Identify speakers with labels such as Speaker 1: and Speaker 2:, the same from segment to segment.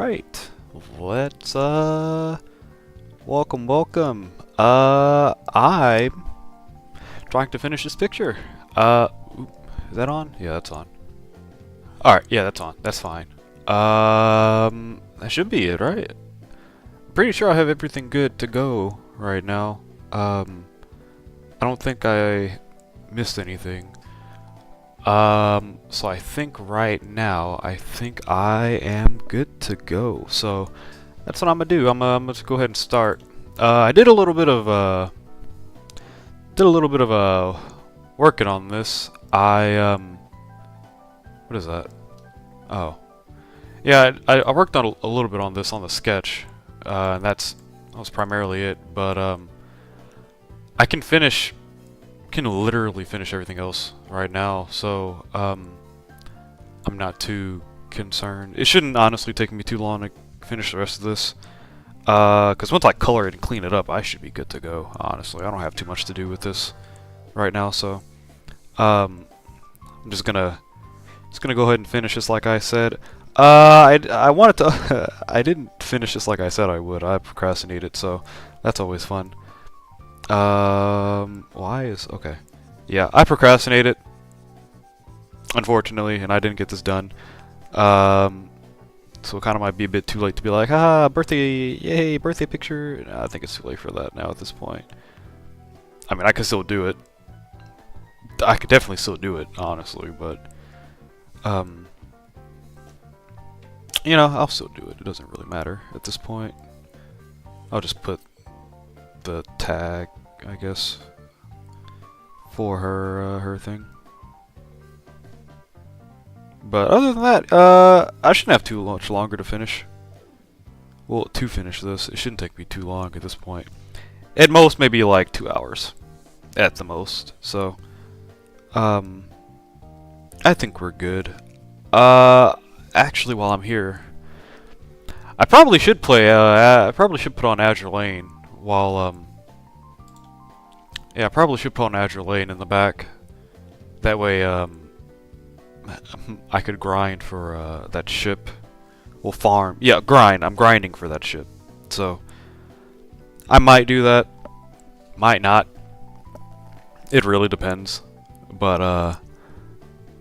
Speaker 1: Alright, let's welcome. I'm trying to finish this picture. Is that on? Yeah, that's on. Alright, yeah, that's on. That's fine. That should be it, right? I'm pretty sure I have everything good to go right now. I don't think I missed anything. So I think right now, I think I am good to go. So that's what I'm gonna do. I'm gonna just go ahead and start. I did a little bit of working on this. What is that? Oh, yeah. I worked on a little bit on this on the sketch, and that was primarily it. But I can literally finish everything else right now, so I'm not too concerned. It shouldn't honestly take me too long to finish the rest of this, because once I color it and clean it up, I should be good to go. Honestly, I don't have too much to do with this right now, so I'm just gonna go ahead and finish this like I said. I wanted to I didn't finish this like I said I would. I procrastinated, so that's always fun. Okay. Yeah, I procrastinated, unfortunately, and I didn't get this done. So it kind of might be a bit too late to be like, haha, birthday, yay, birthday picture. No, I think it's too late for that now at this point. I mean, I could still do it. I could definitely still do it, honestly, but, you know, I'll still do it. It doesn't really matter at this point. I'll just put the tag, I guess, for her thing. But other than that, I shouldn't have too much longer to finish. Well, to finish this, it shouldn't take me too long at this point. At most, maybe like 2 hours, at the most. So, I think we're good. Actually, while I'm here, I probably should play. I probably should put on Azure Lane while yeah, I probably should put on Azure Lane in the back. That way, I could grind for that ship. Well, farm. Yeah, grind. I'm grinding for that ship. So, I might do that. Might not. It really depends. But, I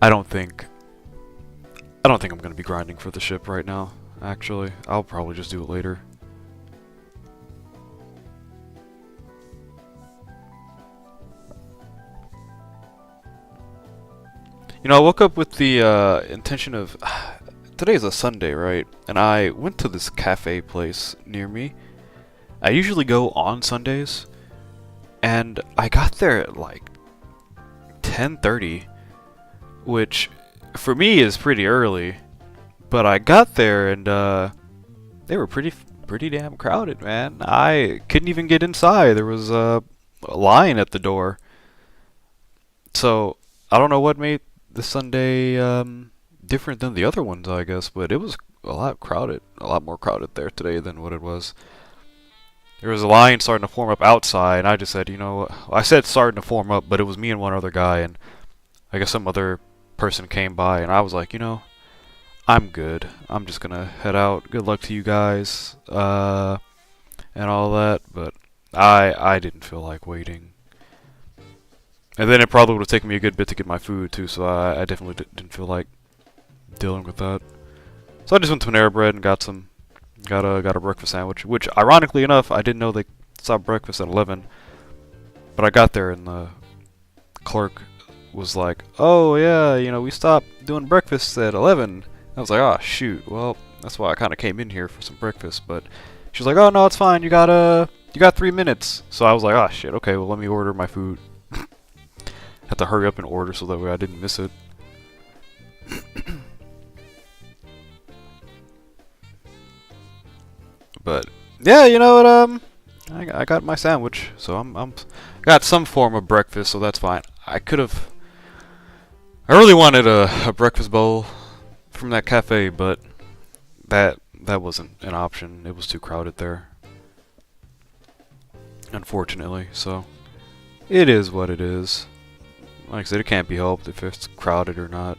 Speaker 1: don't think I'm going to be grinding for the ship right now, actually. I'll probably just do it later. You know, I woke up with the intention of... Today's a Sunday, right? And I went to this cafe place near me. I usually go on Sundays. And I got there at like 10:30, which for me is pretty early. But I got there and they were pretty damn crowded, man. I couldn't even get inside. There was a line at the door. So, I don't know what made this Sunday different than the other ones, I guess, but it was a lot crowded, a lot more crowded there today than what it was. There was a line starting to form up outside, and I just said, you know, I said starting to form up, but it was me and one other guy, and I guess some other person came by, and I was like, you know, I'm good. I'm just gonna head out. Good luck to you guys, and all that, but I didn't feel like waiting. And then it probably would have taken me a good bit to get my food too, so I definitely didn't feel like dealing with that. So I just went to Panera Bread and got a breakfast sandwich, which ironically enough, I didn't know they stopped breakfast at 11. But I got there and the clerk was like, "Oh yeah, you know, we stopped doing breakfast at 11." I was like, "Oh shoot, well, that's why I kind of came in here for some breakfast." But she was like, "Oh no, it's fine. You got 3 minutes." So I was like, "Oh shit, okay, well let me order my food." Had to hurry up and order so that way I didn't miss it. But yeah, you know what? I got my sandwich, so I'm got some form of breakfast, so that's fine. I really wanted a breakfast bowl from that cafe, but that wasn't an option. It was too crowded there, unfortunately. So it is what it is. Like I said, it can't be helped if it's crowded or not.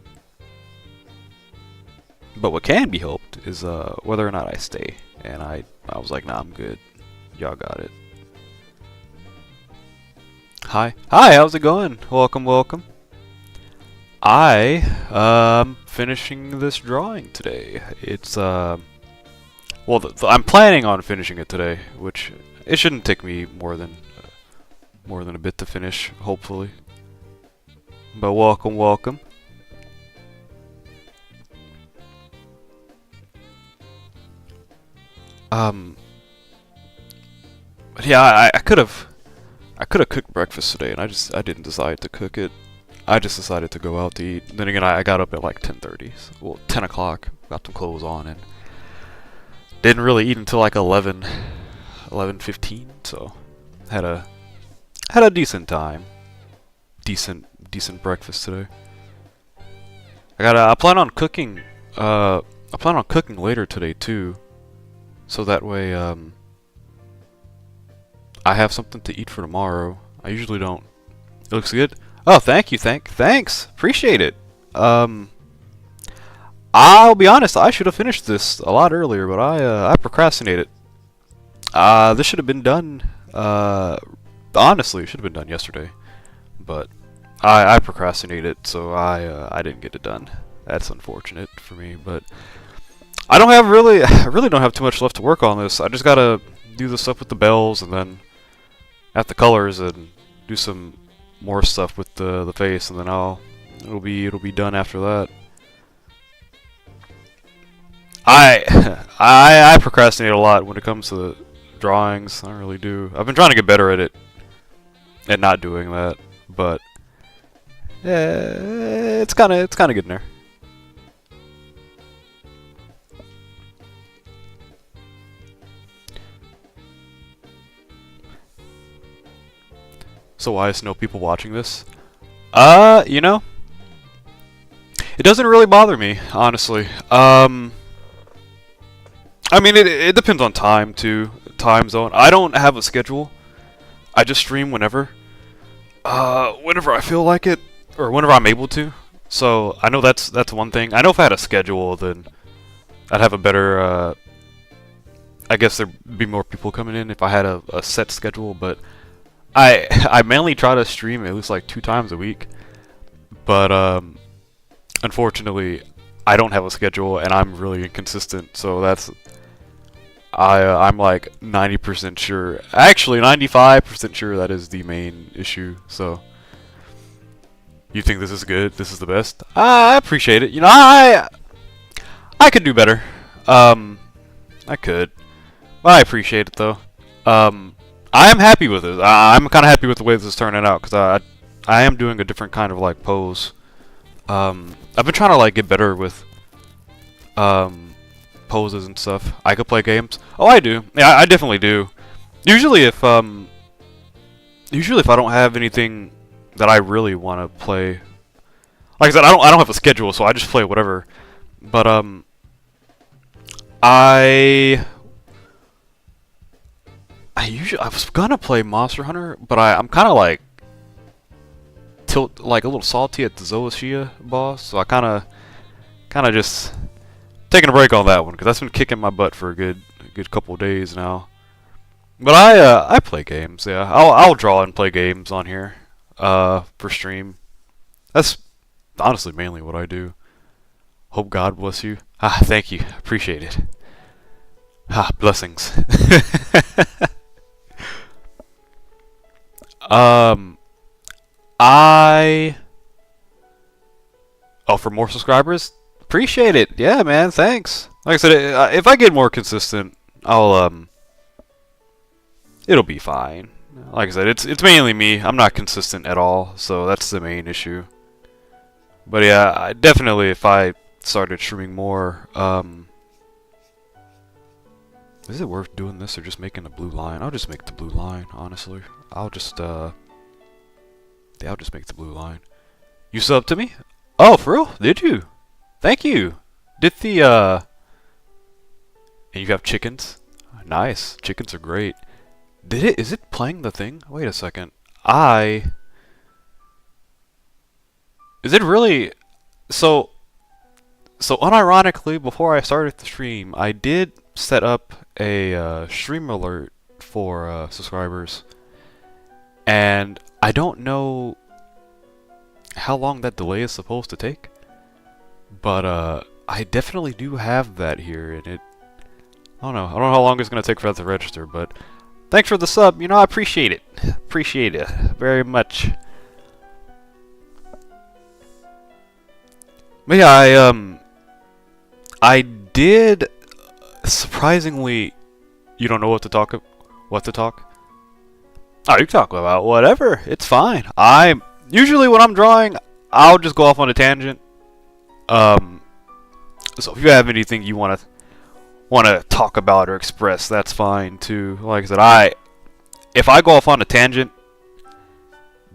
Speaker 1: But what can be hoped is whether or not I stay. And I was like, nah, I'm good. Y'all got it. Hi. Hi, how's it going? Welcome, welcome. Finishing this drawing today. It's well, I'm planning on finishing it today, which it shouldn't take me more than a bit to finish, hopefully. But welcome, welcome. Yeah, I could have cooked breakfast today, and I didn't decide to cook it. I just decided to go out to eat. Then again, I got up at like 10:30, so, well, 10 o'clock. Got some clothes on and didn't really eat until like 11:15. So had a decent time, decent breakfast today. I plan on cooking. I plan on cooking later today too, so that way I have something to eat for tomorrow. I usually don't. It looks good. Oh, thank you, thanks. Appreciate it. I'll be honest, I should have finished this a lot earlier, but I procrastinated. This should have been done, honestly, it should have been done yesterday. But I procrastinated, so I didn't get it done. That's unfortunate for me, but I really don't have too much left to work on this. I just gotta do the stuff with the bells, and then add the colors, and do some more stuff with the face, and then it'll be done after that. I procrastinate a lot when it comes to the drawings. I really do. I've been trying to get better at it, at not doing that, but yeah, it's kind of getting there. So why is no people watching this? You know, it doesn't really bother me, honestly. I mean, it depends on time too, time zone. I don't have a schedule. I just stream whenever. Whenever I feel like it, or whenever I'm able to. So I know that's one thing. I know if I had a schedule, then I'd have a better. I guess there'd be more people coming in if I had a set schedule, but I mainly try to stream at least like 2 times a week. But unfortunately, I don't have a schedule, and I'm really inconsistent. So that's I'm like 90% sure, actually 95% sure that is the main issue. So you think this is good? This is the best? I appreciate it. You know, I could do better. I could. I appreciate it though. I am happy with it. I'm kind of happy with the way this is turning out, because I am doing a different kind of like pose. I've been trying to like get better with poses and stuff. I could play games. Oh, I do. Yeah, I definitely do. Usually if I don't have anything that I really want to play, like I said, I don't have a schedule, so I just play whatever. But I was gonna play Monster Hunter, but I'm kind of like a little salty at the Zooshia boss, so I kind of just taking a break on that one, because that's been kicking my butt for a good couple of days now. But I play games, yeah. I'll draw and play games on here for stream. That's honestly mainly what I do. Hope God bless you. Ah, thank you. Appreciate it. Ah, blessings. For more subscribers? Appreciate it. Yeah, man, thanks. Like I said, if I get more consistent, it'll be fine. Like I said, it's mainly me. I'm not consistent at all, so that's the main issue. But yeah, definitely if I started streaming more, is it worth doing this or just making a blue line? I'll just make the blue line, honestly. I'll just make the blue line. You sub to me? Oh, for real? Did you? Thank you. Did the and you have chickens? Nice. Chickens are great. Is it playing the thing? Wait a second. Is it really? So So unironically, before I started the stream, I did set up a stream alert for subscribers, and I don't know how long that delay is supposed to take, but I definitely do have that here, and I don't know how long it's gonna take for that to register, but thanks for the sub. You know, I appreciate it. Appreciate it very much. But yeah, I did surprisingly. You don't know what to talk. What to talk? Oh, you can talk about whatever. It's fine. I usually when I'm drawing, I'll just go off on a tangent. So if you have anything you wanna talk about or express, that's fine too. Like I said, if I go off on a tangent,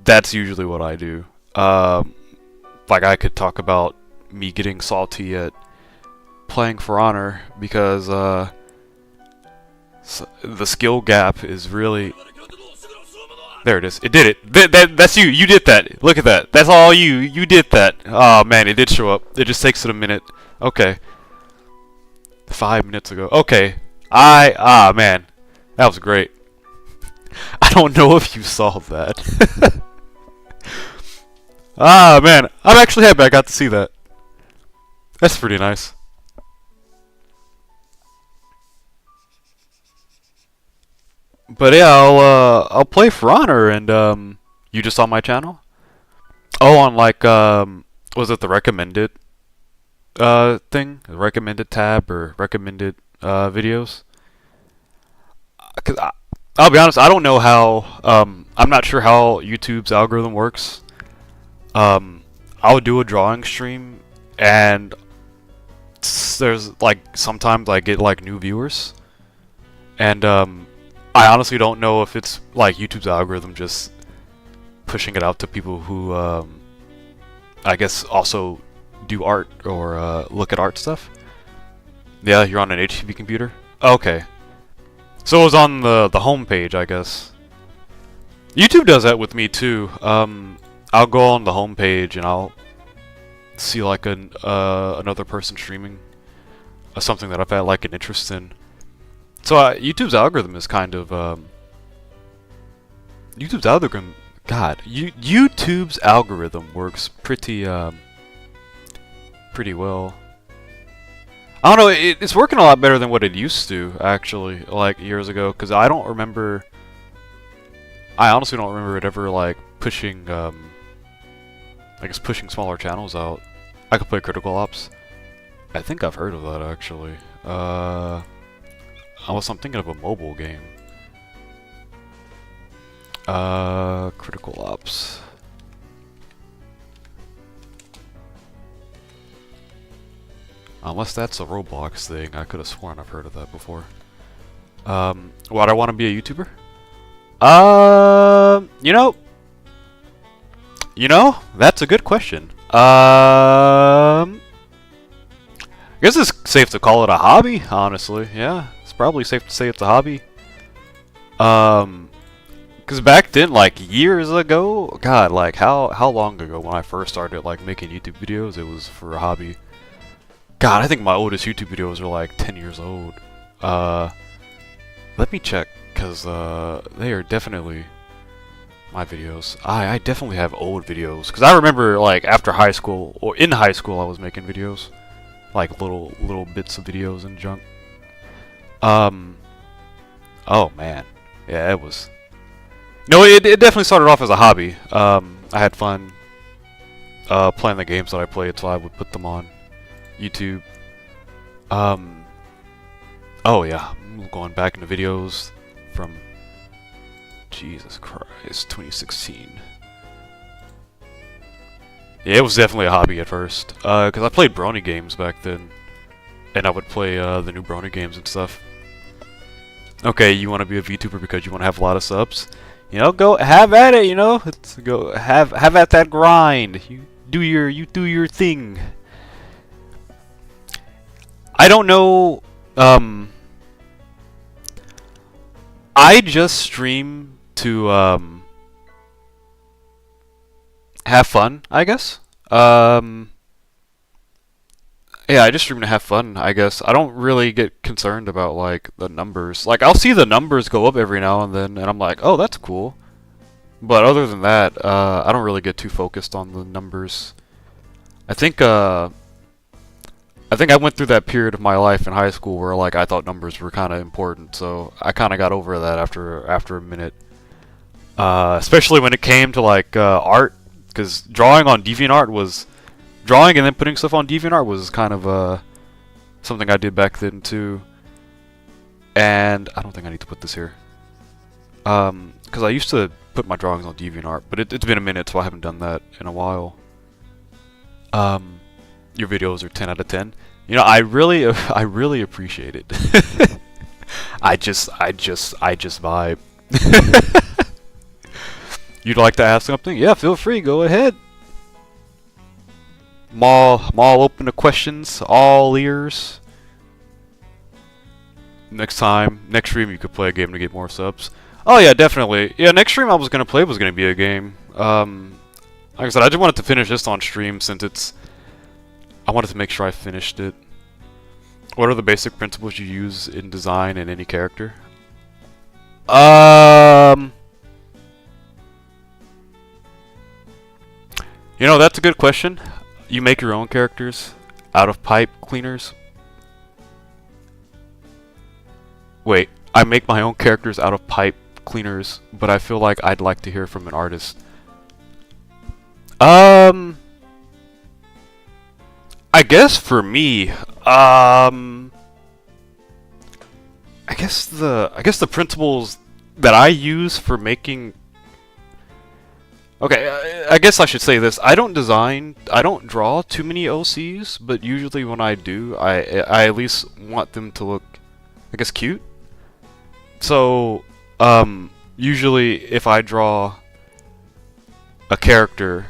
Speaker 1: that's usually what I do. Like I could talk about me getting salty at playing For Honor because the skill gap is really. There it is. It did it. That's you. You did that. Look at that. That's all you. You did that. Oh man, it did show up. It just takes it a minute. Okay. 5 minutes ago. Okay. Man. That was great. I don't know if you saw that. Man. I'm actually happy I got to see that. That's pretty nice. But yeah, I'll play For Honor, and you just saw my channel? Oh, on like was it the recommended thing? The recommended tab or recommended videos? Cause I'll be honest, I don't know how I'm not sure how YouTube's algorithm works. I'll do a drawing stream, and there's like sometimes I get like new viewers, and I honestly don't know if it's like YouTube's algorithm just pushing it out to people who I guess also do art or look at art stuff. Yeah, you're on an HTV computer? Okay. So it was on the home page, I guess. YouTube does that with me too. I'll go on the home page and I'll see like another person streaming something that I've had like an interest in. So YouTube's algorithm is kind of YouTube's algorithm. God, YouTube's algorithm works pretty pretty well. I don't know. It's working a lot better than what it used to actually, like years ago. Because I don't remember. I honestly don't remember it ever like pushing. I guess pushing smaller channels out. I could play Critical Ops. I think I've heard of that actually. I'm thinking of a mobile game. Critical Ops. Unless that's a Roblox thing, I could have sworn I've heard of that before. Why do I want to be a YouTuber? You know, that's a good question. I guess it's safe to call it a hobby, honestly. Yeah, it's probably safe to say it's a hobby. Because back then, like years ago, God, like how long ago when I first started like making YouTube videos, it was for a hobby. God, I think my oldest YouTube videos are like 10 years old. Let me check, because they are definitely my videos. I definitely have old videos, because I remember like after high school, or in high school, I was making videos. Like little bits of videos and junk. Oh man. Yeah, it was... No, it definitely started off as a hobby. I had fun playing the games that I played, so I would put them on YouTube. Oh yeah, I'm going back into videos from Jesus Christ, 2016. Yeah, it was definitely a hobby at first, because I played Brony games back then, and I would play the new Brony games and stuff. Okay, you want to be a VTuber because you want to have a lot of subs? You know, go have at it. You know, let's go have at that grind. You do your thing. I don't know. I just stream to have fun, I guess. Yeah, I just stream to have fun, I guess. I don't really get concerned about like the numbers. Like I'll see the numbers go up every now and then, and I'm like, oh, that's cool. But other than that, I don't really get too focused on the numbers. I think I think I went through that period of my life in high school where like I thought numbers were kind of important, so I kind of got over that after a minute. Especially when it came to like art, because drawing and then putting stuff on DeviantArt was kind of something I did back then too. And I don't think I need to put this here, because I used to put my drawings on DeviantArt, but it's been a minute, so I haven't done that in a while. Your videos are 10 out of 10. You know, I really appreciate it. I just vibe. You'd like to ask something? Yeah, feel free. Go ahead. I'm all open to questions. All ears. Next stream, you could play a game to get more subs. Oh yeah, definitely. Yeah, next stream I was gonna play was gonna be a game. Like I said, I just wanted to finish this on stream since I wanted to make sure I finished it. What are the basic principles you use in design in any character? You know, that's a good question. You make your own characters out of pipe cleaners. Wait, I make my own characters out of pipe cleaners, but I feel like I'd like to hear from an artist. I guess for me, I guess the principles that I use for making. Okay, I guess I should say this. I don't draw too many OCs, but usually when I do, I at least want them to look, I guess, cute. So, usually if I draw a character,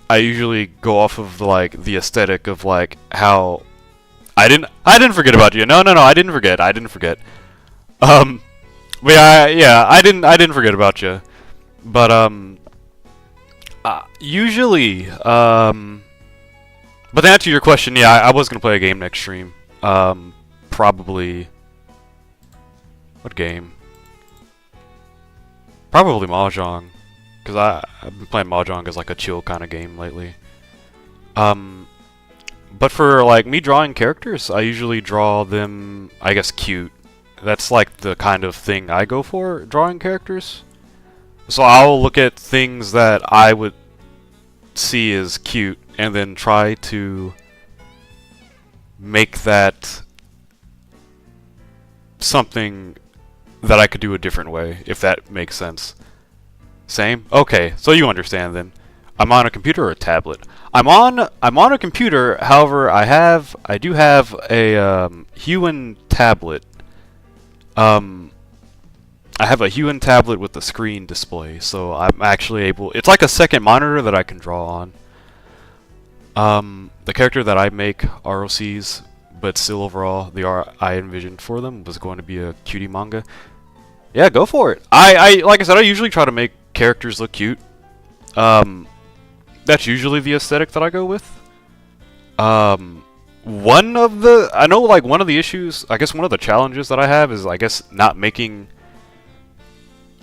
Speaker 1: I usually go off of like the aesthetic of like how I didn't forget about you. No, I didn't forget. But yeah, I didn't forget about you. But usually but to answer your question, yeah, I was gonna play a game next stream. Probably what game? Probably Mahjong. Because I've been playing Mahjong as like a chill kind of game lately. But for like me drawing characters, I usually draw them, I guess, cute. That's like the kind of thing I go for, drawing characters. So I'll look at things that I would see as cute and then try to make that something that I could do a different way, if that makes sense. Same? Okay, so you understand then. I'm on a computer or a tablet. I'm on a computer, however, I do have a Huon tablet. I have a Huon tablet with a screen display, so I'm actually able. It's like a second monitor that I can draw on. The character that I make ROCs, but still overall the art I envisioned for them was going to be a cutie manga. Yeah, go for it. I like I said, I usually try to make characters look cute. That's usually the aesthetic that I go with. I know like one of the issues, I guess one of the challenges that I have is I guess not making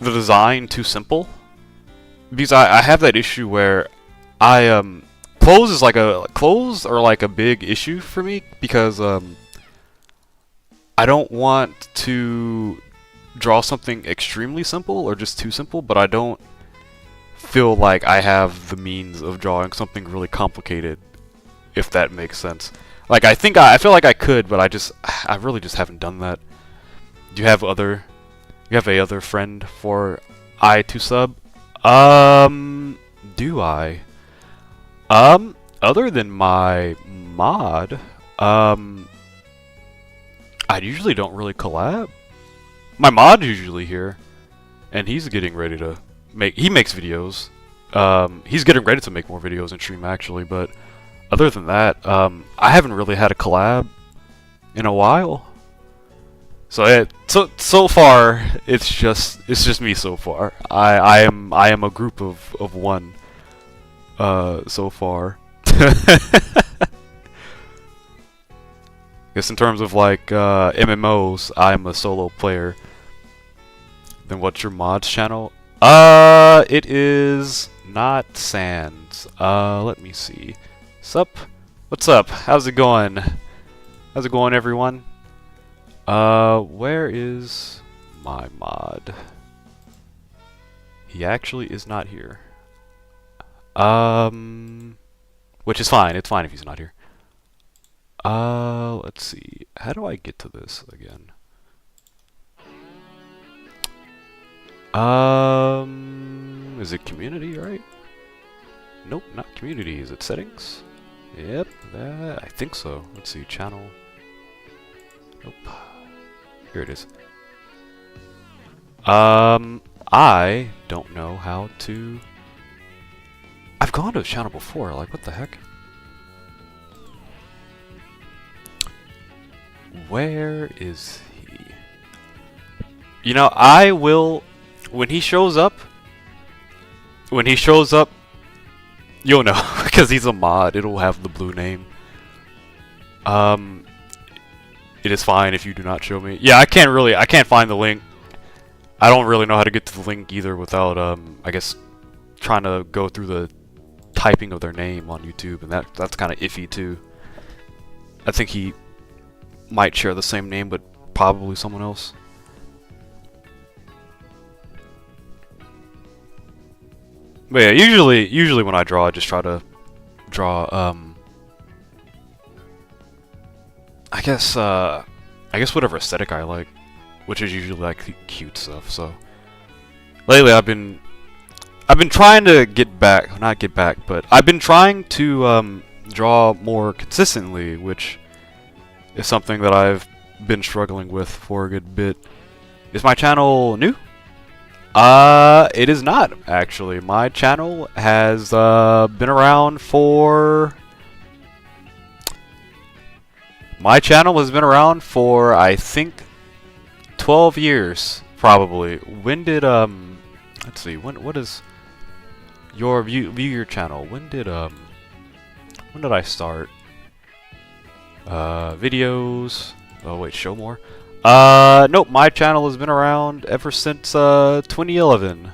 Speaker 1: the design too simple. Because I have that issue where clothes are like a big issue for me because I don't want to draw something extremely simple or just too simple, but I don't feel like I have the means of drawing something really complicated, if that makes sense. Like I feel like I could, but I really just haven't done that. Do you have a other friend for I to sub? Do I? Other than my mod, I usually don't really collab. My mod's usually here, and he's getting ready to he makes videos. He's getting ready to make more videos and stream actually, but other than that, I haven't really had a collab in a while. So so far it's just me so far. I am a group of one so far. Guess in terms of like MMOs, I'm a solo player. Then what's your mods channel? It is not Sans. Let me see. Sup? What's up? How's it going? How's it going, everyone? Where is my mod? He actually is not here. Which is fine. It's fine if he's not here. Let's see. How do I get to this again? Is it community, right? Nope, not community. Is it settings? Yep, that, I think so. Let's see, channel. Nope. Here it is. I don't know how to... I've gone to his channel before, like, what the heck? Where is he? You know, I will... When he shows up, you'll know, because he's a mod, it'll have the blue name. It is fine if you do not show me. Yeah, I can't find the link. I don't really know how to get to the link either without, I guess, trying to go through the typing of their name on YouTube, and that's kind of iffy too. I think he might share the same name, but probably someone else. But yeah, usually when I draw, I just try to draw, I guess whatever aesthetic I like, which is usually like cute stuff. So lately I've been trying to but I've been trying to draw more consistently, which is something that I've been struggling with for a good bit. Is my channel new? It is not, actually. My channel has been around for... My channel has been around for, I think, 12 years, probably. When did, let's see, what is your view your channel? When did I start? Videos. Oh wait, show more. Nope, my channel has been around ever since 2011,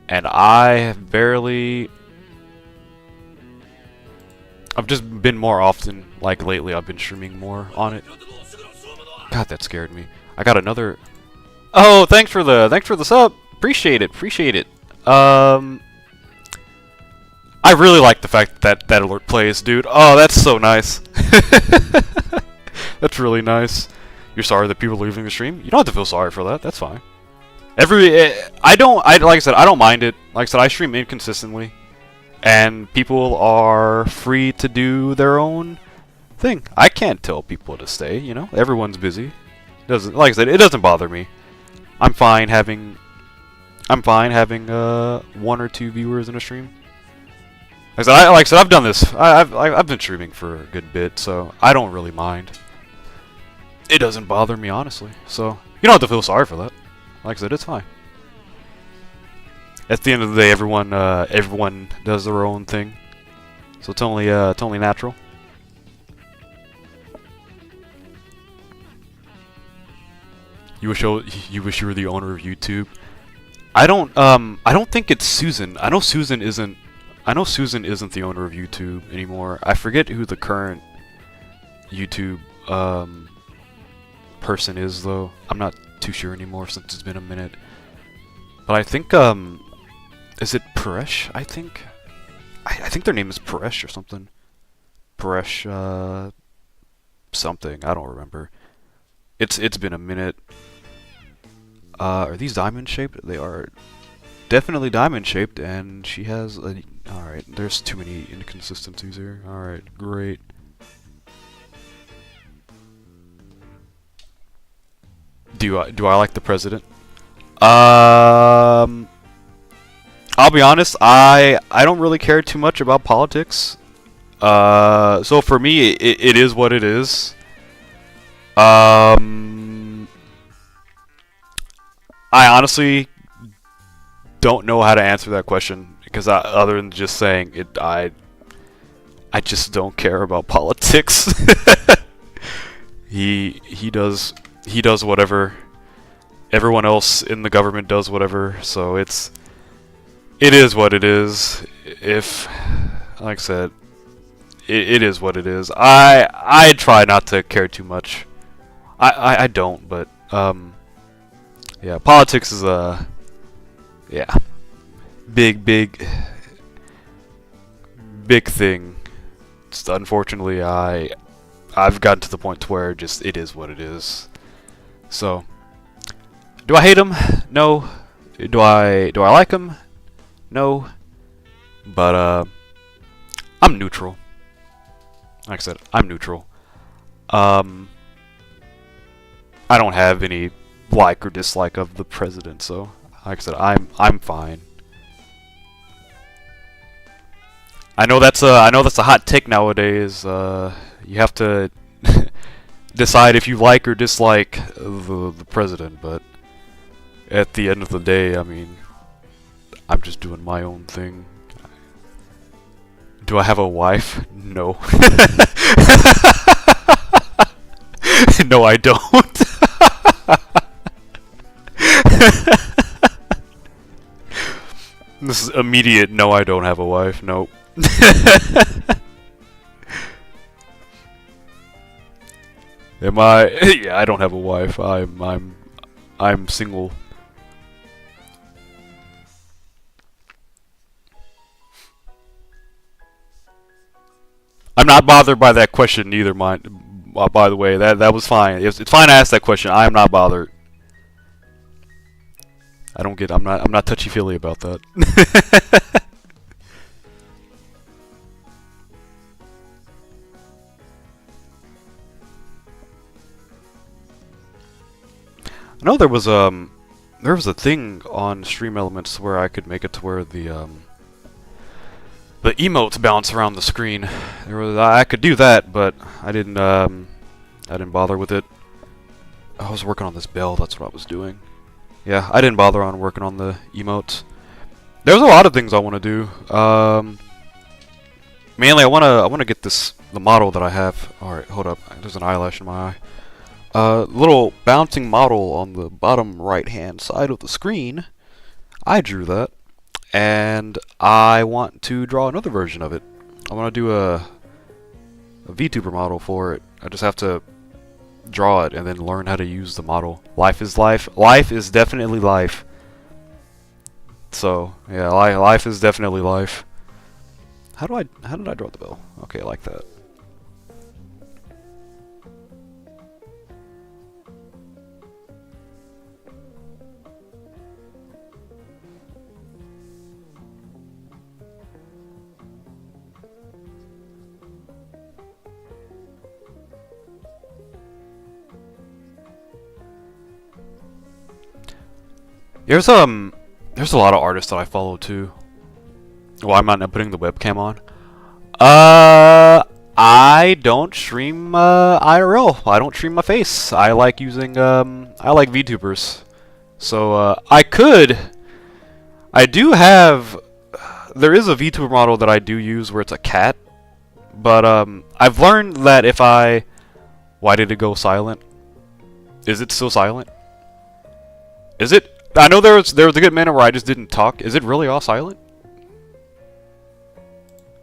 Speaker 1: and I have barely... I've just been more often, like lately I've been streaming more on it. God, that scared me. I got another... Oh, thanks for the sub! Appreciate it. I really like the fact that that alert plays, dude. Oh, that's so nice. That's really nice. You're sorry that people are leaving the stream? You don't have to feel sorry for that. That's fine. Like I said, I don't mind it. Like I said, I stream inconsistently, and people are free to do their own thing. I can't tell people to stay. You know, everyone's busy. Like I said, it doesn't bother me. I'm fine having 1 or 2 viewers in a stream. Like I said, I've done this. I've been streaming for a good bit, so I don't really mind. It doesn't bother me, honestly. So you don't have to feel sorry for that. Like I said, it's fine. At the end of the day, everyone does their own thing, so it's only natural. You wish you were the owner of YouTube. I don't think it's Susan. I know Susan isn't the owner of YouTube anymore. I forget who the current YouTube person is, though. I'm not too sure anymore since it's been a minute. But I think is it Paresh? I think their name is Paresh or something. Paresh something. I don't remember. It's been a minute. Are these diamond shaped? They are definitely diamond shaped, and she has a... Alright, there's too many inconsistencies here. Alright, great. Do I like the president? I'll be honest, I don't really care too much about politics. So for me, it is what it is. I honestly don't know how to answer that question, because other than just saying it, I just don't care about politics. He does whatever. Everyone else in the government does whatever. So it is what it is. If, like I said, it is what it is. I try not to care too much. I don't, but yeah, politics is a yeah big thing. Just unfortunately, I've gotten to the point to where just it is what it is. So, do I hate him? No. Do I like him? No. But I'm neutral. Like I said, I'm neutral. I don't have any like or dislike of the president, so like I said, I'm fine. I know that's a hot take nowadays. You have to decide if you like or dislike the president, but at the end of the day, I mean, I'm just doing my own thing. Do I have a wife? No. No, I don't. This is immediate. No, I don't have a wife. Nope. Am I? Yeah, I don't have a wife. I'm single. I'm not bothered by that question either. By the way, that was fine. It's fine to ask that question. I am not bothered. I don't get. I'm not touchy feely about that. I know there was a thing on Stream Elements where I could make it to where the emotes bounce around the screen. I could do that, but I didn't bother with it. I was working on this bell. That's what I was doing. Yeah, I didn't bother on working on the emotes. There's a lot of things I want to do. Mainly, I wanna get the model that I have. All right, hold up. There's an eyelash in my eye. Little bouncing model on the bottom right-hand side of the screen. I drew that, and I want to draw another version of it. I want to do a VTuber model for it. I just have to draw it and then learn how to use the model. Life is life. Life is definitely life. So yeah, life is definitely life. How did I draw the bell? Okay, like that. There's a lot of artists that I follow too. Well, I'm not putting the webcam on. I don't stream IRL. I don't stream my face. I like using I like VTubers. So I do have. There is a VTuber model that I do use where it's a cat, but I've learned that if I. Why did it go silent? Is it still silent? Is it? I know there was a good minute where I just didn't talk. Is it really all silent?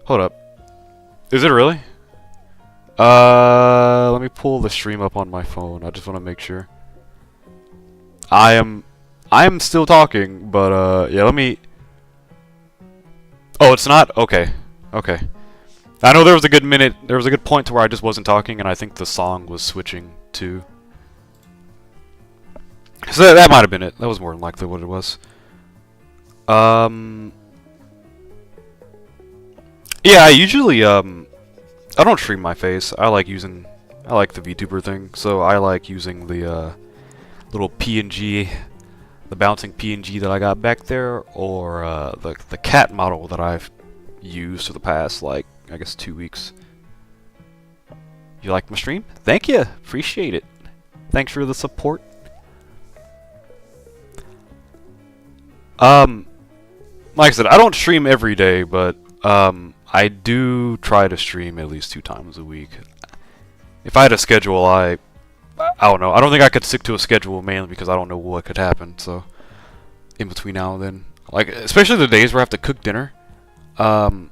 Speaker 1: Hold up. Is it really? Let me pull the stream up on my phone. I just want to make sure. I am still talking, but yeah, let me. Oh, it's not? Okay. Okay. I know there was a good minute, there was a good point to where I just wasn't talking, and I think the song was switching to. So that might have been it. That was more than likely what it was. Yeah, I usually, I don't stream my face. I like the VTuber thing, so I like using the, little PNG, the bouncing PNG that I got back there, or, the cat model that I've used for the past, like, I guess 2 weeks. You like my stream? Thank you! Appreciate it. Thanks for the support. Like I said, I don't stream every day, but, I do try to stream at least 2 times a week. If I had a schedule, I I don't know. I don't think I could stick to a schedule mainly because I don't know what could happen. So in between now and then, like especially the days where I have to cook dinner. Um,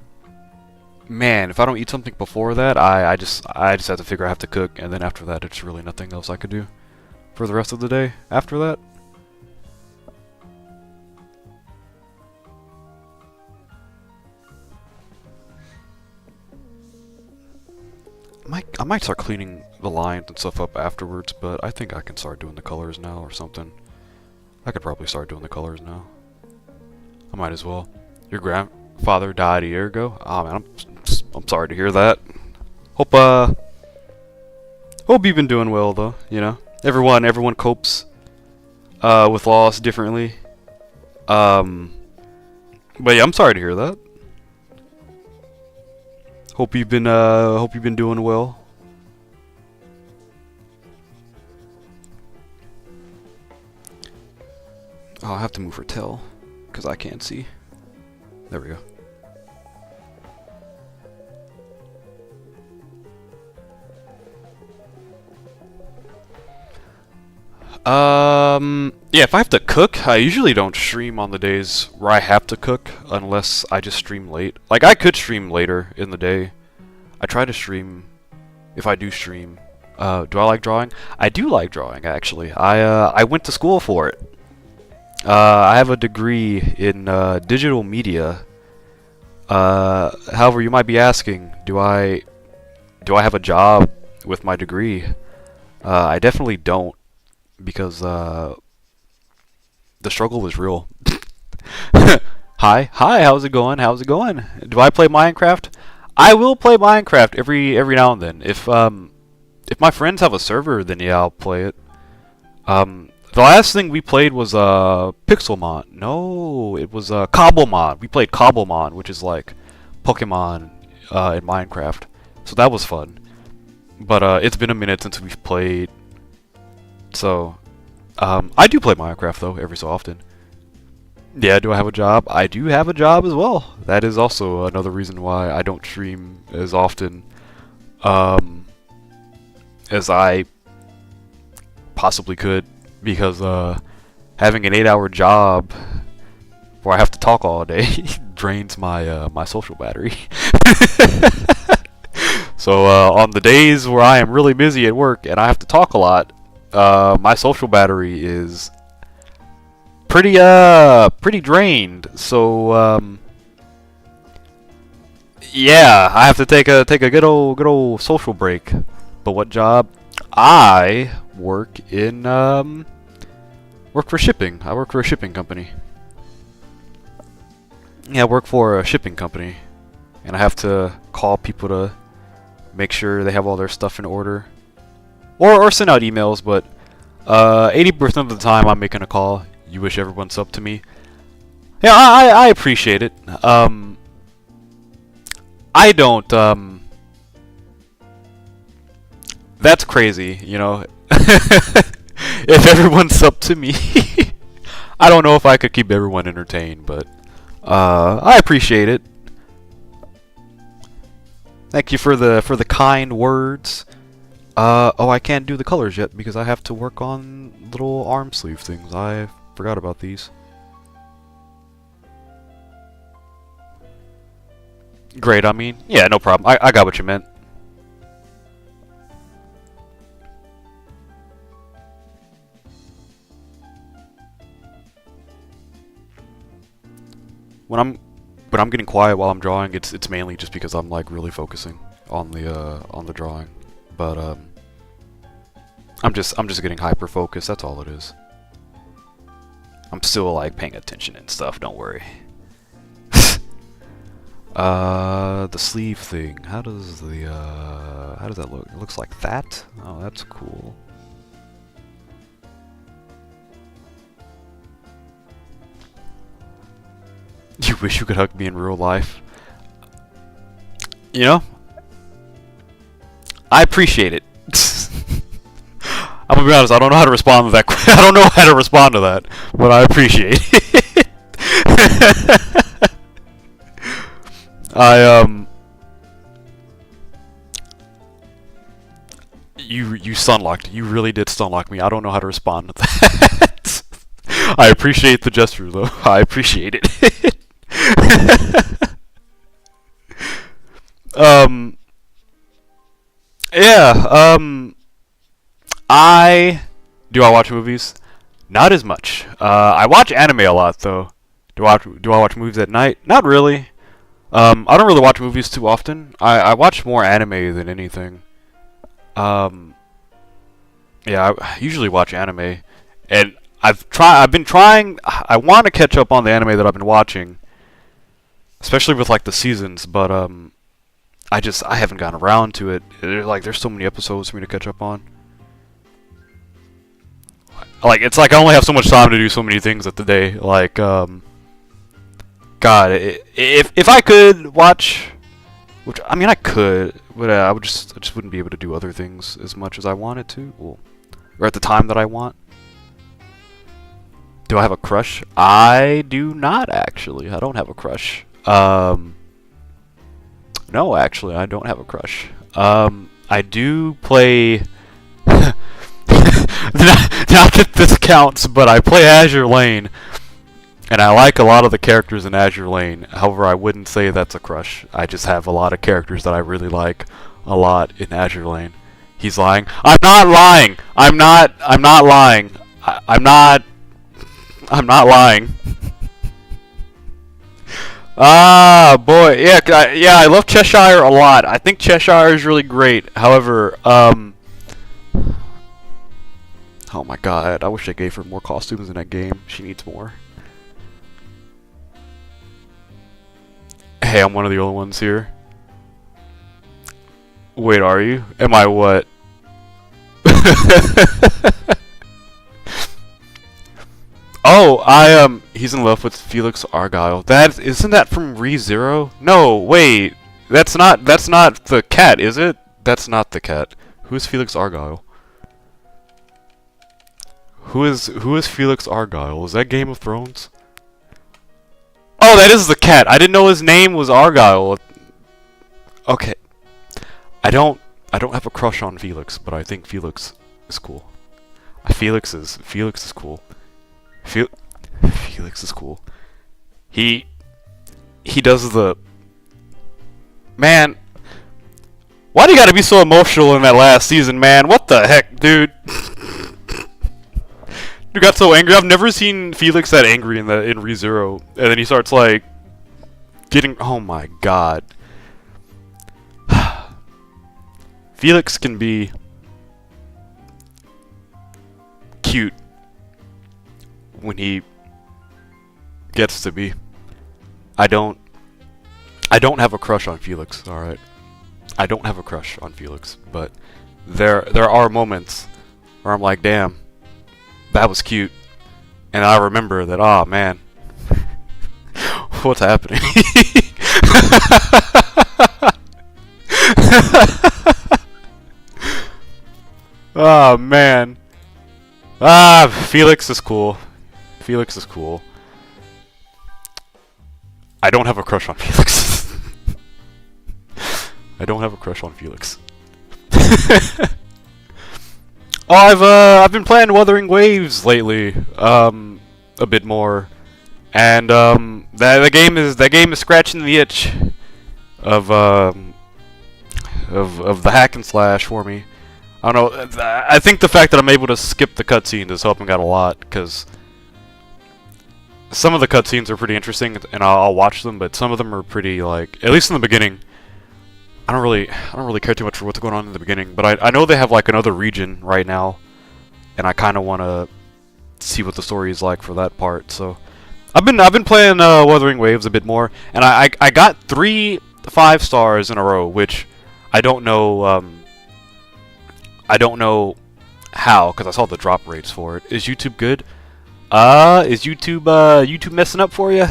Speaker 1: Man, if I don't eat something before that, I just have to figure I have to cook, and then after that, it's really nothing else I could do for the rest of the day. After that, I might start cleaning the lines and stuff up afterwards, but I think I can start doing the colors now or something. I could probably start doing the colors now. I might as well. Your grandfather died a year ago. Oh man, I'm sorry to hear that. Hope hope you've been doing well though. You know, everyone copes with loss differently. Um, but yeah, I'm sorry to hear that. Hope you've been doing well. Oh, I have to move her tail because I can't see. There we go. Yeah, if I have to cook, I usually don't stream on the days where I have to cook unless I just stream late. Like, I could stream later in the day. I try to stream if I do stream. Do I like drawing? I do like drawing, actually. I went to school for it. I have a degree in digital media. However, you might be asking, do I have a job with my degree? I definitely don't, because the struggle is real. Hi, how's it going? How's it going? Do I play Minecraft? I will play Minecraft every now and then. If my friends have a server, then yeah, I'll play it. The last thing we played was Pixelmon. No, it was Cobblemon. We played Cobblemon, which is like Pokemon in Minecraft. So that was fun. But it's been a minute since we've played. So I do play Minecraft though every so often. Yeah, do I have a job? I do have a job as well. That is also another reason why I don't stream as often as I possibly could, because having an 8-hour job where I have to talk all day drains my my social battery. So on the days where I am really busy at work and I have to talk a lot, my social battery is pretty drained. So yeah, I have to take a good old social break. But what job? I work in work for shipping. I work for a shipping company. Yeah, I work for a shipping company, and I have to call people to make sure they have all their stuff in order, or send out emails. But 80% of the time, I'm making a call. You wish everyone's up to me. Yeah, I appreciate it. I don't. That's crazy, you know. If everyone's up to me, I don't know if I could keep everyone entertained, but I appreciate it. Thank you for the kind words. Oh, I can't do the colors yet because I have to work on little arm sleeve things. I forgot about these. Great, I mean, yeah, no problem. I got what you meant. When I'm getting quiet while I'm drawing, it's mainly just because I'm like really focusing on the drawing. But I'm just getting hyper focused. That's all it is. I'm still like paying attention and stuff. Don't worry. The sleeve thing. How does that look? It looks like that. Oh, that's cool. You wish you could hug me in real life. You know, I appreciate it. I'm gonna be honest. I don't know how to respond to that. I don't know how to respond to that, but I appreciate it. You sunlocked. You really did sunlock me. I don't know how to respond to that. I appreciate the gesture, though. I appreciate it. um, yeah, I watch movies? Not as much. I watch anime a lot, though. Do I watch movies at night? Not really. I don't really watch movies too often. I watch more anime than anything. Yeah, I usually watch anime, and I've been trying. I want to catch up on the anime that I've been watching, especially with like the seasons. But I haven't gotten around to it. There's so many episodes for me to catch up on. Like it's like I only have so much time to do so many things at the day. Like God, if I could watch, which I mean I could, but I just wouldn't be able to do other things as much as I wanted to, well, or at the time that I want. Do I have a crush? I do not actually. I don't have a crush. No, actually, I don't have a crush. I do play. not that this counts, but I play Azure Lane. And I like a lot of the characters in Azure Lane. However, I wouldn't say that's a crush. I just have a lot of characters that I really like a lot in Azure Lane. He's lying. I'm not lying. I'm not lying. I'm not lying. Ah, boy. Yeah, I love Cheshire a lot. I think Cheshire is really great. However, oh my god, I wish I gave her more costumes in that game. She needs more. Hey, I'm one of the only ones here. Wait, are you? Am I what? Oh, he's in love with Felix Argyle. Isn't that from ReZero? No, wait. That's not the cat, is it? That's not the cat. Who's Felix Argyle? Who is Felix Argyle? Is that Game of Thrones? Oh, that is the cat. I didn't know his name was Argyle. Okay. I don't have a crush on Felix, but I think Felix is cool. Felix is cool. Felix is cool. He does the man. Why do you gotta be so emotional in that last season, man? What the heck, dude? You got so angry. I've never seen Felix that angry in ReZero, and then he starts like getting. Oh my god. Felix can be cute when he gets to be. I don't have a crush on Felix. All right, I don't have a crush on Felix, but there are moments where I'm like, damn, that was cute, and I remember that. Oh man, what's happening? Oh man. Felix is cool. Felix is cool. I don't have a crush on Felix. I don't have a crush on Felix. Oh, I've been playing Wuthering Waves lately, a bit more, and that game is scratching the itch of the hack and slash for me. I don't know. I think the fact that I'm able to skip the cutscenes is helping out a lot, because some of the cutscenes are pretty interesting, and I'll watch them, but some of them are pretty, like, at least in the beginning, I don't really care too much for what's going on in the beginning, but I know they have like another region right now, and I kind of want to see what the story is like for that part. So I've been playing Wuthering Waves a bit more, and I got 3 5 stars in a row, which I don't know. I don't know how, because I saw the drop rates for it. Is YouTube good? Is YouTube messing up for you?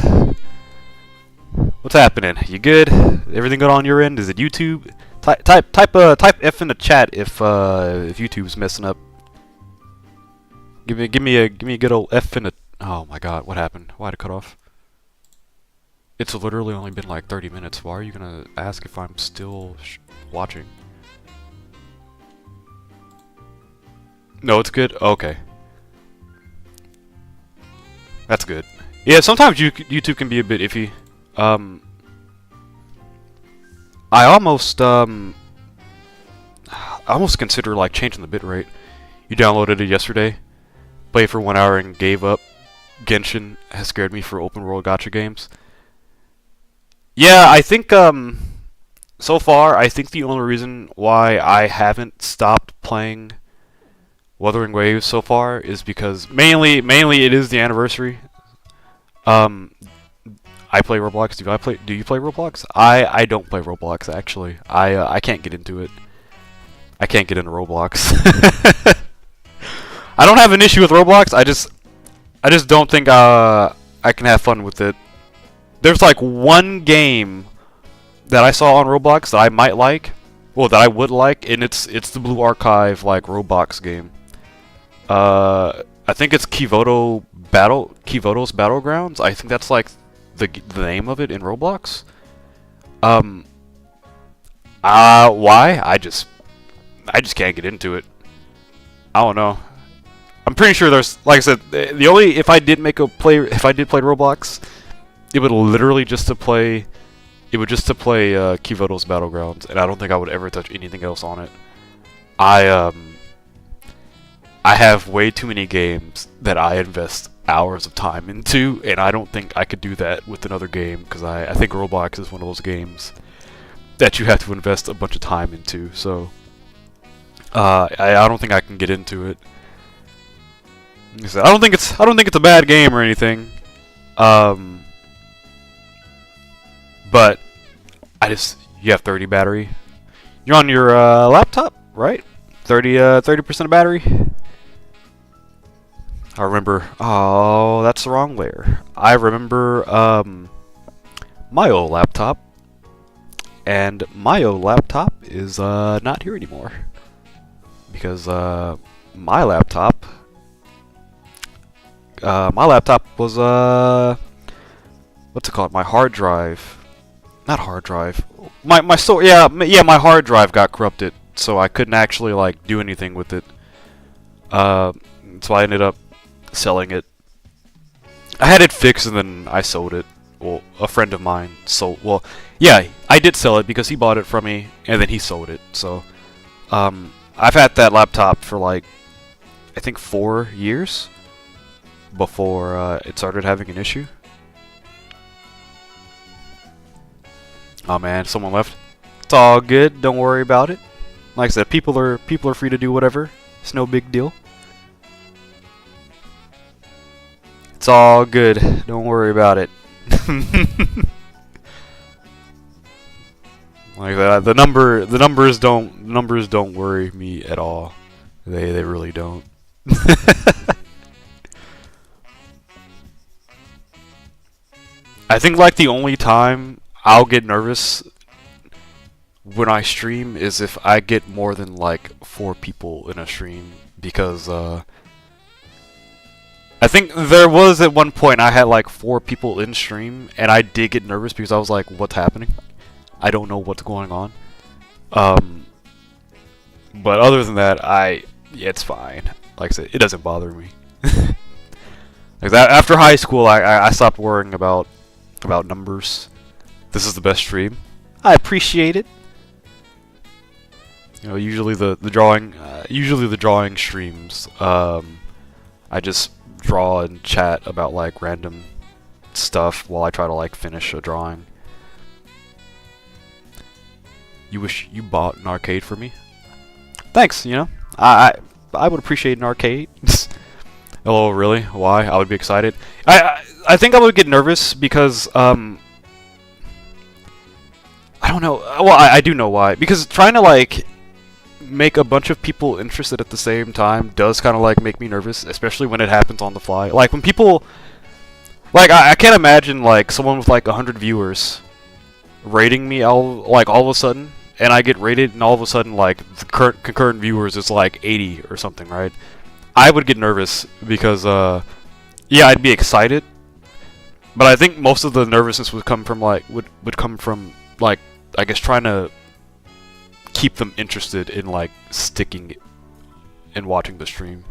Speaker 1: What's happening? You good? Everything good on your end? Is it YouTube? Type F in the chat if YouTube's messing up. Give me a good old F in the. Oh my god, what happened? Why'd it cut off? It's literally only been like 30 minutes. Why are you gonna ask if I'm still watching? No, it's good. Okay, that's good. Yeah, sometimes YouTube can be a bit iffy. Um, I almost consider like changing the bitrate. You downloaded it yesterday, played for 1 hour and gave up. Genshin has scared me for open world gacha games. Yeah, I think so far I think the only reason why I haven't stopped playing Wuthering Waves so far is because mainly it is the anniversary. Um, I play Roblox. Do you play Roblox? I don't play Roblox actually. I can't get into it. I can't get into Roblox. I don't have an issue with Roblox. I just don't think I can have fun with it. There's like one game that I saw on Roblox that I might like, well that I would like, and it's the Blue Archive like Roblox game. I think it's Kivoto's Battlegrounds. I think that's like the name of it in Roblox. Why? I just can't get into it. I don't know. I'm pretty sure there's, like I said, the only if I did play Roblox, it would literally just to play. It would just to play Kivoto's Battlegrounds, and I don't think I would ever touch anything else on it. I have way too many games that I invest hours of time into, and I don't think I could do that with another game, because I think Roblox is one of those games that you have to invest a bunch of time into, so I don't think I can get into it. Like I said, I don't think it's a bad game or anything, but you have 30 battery. You're on your laptop, right? 30% of battery. I remember. Oh, that's the wrong layer. I remember my old laptop, and my old laptop is not here anymore because my laptop was what's it called? My hard drive. Not hard drive. My hard drive got corrupted, so I couldn't actually like do anything with it. So I ended up selling it. I had it fixed and then I sold it. Well, a friend of mine sold. Well, yeah, I did sell it because he bought it from me and then he sold it. So, I've had that laptop for like I think 4 years before it started having an issue. Oh man, someone left. It's all good. Don't worry about it. Like I said, people are free to do whatever. It's no big deal. It's all good. Don't worry about it. Like that, the numbers don't worry me at all. They really don't. I think like the only time I'll get nervous when I stream is if I get more than like 4 people in a stream, because I think there was at one point I had like 4 people in stream and I did get nervous because I was like, what's happening? I don't know what's going on. But other than that, yeah, it's fine. Like I said, it doesn't bother me. Like that, after high school, I stopped worrying about numbers. This is the best stream. I appreciate it. You know, usually the drawing streams. I just draw and chat about like random stuff while I try to like finish a drawing. You wish you bought an arcade for me? Thanks. You know, I would appreciate an arcade. Oh, really? Why? I would be excited. I think I would get nervous because I don't know. Well, I do know why. Because trying to like make a bunch of people interested at the same time does kind of like make me nervous, especially when it happens on the fly. Like when people, like I can't imagine like someone with like 100 viewers rating me all of a sudden, and I get rated, and all of a sudden like the concurrent viewers is like 80 or something, right? I would get nervous because yeah, I'd be excited, but I think most of the nervousness would come from like I guess trying to keep them interested in like sticking in watching the stream.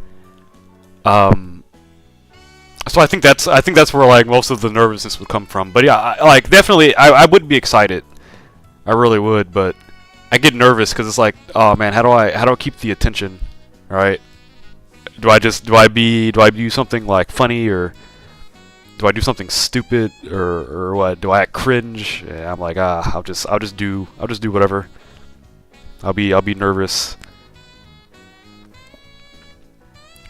Speaker 1: So I think that's where like most of the nervousness would come from. But yeah, like definitely I would be excited. I really would, but I get nervous because it's like, oh man, how do I keep the attention, right? Do I do something like funny, or do I do something stupid, or what? Do I cringe? Yeah, I'm like, I'll just do whatever. I'll be nervous.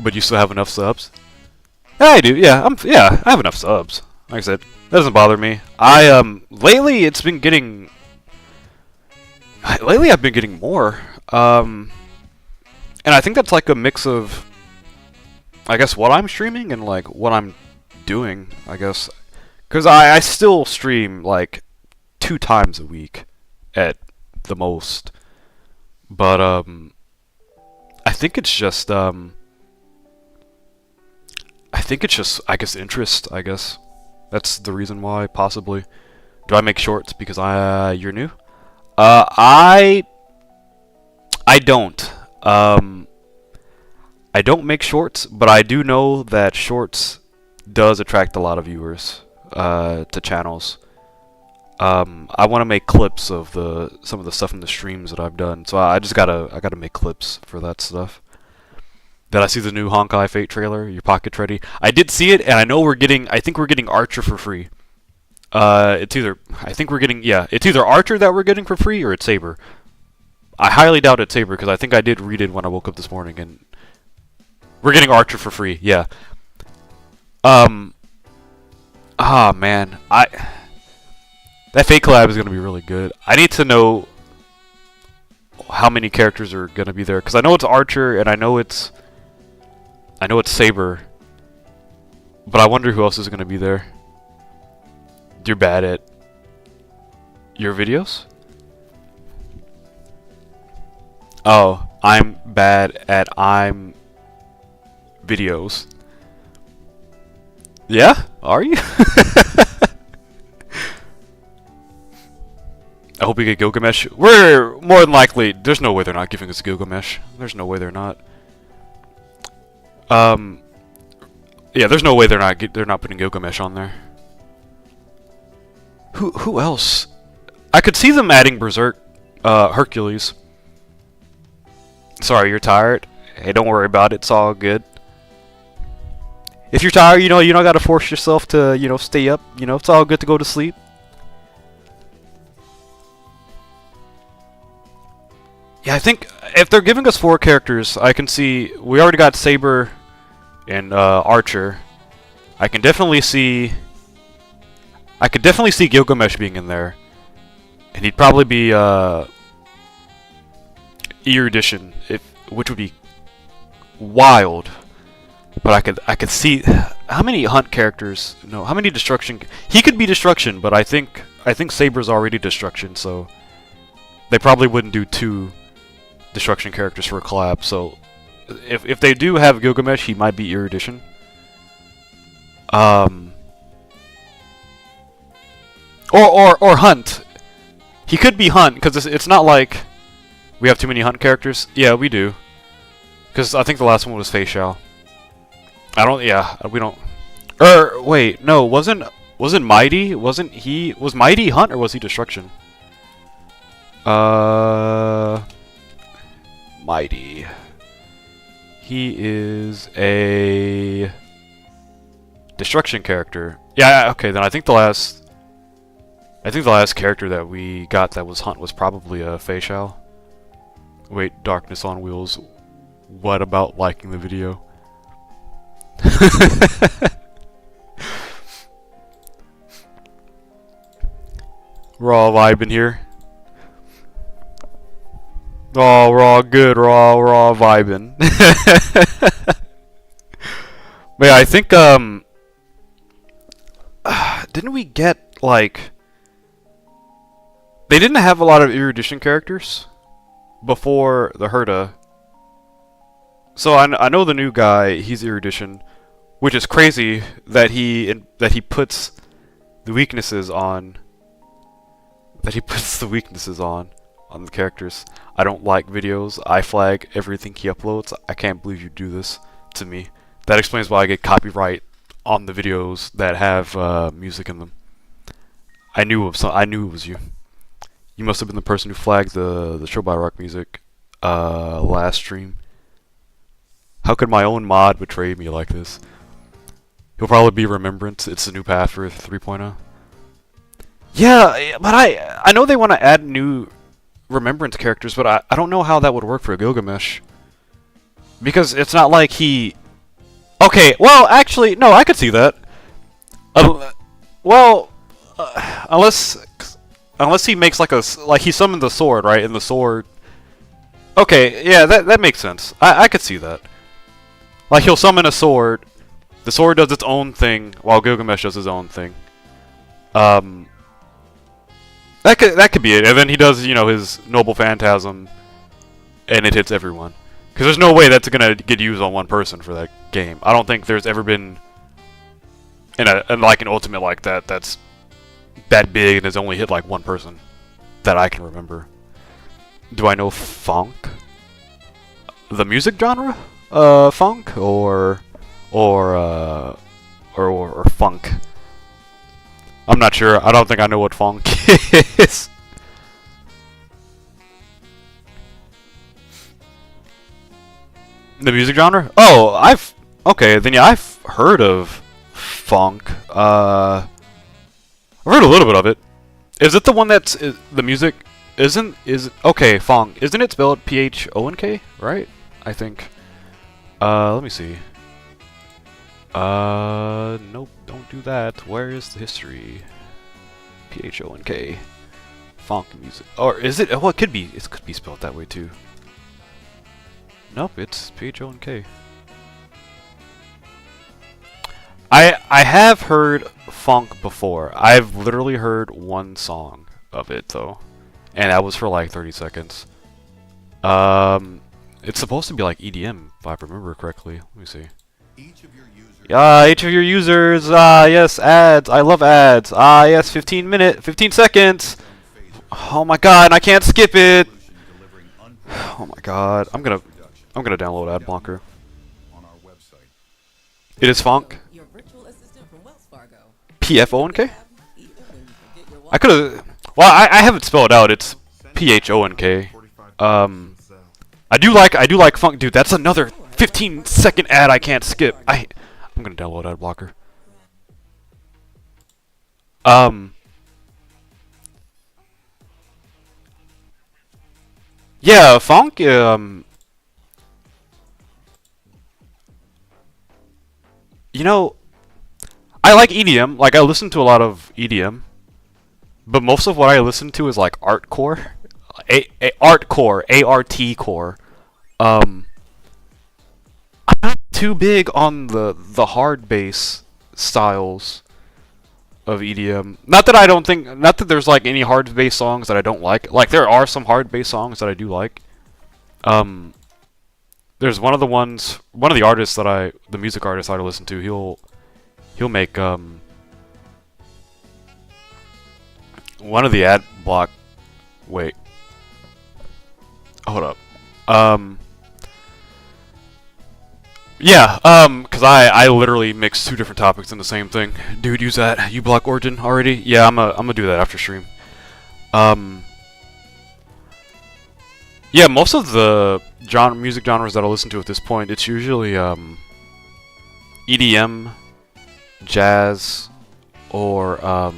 Speaker 1: But you still have enough subs? Yeah, I do. Yeah, I have enough subs. Like I said, that doesn't bother me. Lately I've been getting more. And I think that's like a mix of, I guess, what I'm streaming and like what I'm doing, I guess. Because I still stream like 2 times a week at the most. But I think it's just I guess interest, I guess. That's the reason why, possibly. Do I make shorts because you're new? I don't. I don't make shorts, but I do know that shorts does attract a lot of viewers to channels. I want to make clips of some of the stuff in the streams that I've done, so I gotta make clips for that stuff. Did I see the new Honkai Fate trailer? Your pocket's ready. I did see it, and I think we're getting Archer for free. It's either Archer that we're getting for free, or it's Saber. I highly doubt it's Saber, because I think I did read it when I woke up this morning, and we're getting Archer for free. Yeah. Man, that Fate collab is gonna be really good. I need to know how many characters are gonna be there, because I know it's Archer, and I know it's Saber, but I wonder who else is going to be there. You're bad at your videos? Oh, I'm bad at videos. Yeah? Are you? I hope we get Gilgamesh. We're more than likely... There's no way they're not giving us Gilgamesh. There's no way they're not. Yeah, there's no way they're not putting Gilgamesh on there. Who else? I could see them adding Berserk, Hercules. Sorry, you're tired? Hey, don't worry about it. It's all good. If you're tired, you don't gotta force yourself to, stay up. It's all good to go to sleep. Yeah, I think if they're giving us 4 characters, I can see we already got Saber and Archer. I could definitely see Gilgamesh being in there, and he'd probably be erudition, which would be wild. But I could see how many hunt characters. No, how many destruction? He could be destruction, but I think Saber's already destruction, so they probably wouldn't do 2 destruction characters for a collab. So if they do have Gilgamesh, he might be erudition. Or Hunt. He could be Hunt, because it's not like we have too many Hunt characters. Yeah, we do. Because I think the last one was Fei Xiao. We don't... wait, no, wasn't Mighty? Was Mighty Hunt, or was he Destruction? Mighty. He is a Destruction character. Yeah, okay, then I think the last character that we got that was Hunt was probably Fei Xiao. Wait, Darkness on Wheels. What about liking the video? We're all vibing here. Oh, we're all good. We're all vibing. But yeah, I think didn't we get like... They didn't have a lot of erudition characters before the Herta. So I know the new guy, he's erudition, which is crazy that he puts the weaknesses on. on the characters. I don't like videos. I flag everything he uploads. I can't believe you do this to me. That explains why I get copyright on the videos that have music in them. I knew it was you. You must have been the person who flagged the Show by Rock music last stream. How could my own mod betray me like this? He'll probably be Remembrance. It's the new path for 3.0. Yeah, but I know they want to add new Remembrance characters, but I don't know how that would work for Gilgamesh. Because it's not like he... Okay, well, actually, no, I could see that. Well, unless he makes like he summoned the sword, right? And the sword... Okay, yeah, that makes sense. I could see that. Like, he'll summon a sword, the sword does its own thing, while Gilgamesh does his own thing. That could be it, and then he does, you know, his Noble Phantasm, and it hits everyone. Because there's no way that's gonna get used on one person for that game. I don't think there's ever been like an ultimate like that's that big and has only hit like one person that I can remember. Do I know funk? The music genre? Funk or funk? I'm not sure. I don't think I know what funk is. The music genre? Oh, okay, then yeah, I've heard of funk. I've heard a little bit of it. Is it the one that's the music okay, funk. Isn't it spelled Phonk, right? I think. Let me see. Nope, don't do that. Where is the history? Phonk. Funk music. Or is it? Oh, it could be. It could be spelled that way too. Nope, it's Phonk. I have heard funk before. I've literally heard one song of it though, and that was for like 30 seconds. It's supposed to be like EDM if I remember correctly. Let me see. Each of your users. Yes, ads. I love ads. Yes, 15 seconds. Oh my god, and I can't skip it. Oh my god, I'm gonna download ad blocker. It is funk. Phonk. I could have. Well, I have it spelled out. It's Phonk. I do like funk, dude. That's another 15-second ad I can't skip. I'm gonna download ad blocker. Yeah, funk. You know, I like EDM. Like, I listen to a lot of EDM, but most of what I listen to is like artcore, artcore, ART core. I'm not too big on the hard bass styles of EDM. Not that there's like any hard bass songs that I don't like. Like, there are some hard bass songs that I do like. There's one of the artists the music artist I listen to. He'll make one of the ad block. Wait, hold up. Yeah, cause I literally mix two different topics in the same thing. Dude, use that. You block Origin already? Yeah, I'm gonna do that after stream. Yeah, most of the music genres that I listen to at this point, it's usually EDM, jazz, or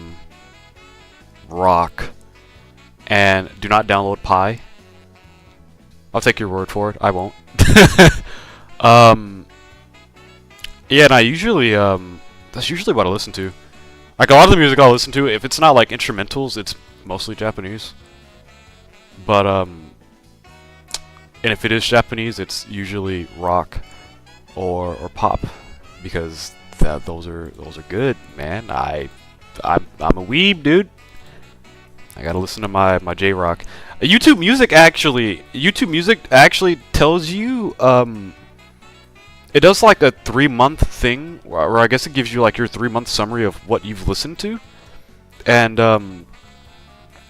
Speaker 1: rock. And do not download Pi. I'll take your word for it. I won't. Yeah, and I usually that's usually what I listen to. Like, a lot of the music I'll listen to, if it's not like instrumentals, it's mostly Japanese. But and if it is Japanese, it's usually rock or pop, because those are good, man. I'm a weeb, dude. I gotta listen to my J-rock. YouTube Music actually tells you it does like a 3-month thing, or I guess it gives you like your 3-month summary of what you've listened to, and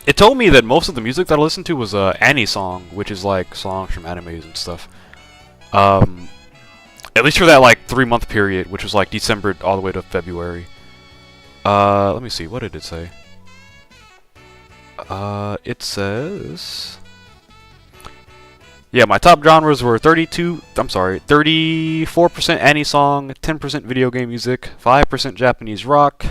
Speaker 1: it told me that most of the music that I listened to was Annie song, which is like songs from animes and stuff. At least for that like 3-month period, which was like December all the way to February. Let me see, what did it say? It says... Yeah, my top genres were 34% Annie song, 10% video game music, 5% Japanese rock,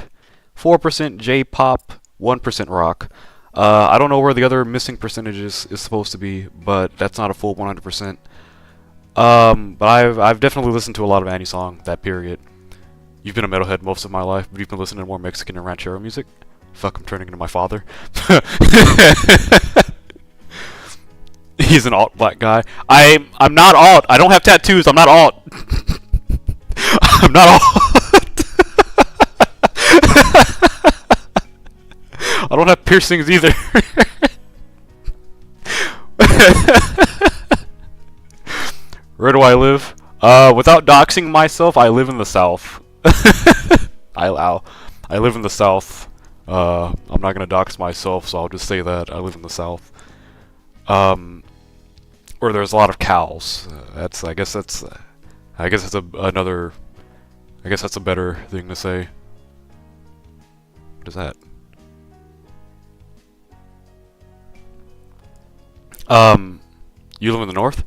Speaker 1: 4% J-pop, 1% rock. I don't know where the other missing percentages is supposed to be, but that's not a full 100%. But I've definitely listened to a lot of Annie song that period. You've been a metalhead most of my life, but you've been listening to more Mexican and ranchero music. Fuck, I'm turning into my father. He's an alt black guy. I'm not alt. I don't have tattoos. I'm not alt. I'm not alt. I don't have piercings either. Where do I live? Without doxing myself, I live in the South. I live in the South. I'm not gonna dox myself, so I'll just say that I live in the South. Where there's a lot of cows. I guess that's a better thing to say. What is that? You live in the North?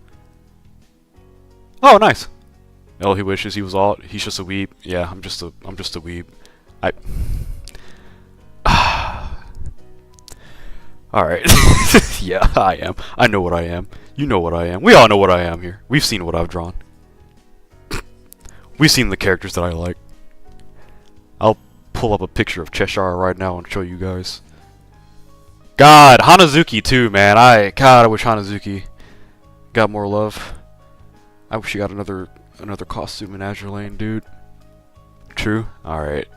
Speaker 1: Oh, nice. Oh, he wishes he was alt. He's just a weeb. Yeah, I'm just a weeb. Alright. Yeah, I am. I know what I am. You know what I am. We all know what I am here. We've seen what I've drawn. We've seen the characters that I like. I'll pull up a picture of Cheshire right now and show you guys. God, Hanazuki too, man. I wish Hanazuki got more love. I wish he got another costume in Azure Lane, dude. True? Alright.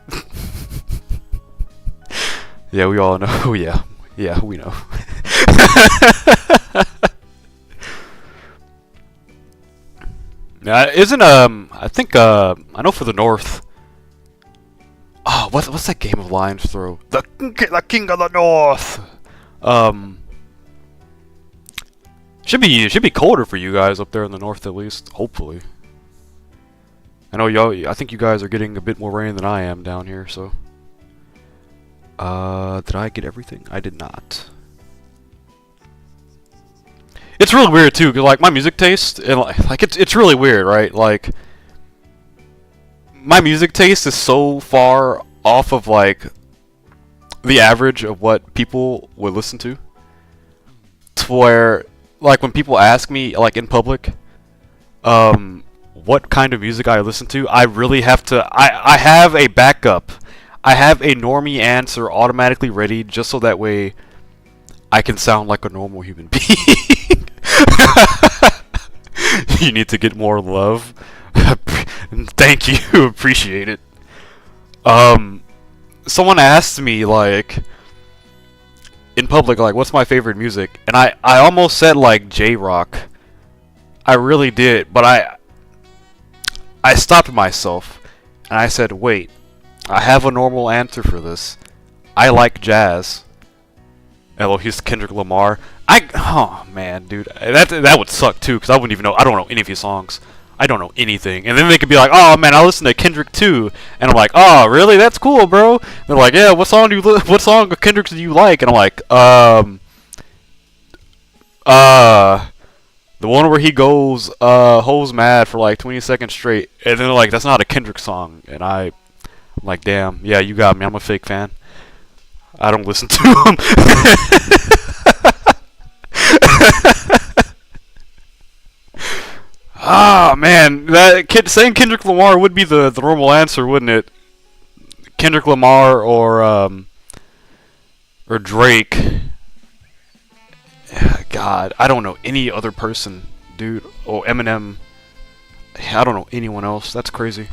Speaker 1: Yeah, we all know. Yeah, we know. Isn't I think I know for the North. Oh, what's that game of Lions throw? The King of the North. Should be colder for you guys up there in the North at least, hopefully. I know I think you guys are getting a bit more rain than I am down here, so. Did I get everything? I did not. It's really weird too, 'cause like my music taste, and like it's really weird, right? Like my music taste is so far off of like the average of what people would listen to where like when people ask me like in public what kind of music I listen to, I really have to I have a backup. I have a normie answer automatically ready just so that way I can sound like a normal human being. You need to get more love. Thank you, appreciate it. Someone asked me like in public like what's my favorite music, and I almost said like J-rock. I really did, but I stopped myself and I said, wait, I have a normal answer for this. I like jazz. He's Kendrick Lamar. Oh man, dude, that would suck too, because I wouldn't even know. I don't know any of his songs. I don't know anything. And then they could be like, oh man, I listen to Kendrick too, and I'm like, oh really? That's cool, bro. And they're like, yeah, what song of Kendrick's do you like? And I'm like, the one where he goes hoes mad for like 20 seconds straight, and then they're like, that's not a Kendrick song, and I'm like, damn, yeah, you got me. I'm a fake fan. I don't listen to him. Ah, man, saying Kendrick Lamar would be the normal answer, wouldn't it? Kendrick Lamar or Drake. God, I don't know any other person, dude. Oh, Eminem. I don't know anyone else. That's crazy.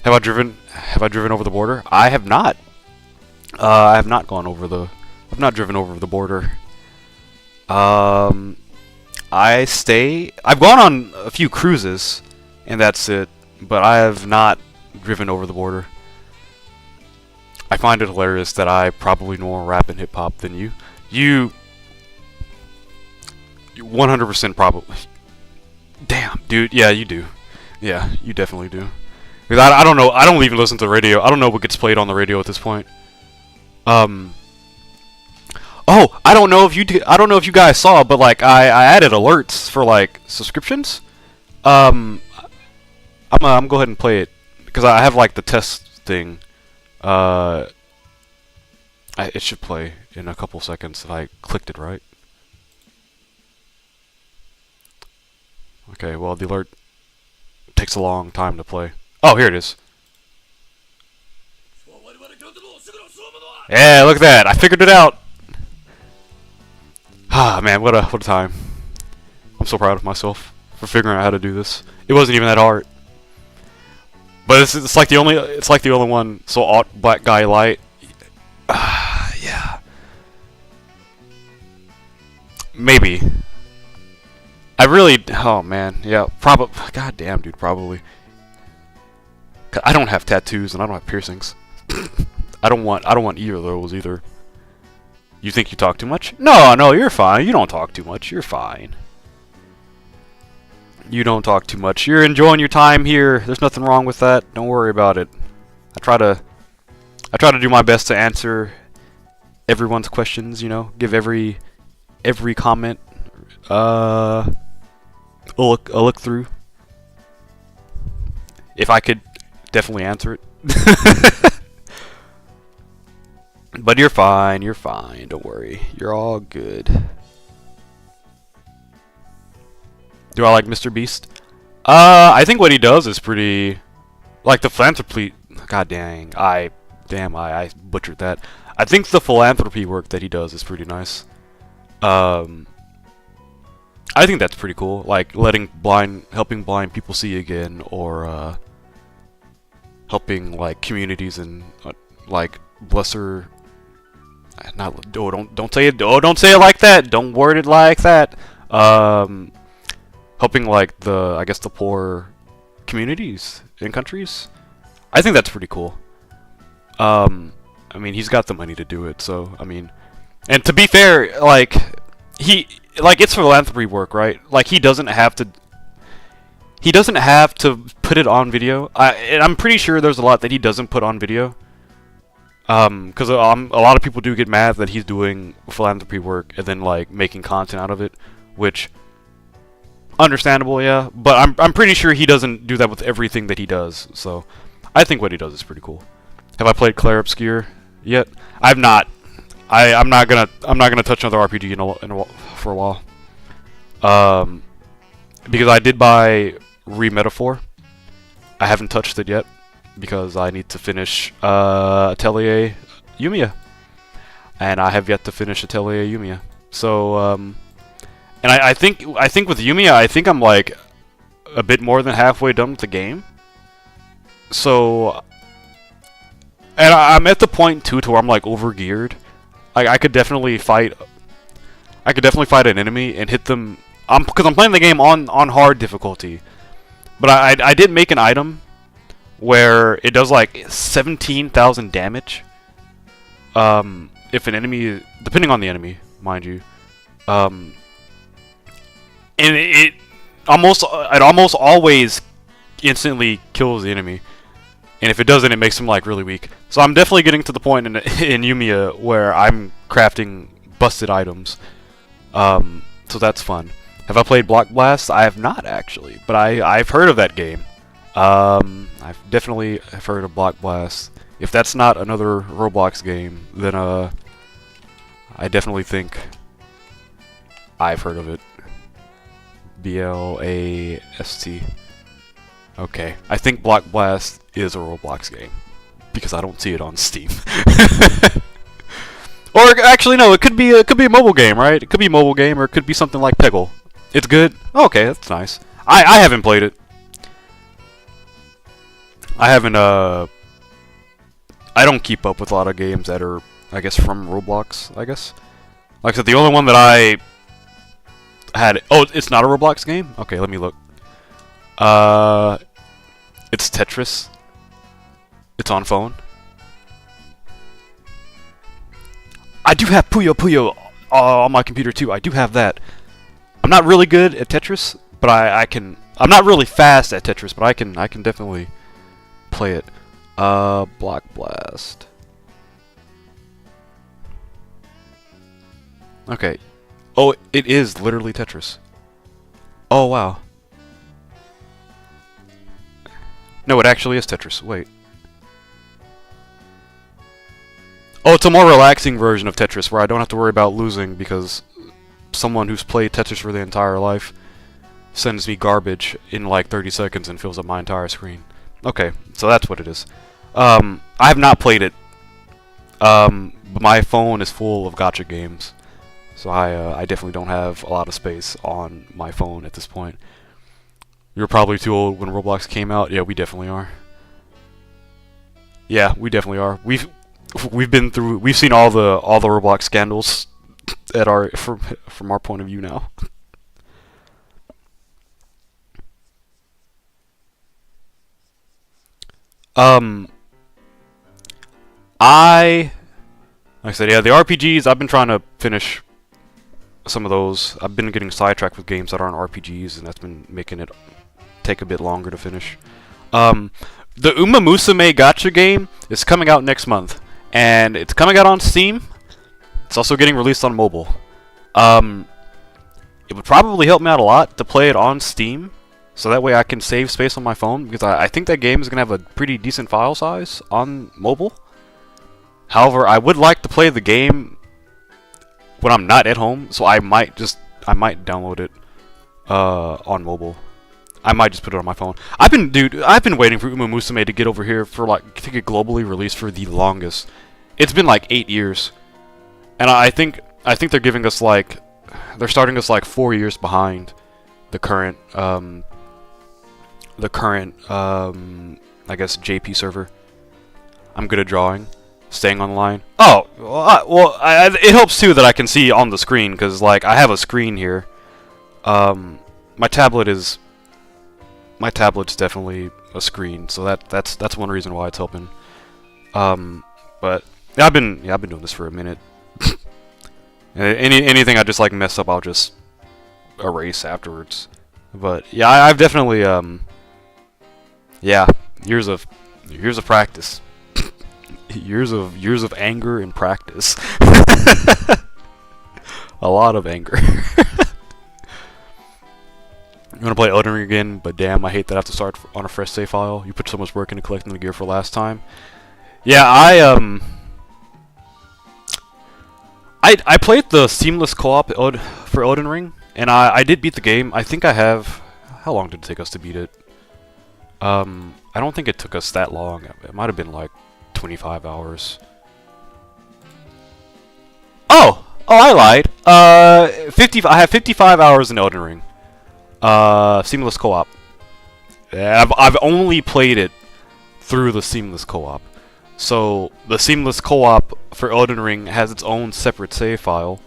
Speaker 1: Have I driven over the border? I have not. I have not gone over the. I've not driven over the border. I've gone on a few cruises, and that's it. But I have not driven over the border. I find it hilarious that I probably know more rap and hip hop than you. You 100% probably. Damn, dude. Yeah, you do. Yeah, you definitely do. Because I don't know. I don't even listen to the radio. I don't know what gets played on the radio at this point. Oh, I don't know if I don't know if you guys saw, but like I added alerts for like subscriptions. I'm gonna go ahead and play it because I have like the test thing. It should play in a couple seconds if I clicked it right. Okay, well the alert takes a long time to play. Oh, here it is. Yeah, look at that! I figured it out. Ah, man, what a time. I'm so proud of myself for figuring out how to do this. It wasn't even that hard. But it's like the only one. So alt black guy light. Yeah. Maybe. I really. Oh man, yeah. Probably. God damn, dude. Probably. I don't have tattoos and I don't have piercings. I don't want either of those either. You think you talk too much? No, you're fine. You don't talk too much. You're fine. You don't talk too much. You're enjoying your time here. There's nothing wrong with that. Don't worry about it. I try to do my best to answer everyone's questions, you know, give every comment a look through. If I could definitely answer it. But you're fine, don't worry. You're all good. Do I like Mr. Beast? I think what he does is pretty... Like the philanthropy... God dang, I butchered that. I think the philanthropy work that he does is pretty nice. I think that's pretty cool. Like helping blind people see again, or helping like communities and like lesser... Not don't say it. Oh, don't say it like that. Don't word it like that. Helping like I guess the poor communities in countries. I think that's pretty cool. I mean, he's got the money to do it, so I mean, and to be fair, like it's philanthropy work, right? Like he doesn't have to put it on video. And I'm pretty sure there's a lot that he doesn't put on video. Because a lot of people do get mad that he's doing philanthropy work and then like making content out of it, which understandable, yeah. But I'm pretty sure he doesn't do that with everything that he does. So I think what he does is pretty cool. Have I played Claire Obscure yet? I've not. I'm not gonna touch another RPG for a while. Because I did buy Re-Metaphor. I haven't touched it yet, because I need to finish Atelier Yumiya, and I have yet to finish Atelier Yumiya. So, and I think with Yumiya, I think I'm like a bit more than halfway done with the game. So, and I'm at the point too to where I'm like overgeared. Like I could definitely fight an enemy and hit them. Because I'm playing the game on hard difficulty, but I did make an item where it does like 17,000 damage. If an enemy, depending on the enemy, mind you, and it almost always instantly kills the enemy. And if it doesn't, it makes them like really weak. So I'm definitely getting to the point in Yumiya where I'm crafting busted items. So that's fun. Have I played Block Blast? I have not actually, but I've heard of that game. I've definitely heard of Block Blast. If that's not another Roblox game, then I definitely think I've heard of it. B-L-A-S-T. Okay, I think Block Blast is a Roblox game because I don't see it on Steam. Or actually, no, it could be a mobile game, right? It could be a mobile game, or it could be something like Peggle. It's good. Okay, that's nice. I haven't played it. I haven't. I don't keep up with a lot of games that are, I guess, from Roblox. I guess. Like I said, the only one that I had. Oh, it's not a Roblox game. Okay, let me look. It's Tetris. It's on phone. I do have Puyo Puyo on my computer too. I do have that. I'm not really good at Tetris, but I can. I'm not really fast at Tetris, but I can definitely play it. Block Blast. Okay. Oh, it is literally Tetris. Oh wow. No, it actually is Tetris. Wait. Oh, it's a more relaxing version of Tetris where I don't have to worry about losing because someone who's played Tetris for their entire life sends me garbage in like 30 seconds and fills up my entire screen. Okay, so that's what it is. I have not played it. But my phone is full of gacha games. So I definitely don't have a lot of space on my phone at this point. You're probably too old when Roblox came out. Yeah, we definitely are. Yeah, we definitely are. We've seen all the Roblox scandals at our from our point of view now. Um, I like I said, yeah, the RPGs. I've been trying to finish some of those. I've been getting sidetracked with games that aren't RPGs, and that's been making it take a bit longer to finish. Um, the Uma Musume Gacha game is coming out next month, and it's coming out on Steam. It's also getting released on mobile. Um, it would probably help me out a lot to play it on Steam, so that way I can save space on my phone, because I think that game is going to have a pretty decent file size on mobile. However, I would like to play the game when I'm not at home, so I might download it on mobile. I might just put it on my phone. I've been waiting for Uma Musume to get over here for to get globally released for the longest. It's been like 8 years, and I think they're giving us they're starting us like 4 years behind the current I guess JP server. I'm good at drawing. Staying online. Oh, it helps too that I can see on the screen, because I have a screen here. My tablet's definitely a screen, so that's one reason why it's helping. But yeah, I've been doing this for a minute. Anything I just mess up, I'll just erase afterwards. But yeah, I've definitely yeah, years of practice. years of anger and practice. A lot of anger. I'm gonna play Elden Ring again, but damn, I hate that I have to start on a fresh save file. You put so much work into collecting the gear for last time. Yeah, I played the seamless co-op for Elden Ring, and I did beat the game. I think I have. How long did it take us to beat it? I don't think it took us that long. It might have been like 25 hours. Oh, I lied. I have 55 hours in Elden Ring. Seamless co-op. I've only played it through the seamless co-op. So the seamless co-op for Elden Ring has its own separate save file.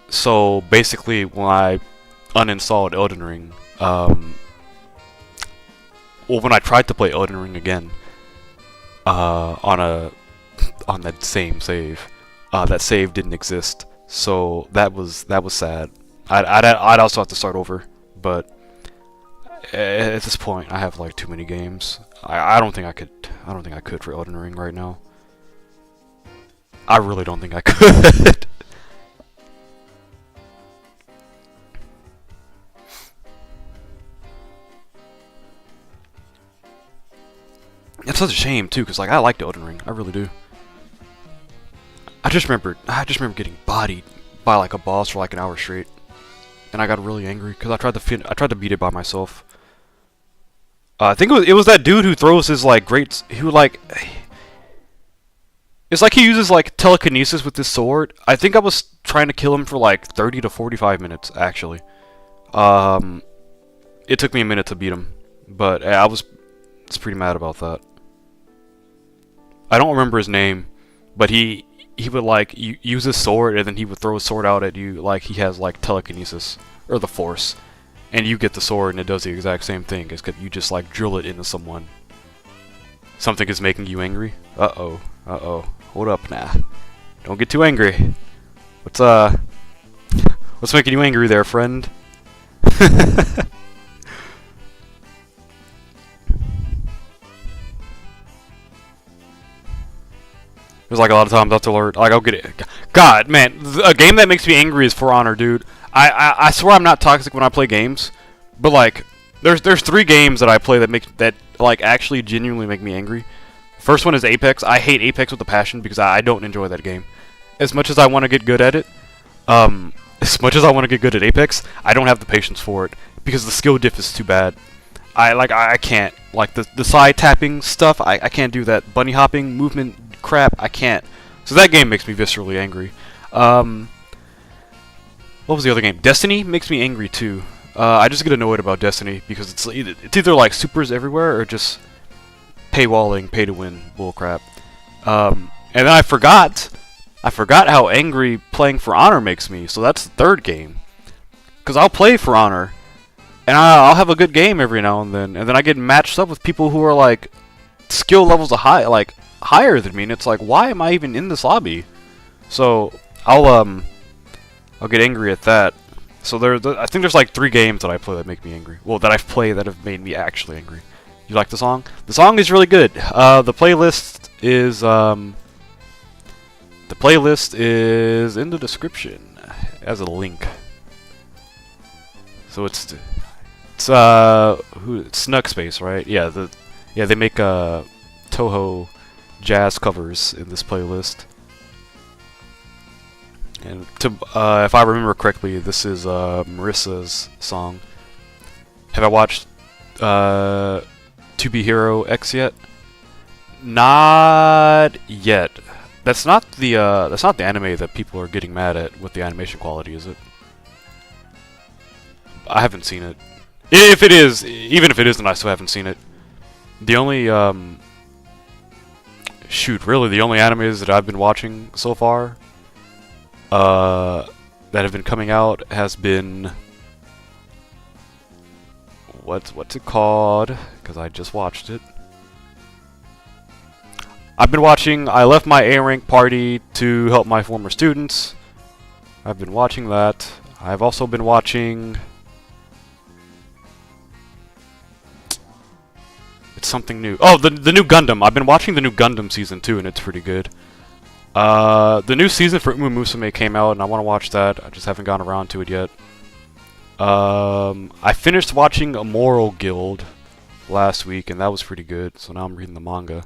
Speaker 1: So basically, when I uninstalled Elden Ring, when I tried to play Elden Ring again, on that same save, that save didn't exist. So that was sad. I'd also have to start over, but at this point, I have too many games. I don't think I could for Elden Ring right now. I really don't think I could. It's such a shame too, because I liked Elden Ring. I really do. I just remember getting bodied by a boss for an hour straight, and I got really angry because I tried to beat it by myself. I think it was that dude who throws his great it's he uses telekinesis with his sword. I think I was trying to kill him for 30 to 45 minutes actually. It took me a minute to beat him, but I was pretty mad about that. I don't remember his name, but he would use his sword, and then he would throw his sword out at you he has telekinesis or the force, and you get the sword and it does the exact same thing. It's you just drill it into someone. Something is making you angry. Uh oh. Hold up now. Don't get too angry. What's what's making you angry there, friend? There's like a lot of times I have to learn. Like I'll get it. God, man, a game that makes me angry is For Honor, dude. I swear I'm not toxic when I play games, but like there's 3 games that I play that like actually genuinely make me angry. First one is Apex. I hate Apex with a passion because I don't enjoy that game. As much as I want to get good at it, as much as I want to get good at Apex, I don't have the patience for it because the skill diff is too bad. I can't like the side tapping stuff. I can't do that bunny hopping movement crap. I can't. So that game makes me viscerally angry. What was the other game? Destiny makes me angry too. I just get annoyed about Destiny because it's either like supers everywhere or just paywalling, pay to win bullcrap. And then I forgot how angry playing For Honor makes me. So that's the 3rd game. Because I'll play For Honor, and I'll have a good game every now and then I get matched up with people who are like skill levels higher than me, and it's like, why am I even in this lobby? So I'll get angry at that. So I think there's like 3 games that I play that make me angry. Well, that I've played that have made me actually angry. You like the song? The song is really good. The playlist is in the description as a link. So it's Snug Space, right? Yeah, they make Toho jazz covers in this playlist. And if I remember correctly, this is Marissa's song. Have I watched To Be Hero X yet? Not yet. That's not the anime that people are getting mad at with the animation quality, is it? I haven't seen it. If it is, even if it isn't, I still haven't seen it. The only really the only animes that I've been watching so far that have been coming out has been what's it called? Because I just watched it. I've been watching. I left my A rank party to help my former students. I've been watching that. I've also been watching. It's something new. Oh, the new Gundam. I've been watching the new Gundam season 2, and it's pretty good. The new season for Uma Musume came out, and I want to watch that. I just haven't gotten around to it yet. I finished watching Immoral Guild last week, and that was pretty good. So now I'm reading the manga.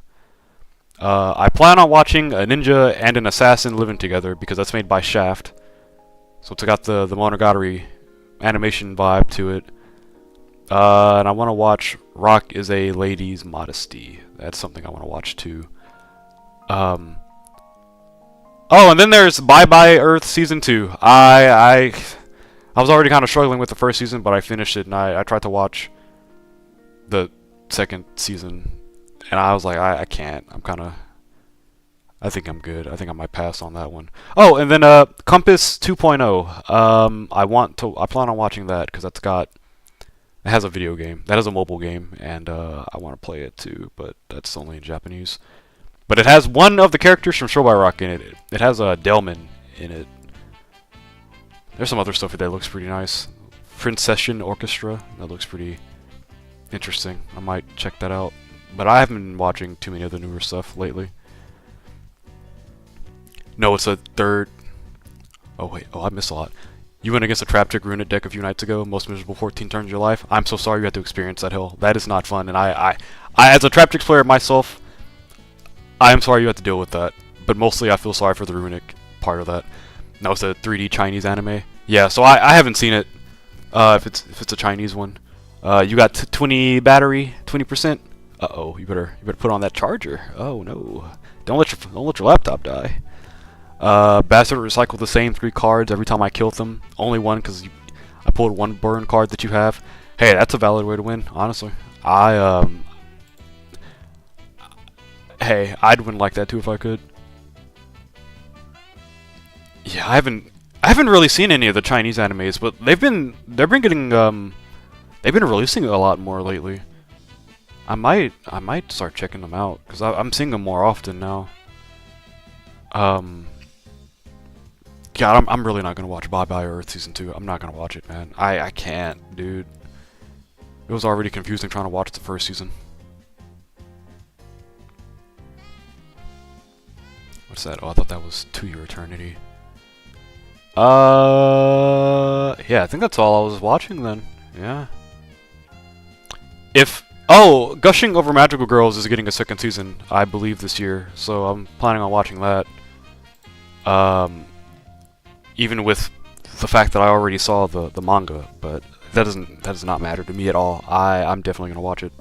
Speaker 1: I plan on watching a ninja and an assassin living together because that's made by Shaft. So it's got the Monogatari animation vibe to it. And I want to watch Rock is a Lady's Modesty. That's something I want to watch too. Oh, and then there's Bye Bye Earth Season 2. I was already kind of struggling with the first season, but I finished it, and I tried to watch the second season. And I was like, I can't. I think I'm good. I think I might pass on that one. Oh, and then Compass 2.0. I plan on watching that because it has a video game. That has a mobile game, and I want to play it too, but that's only in Japanese. But it has one of the characters from Show by Rock in it. It has a Delman in it. There's some other stuff that looks pretty nice. Princession Orchestra. That looks pretty interesting. I might check that out. But I haven't been watching too many of the newer stuff lately. No, it's a third... Oh, wait. Oh, I missed a lot. You went against a Traptic Runic deck a few nights ago. Most miserable 14 turns of your life. I'm so sorry you had to experience that hell. That is not fun. And I as a Traptrix player myself, I am sorry you had to deal with that. But mostly I feel sorry for the Runic part of that. And that was a 3D Chinese anime. Yeah, so I haven't seen it. If it's a Chinese one. You got 20 battery, 20%. Uh-oh, you better put on that charger. Oh no. Don't let your laptop die. Bastard recycle the same 3 cards every time I kill them. Only one because I pulled one burn card that you have. Hey, that's a valid way to win, honestly. Hey, I'd win like that too if I could. Yeah, I haven't really seen any of the Chinese animes, but they've been releasing a lot more lately. I might start checking them out because I'm seeing them more often now. God, God, I'm really not gonna watch Bye Bye Earth season 2. I'm not gonna watch it, man. I can't, dude. It was already confusing trying to watch the first season. What's that? Oh, I thought that was To Your Eternity. Yeah, I think that's all I was watching then. Yeah. Oh, Gushing Over Magical Girls is getting a second season, I believe, this year, so I'm planning on watching that. Even with the fact that I already saw the manga, but that does not matter to me at all. I'm definitely gonna watch it.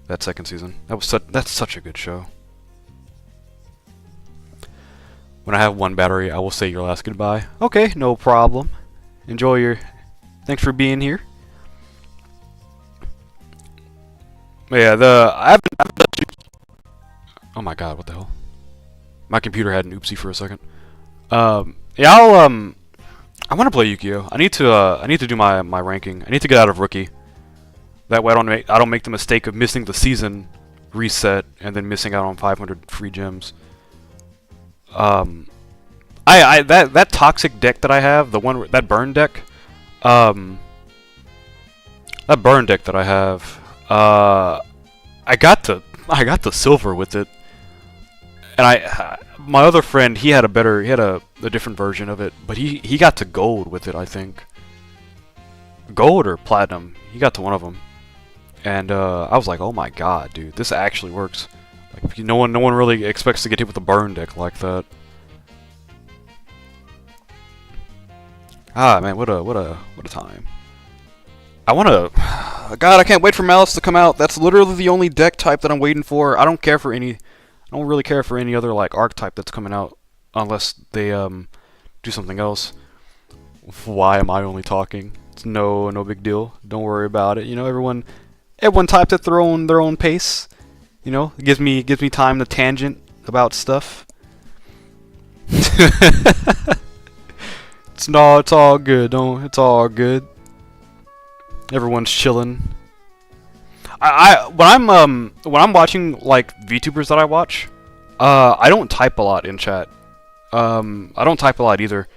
Speaker 1: That second season. That's such a good show. When I have one battery, I will say your last goodbye. Okay, no problem. Enjoy your... Thanks for being here. But yeah, I haven't... Oh my god, what the hell? My computer had an oopsie for a second. Yeah, I want to play Yu-Gi-Oh! I need to do my ranking. I need to get out of Rookie. That way I don't make the mistake of missing the season reset and then missing out on 500 free gems. That toxic deck that I have, that burn deck, that burn deck that I have, I got the silver with it, and my other friend, he had a different version of it, but he got to gold with it, I think. Gold or platinum, he got to one of them, and I was like, oh my god, dude, this actually works. Like, no one really expects to get hit with a burn deck like that. Ah, man, what a time. God, I can't wait for Malice to come out. That's literally the only deck type that I'm waiting for. I don't really care for any other like archetype that's coming out unless they do something else. Why am I only talking? It's no big deal. Don't worry about it. You know, everyone typed at their own pace. You know, it gives me time to tangent about stuff. It's all good. It's all good. Everyone's chilling. When I'm watching like VTubers that I watch, I don't type a lot in chat. I don't type a lot either.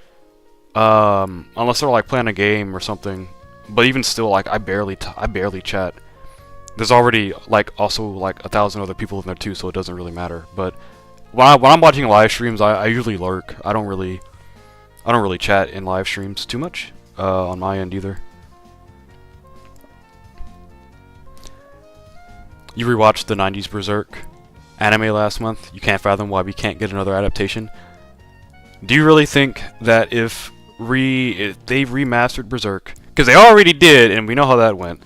Speaker 1: Unless they're like playing a game or something. But even still, like I barely chat. There's already like also like 1,000 other people in there too, so it doesn't really matter. But when I'm watching live streams, I usually lurk. I don't really chat in live streams too much on my end either. You rewatched the 90s Berserk anime last month. You can't fathom why we can't get another adaptation. Do you really think that if they remastered Berserk, because they already did, and we know how that went,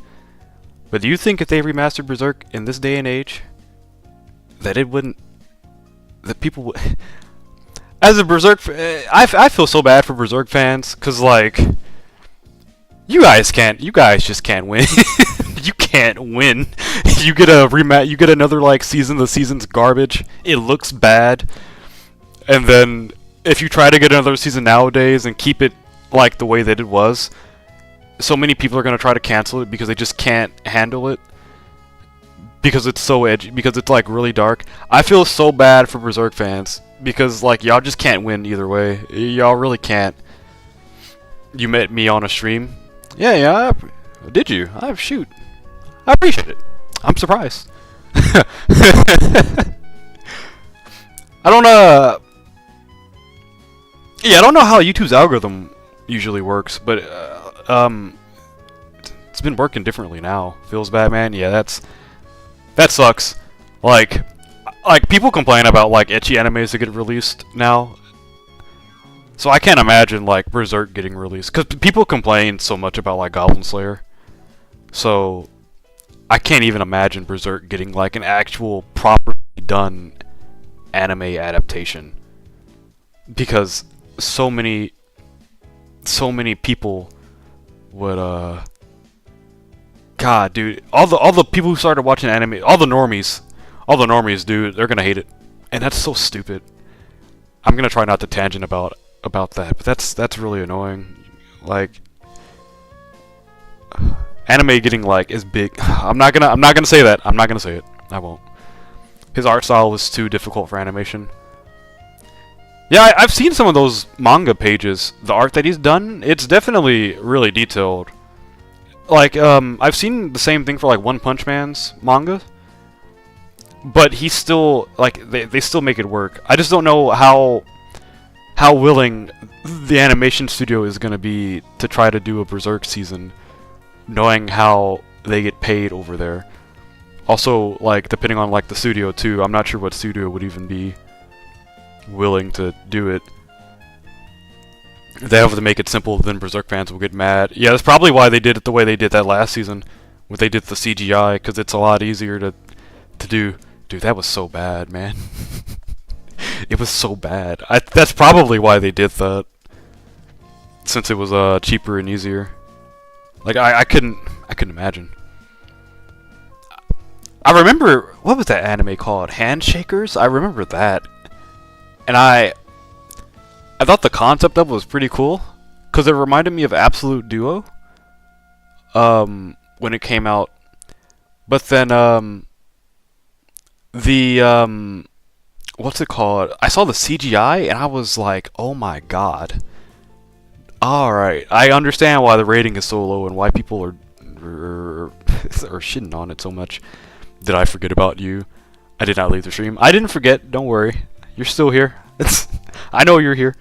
Speaker 1: but do you think if they remastered Berserk in this day and age, that people would... As a Berserk, I feel so bad for Berserk fans, cause like, you guys just can't win. You can't win. You get another like season. The season's garbage. It looks bad, and then if you try to get another season nowadays and keep it like the way that it was, so many people are gonna try to cancel it because they just can't handle it. Because it's so edgy. Because it's like really dark. I feel so bad for Berserk fans. Because, like, y'all just can't win either way. Y'all really can't. You met me on a stream? Yeah, did you? Shoot. I appreciate it. I'm surprised. I don't know how YouTube's algorithm usually works, but, it's been working differently now. Feels bad, man? Yeah, that sucks. Like, people complain about, like, ecchi animes that get released now. So I can't imagine, like, Berserk getting released. Because people complain so much about, like, Goblin Slayer. So, I can't even imagine Berserk getting, like, an actual, properly done anime adaptation. Because so many people would, God, dude. All the people who started watching anime, all the normies, dude, they're gonna hate it, and that's so stupid. I'm gonna try not to tangent about that, but that's really annoying. Like, anime getting like as big. I'm not gonna say that. I'm not gonna say it. I won't. His art style was too difficult for animation. Yeah, I've seen some of those manga pages. The art that he's done, it's definitely really detailed. Like, I've seen the same thing for like One Punch Man's manga, but he's still like they still make it work. I just don't know how willing the animation studio is gonna be to try to do a Berserk season, knowing how they get paid over there. Also, like depending on like the studio too, I'm not sure what studio would even be willing to do it. If they have to make it simple, then Berserk fans will get mad. Yeah, that's probably why they did it the way they did that last season, where they did the CGI, because it's a lot easier to do. Dude, that was so bad, man. It was so bad. That's probably why they did that, since it was cheaper and easier. Like I couldn't imagine. I remember, what was that anime called? Handshakers? I remember that, and I thought the concept of it was pretty cool, because it reminded me of Absolute Duo when it came out. But then what's it called? I saw the CGI and I was like, oh my god. Alright, I understand why the rating is so low and why people are shitting on it so much. Did I forget about you? I did not leave the stream. I didn't forget, don't worry. You're still here. I know you're here.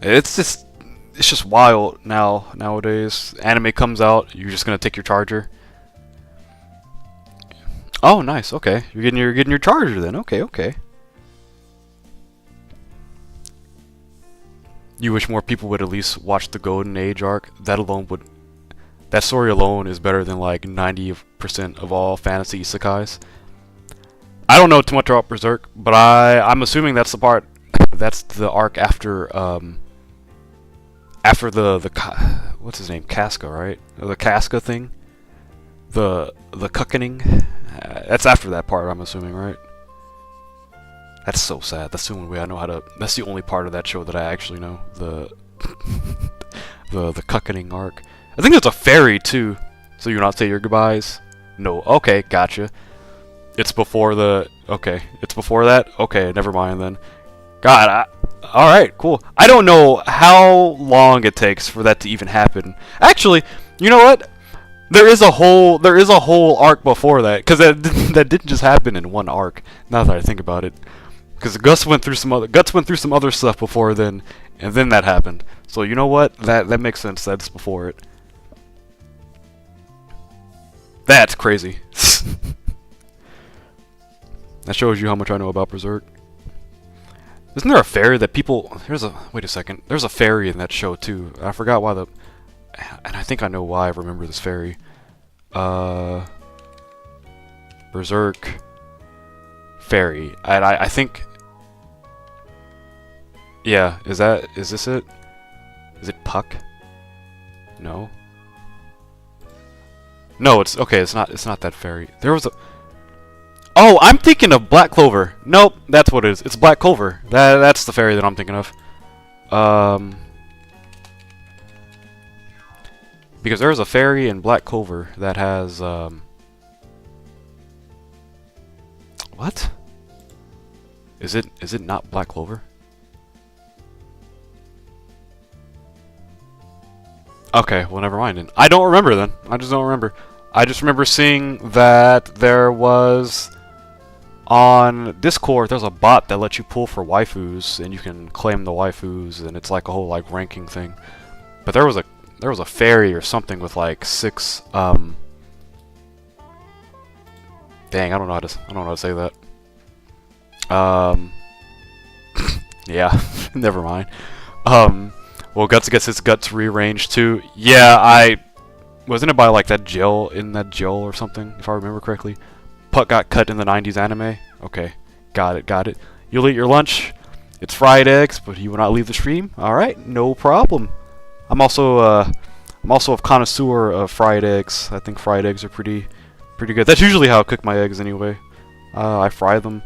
Speaker 1: It's just wild nowadays. Anime comes out, you're just gonna take your charger. Oh, nice. Okay, you're getting your charger then. Okay. You wish more people would at least watch the Golden Age arc. That story alone is better than like 90% of all fantasy isekais. I don't know too much about Berserk, but I'm assuming that's the part, that's the arc after what's his name, Casca, right? Or the Casca thing, the cuckening. That's after that part, I'm assuming, right? That's so sad. That's the only way I know how to. That's the only part of that show that I actually know. The the cuckening arc. I think there's a fairy too, so you not say your goodbyes. No. Okay, gotcha. It's before the. Okay, it's before that. Okay, never mind then. God. All right, cool. I don't know how long it takes for that to even happen. Actually, you know what? There is a whole arc before that, because that didn't just happen in one arc. Now that I think about it, because Guts went through some other stuff before then, and then that happened. So you know what? That makes sense. That's before it. That's crazy. That shows you how much I know about Berserk. Isn't there a fairy that people... Wait a second. There's a fairy in that show, too. I forgot why the... And I think I know why I remember this fairy. Berserk... Fairy. I think... Yeah, is this it? Is it Puck? No? No, it's... Okay, it's not that fairy. There was a... Oh, I'm thinking of Black Clover. Nope, that's what it is. It's Black Clover. That's the fairy that I'm thinking of. Because there's a fairy in Black Clover that has, What? Is it not Black Clover? Okay, well never mind then. I don't remember then. I just don't remember. I just remember seeing that there was... On Discord, there's a bot that lets you pull for waifus, and you can claim the waifus, and it's like a whole like ranking thing. But there was a fairy or something with like 6. Dang, I don't know how to say that. Yeah, never mind. Well, Guts gets his guts rearranged too. Yeah, wasn't it by like that jail or something, if I remember correctly. Puck got cut in the 90s anime. Okay, got it. You'll eat your lunch. It's fried eggs, but you will not leave the stream. All right, no problem. I'm also a connoisseur of fried eggs. I think fried eggs are pretty good. That's usually how I cook my eggs anyway. I fry them.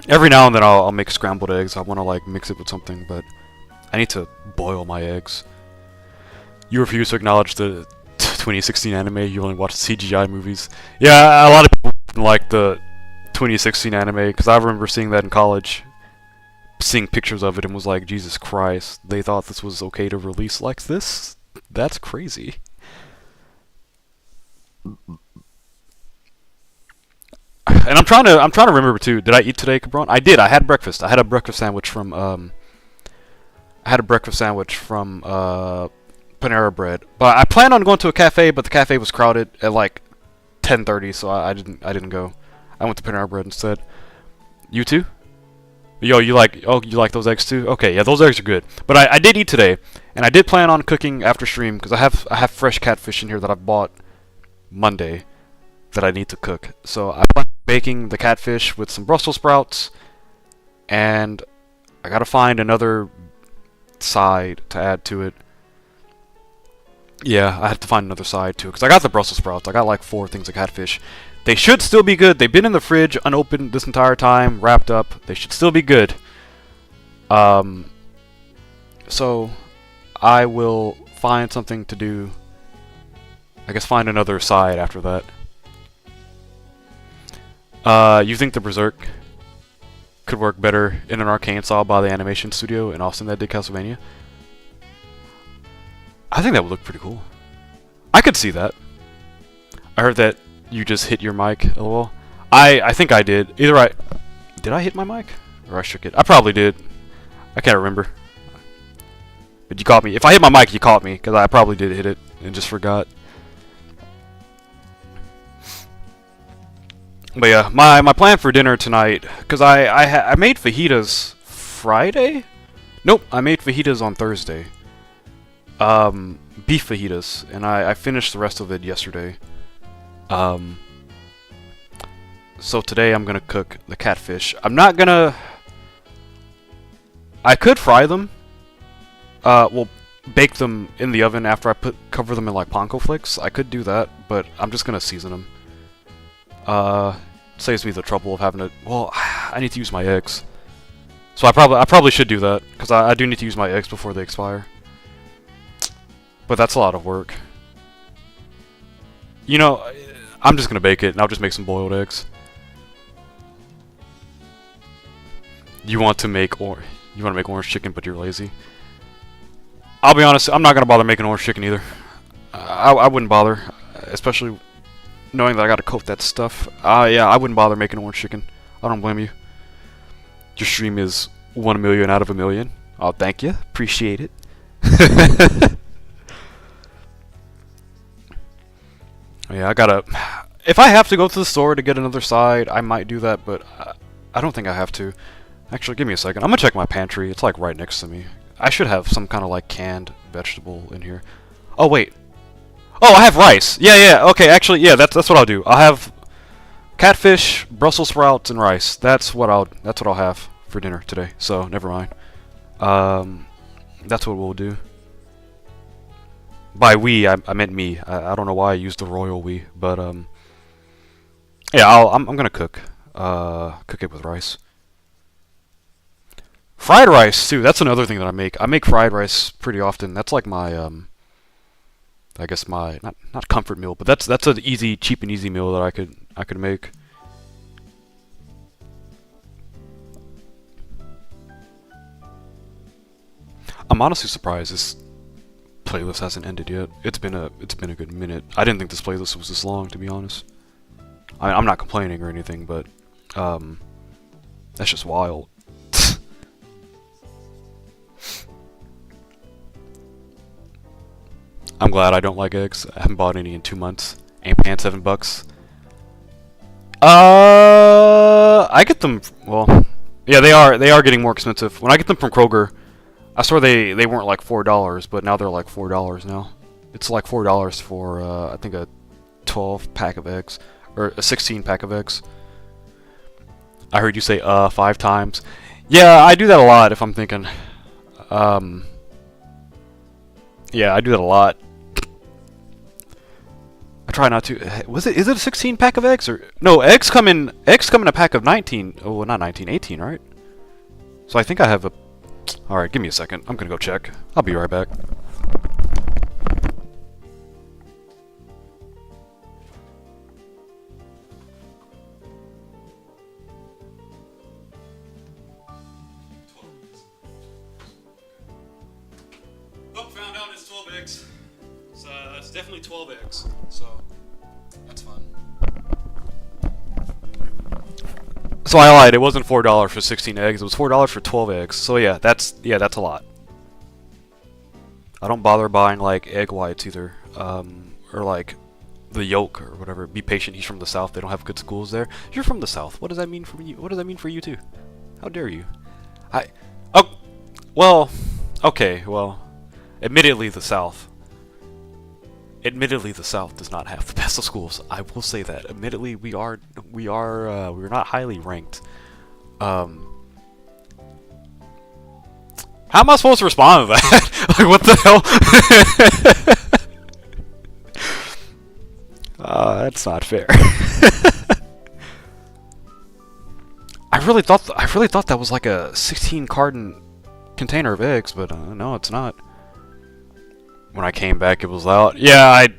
Speaker 1: Every now and then I'll make scrambled eggs. I want to like mix it with something, but I need to boil my eggs. You refuse to acknowledge to 2016 anime, you only watch CGI movies. Yeah, a lot of people didn't like the 2016 anime, because I remember seeing that in college. Seeing pictures of it and was like, Jesus Christ, they thought this was okay to release like this? That's crazy. And I'm trying to remember too. Did I eat today, Cabron? I did. I had breakfast. I had a breakfast sandwich from Panera Bread. But I planned on going to a cafe, but the cafe was crowded at like 10:30, so I didn't go. I went to Panera Bread instead. You too? Yo, you like those eggs too? Okay, yeah, those eggs are good. But I did eat today, and I did plan on cooking after stream because I have fresh catfish in here that I bought Monday that I need to cook. So I plan on baking the catfish with some Brussels sprouts, and I gotta find another side to add to it. Yeah, I have to find another side too, because I got the Brussels sprouts. I got like 4 things of catfish. They should still be good. They've been in the fridge unopened this entire time, wrapped up. They should still be good. So I will find something to do. I guess find another side after that. You think the Berserk could work better in an arcane style by the animation studio in Austin that did Castlevania? I think that would look pretty cool. I could see that. I heard that you just hit your mic, lol. I think I did. Did I hit my mic? Or I shook it? I probably did. I can't remember. But you caught me. If I hit my mic, you caught me, because I probably did hit it and just forgot. But yeah, my plan for dinner tonight, because I made fajitas Friday? Nope, I made fajitas on Thursday. Beef fajitas, and I finished the rest of it yesterday. So today I'm gonna cook the catfish. I'm not gonna... I could fry them. Well, bake them in the oven after I cover them in like panko flakes. I could do that, but I'm just gonna season them. Saves me the trouble of having to... Well, I need to use my eggs. So I probably should do that, because I do need to use my eggs before they expire. But that's a lot of work. You know, I'm just gonna bake it, and I'll just make some boiled eggs. You want to make orange chicken, but you're lazy. I'll be honest, I'm not gonna bother making orange chicken either. I wouldn't bother, especially knowing that I gotta coat that stuff. Yeah, I wouldn't bother making orange chicken. I don't blame you. Your stream is 1 million out of a million. Oh, thank you. Appreciate it. Yeah, I gotta... If I have to go to the store to get another side, I might do that, but I don't think I have to. Actually, give me a second. I'm gonna check my pantry. It's like right next to me. I should have some kind of like canned vegetable in here. Oh, wait. Oh, I have rice. Yeah, okay, actually, yeah, that's what I'll do. I'll have catfish, Brussels sprouts, and rice. That's what I'll have for dinner today. So, never mind. That's what we'll do. By we, I meant me. I don't know why I used the royal we, but yeah, I'm gonna cook it with rice. Fried rice too. That's another thing that I make. I make fried rice pretty often. That's like my I guess my not comfort meal, but that's an easy, cheap and easy meal that I could make. I'm honestly surprised this playlist hasn't ended yet. It's been a good minute. I didn't think this playlist was this long, to be honest. I'm not complaining or anything, but that's just wild. I'm glad I don't like eggs. I haven't bought any in 2 months. Ain't paying $7. I get them. Well, yeah, they are getting more expensive. When I get them from Kroger, I saw they weren't like $4, but now they're like $4 now. It's like $4 for I think a 12 pack of eggs or a 16 pack of eggs. I heard you say 5 times. Yeah, I do that a lot if I'm thinking. Yeah, I do that a lot. I try not to. Is it a 16 pack of eggs or no? Eggs come in a pack of 19. Oh, not 19, 18, right? So I think I have a. All right, give me a second. I'm gonna go check. I'll be right back. it's 12 eggs. So it's definitely 12 eggs. So that's fun. So I lied. It wasn't $4 for 16 eggs. It was $4 for 12 eggs. So yeah, that's a lot. I don't bother buying like egg whites either, or like the yolk or whatever. Be patient. He's from the South. They don't have good schools there. You're from the South. What does that mean for you? What does that mean for you too? How dare you? Oh, well, okay, well, admittently the South does not have the best of schools. I will say that. Admittedly, we're not highly ranked. How am I supposed to respond to that? Like, what the hell? That's not fair. I really thought that was like a 16 carton container of eggs, but no, it's not. When I came back, it was out. I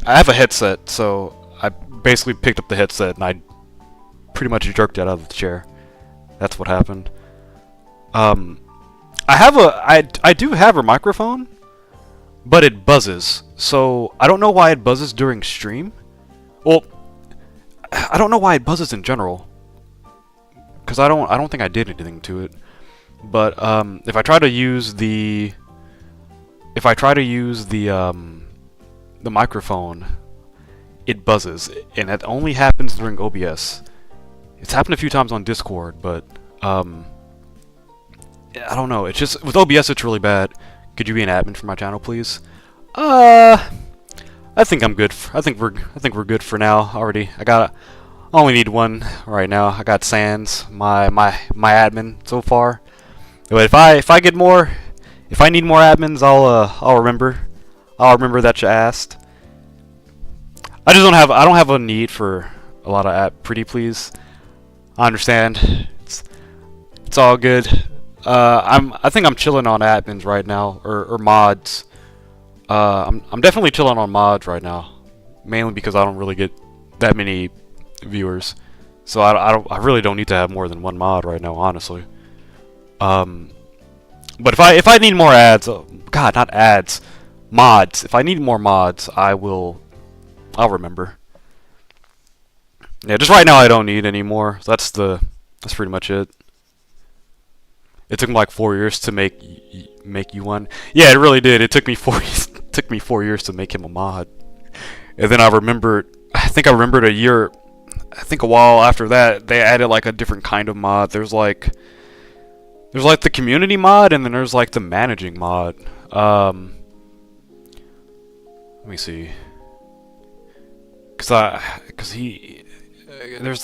Speaker 1: have a headset, so I basically picked up the headset and I pretty much jerked it out of the chair. That's what happened. I do have a microphone, but it buzzes. So I don't know why it buzzes during stream. Well, I don't know why it buzzes in general, because I don't think I did anything to it. But if I try to use the microphone, it buzzes, and it only happens during OBS. It's happened a few times on Discord, but I don't know. It's just with OBS, it's really bad. Could you be an admin for my channel, please? I think I'm good. I think we're good for now already. I only need one right now. I got Sans, my admin so far. But if I get more, if I need more admins, I'll remember. I'll remember that you asked. I don't have a need for a lot of pretty please. I understand. It's all good. I think I'm chilling on admins right now, or mods. I'm definitely chilling on mods right now, mainly because I don't really get that many viewers, so I really don't need to have more than one mod right now, honestly. But if I need more ads, God, not ads, mods. If I need more mods, I'll remember. Yeah, just right now I don't need any more. That's pretty much it. It took me like 4 years to make you one. Yeah, it really did. It took me 4 years to make him a mod. And then I think I remembered a year, I think a while after that, they added like a different kind of mod. There's like the community mod, and then there's like the managing mod. Let me see.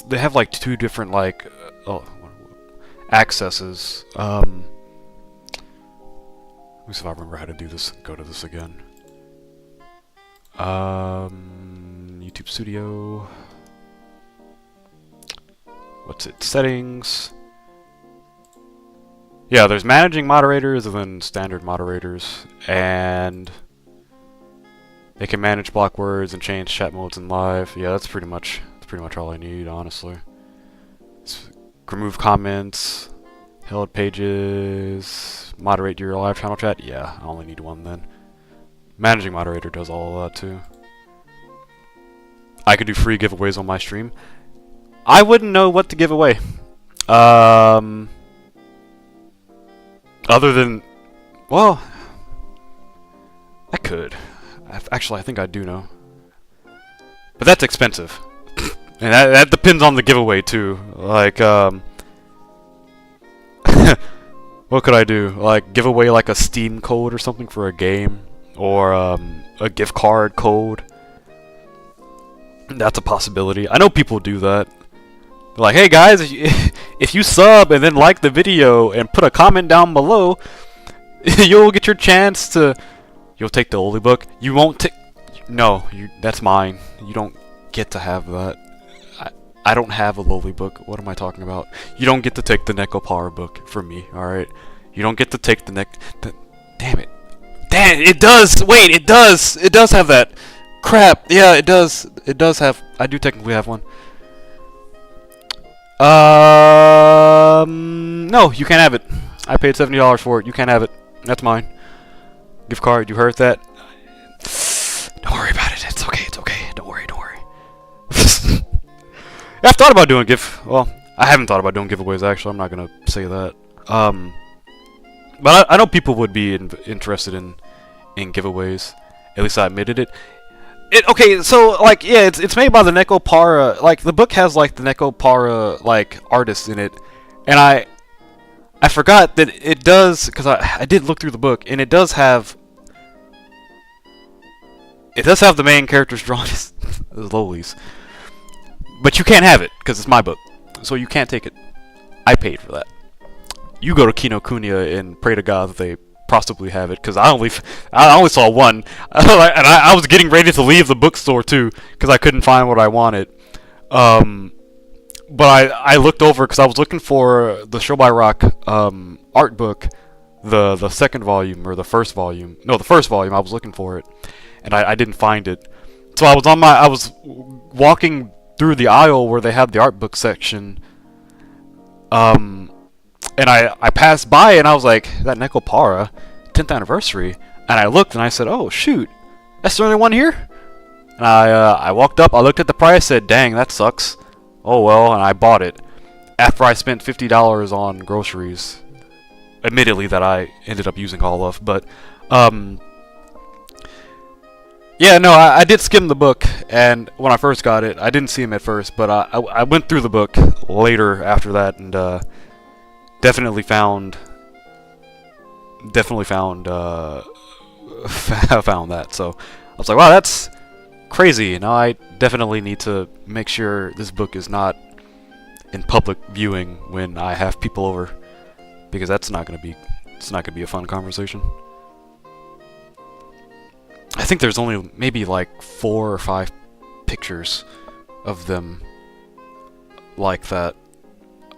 Speaker 1: They have like two different like accesses. Let me see if I remember how to do this. Go to this again. YouTube Studio. What's it? Settings. Yeah, there's managing moderators and then standard moderators, and they can manage block words and change chat modes in live. Yeah, that's pretty much all I need, honestly. Remove comments, held pages, moderate your live channel chat. Yeah, I only need one then. Managing moderator does all of that too. I could do free giveaways on my stream. I wouldn't know what to give away. Other than, well, I could. Actually, I think I do know. But that's expensive. And that depends on the giveaway too. Like, what could I do? Like, give away like a Steam code or something for a game, or a gift card code. That's a possibility. I know people do that. They're like, hey guys, if you sub and then like the video and put a comment down below, you'll get your chance to. You'll take the holy book. You won't take. No, that's mine. You don't get to have that. I don't have a lowly book. What am I talking about? You don't get to take the Neko Power book from me, alright? You don't get to take the damn it. Damn, it does! Wait, it does! It does have that! Crap! Yeah, it does. It does have... I do technically have one. No, you can't have it. I paid $70 for it. You can't have it. That's mine. Gift card. You heard that? Don't worry about it. It's okay. It's okay. Don't worry. Don't worry. I've thought about doing Well, I haven't thought about doing giveaways. Actually, I'm not gonna say that. But I know people would be interested in giveaways. At least I admitted it. Okay, so like yeah, it's made by the Nekopara. Like the book has like the Nekopara like artists in it, and I forgot that it does because I did look through the book, and it does have the main characters drawn as lowlies, but you can't have it because it's my book, so you can't take it. I paid for that. You go to Kinokuniya and pray to God that they possibly have it, because I only saw one, and I was getting ready to leave the bookstore too because I couldn't find what I wanted. But I looked over because I was looking for the Show by Rock art book, the second volume or the first volume. No, the first volume. I was looking for it, and I didn't find it. So I was walking through the aisle where they have the art book section. And I passed by and I was like, that Nekopara, 10th anniversary. And I looked and I said, oh shoot, that's the only one here? And I walked up, I looked at the price, said, dang, that sucks. Oh well, and I bought it. After I spent $50 on groceries. Admittedly that I ended up using all of, but, yeah, no, I did skim the book, and when I first got it, I didn't see him at first, but I went through the book later after that, and, definitely found found that. So I was like, wow, that's crazy. Now I definitely need to make sure this book is not in public viewing when I have people over, because it's not gonna be a fun conversation. I think there's only maybe like 4 or 5 pictures of them like that.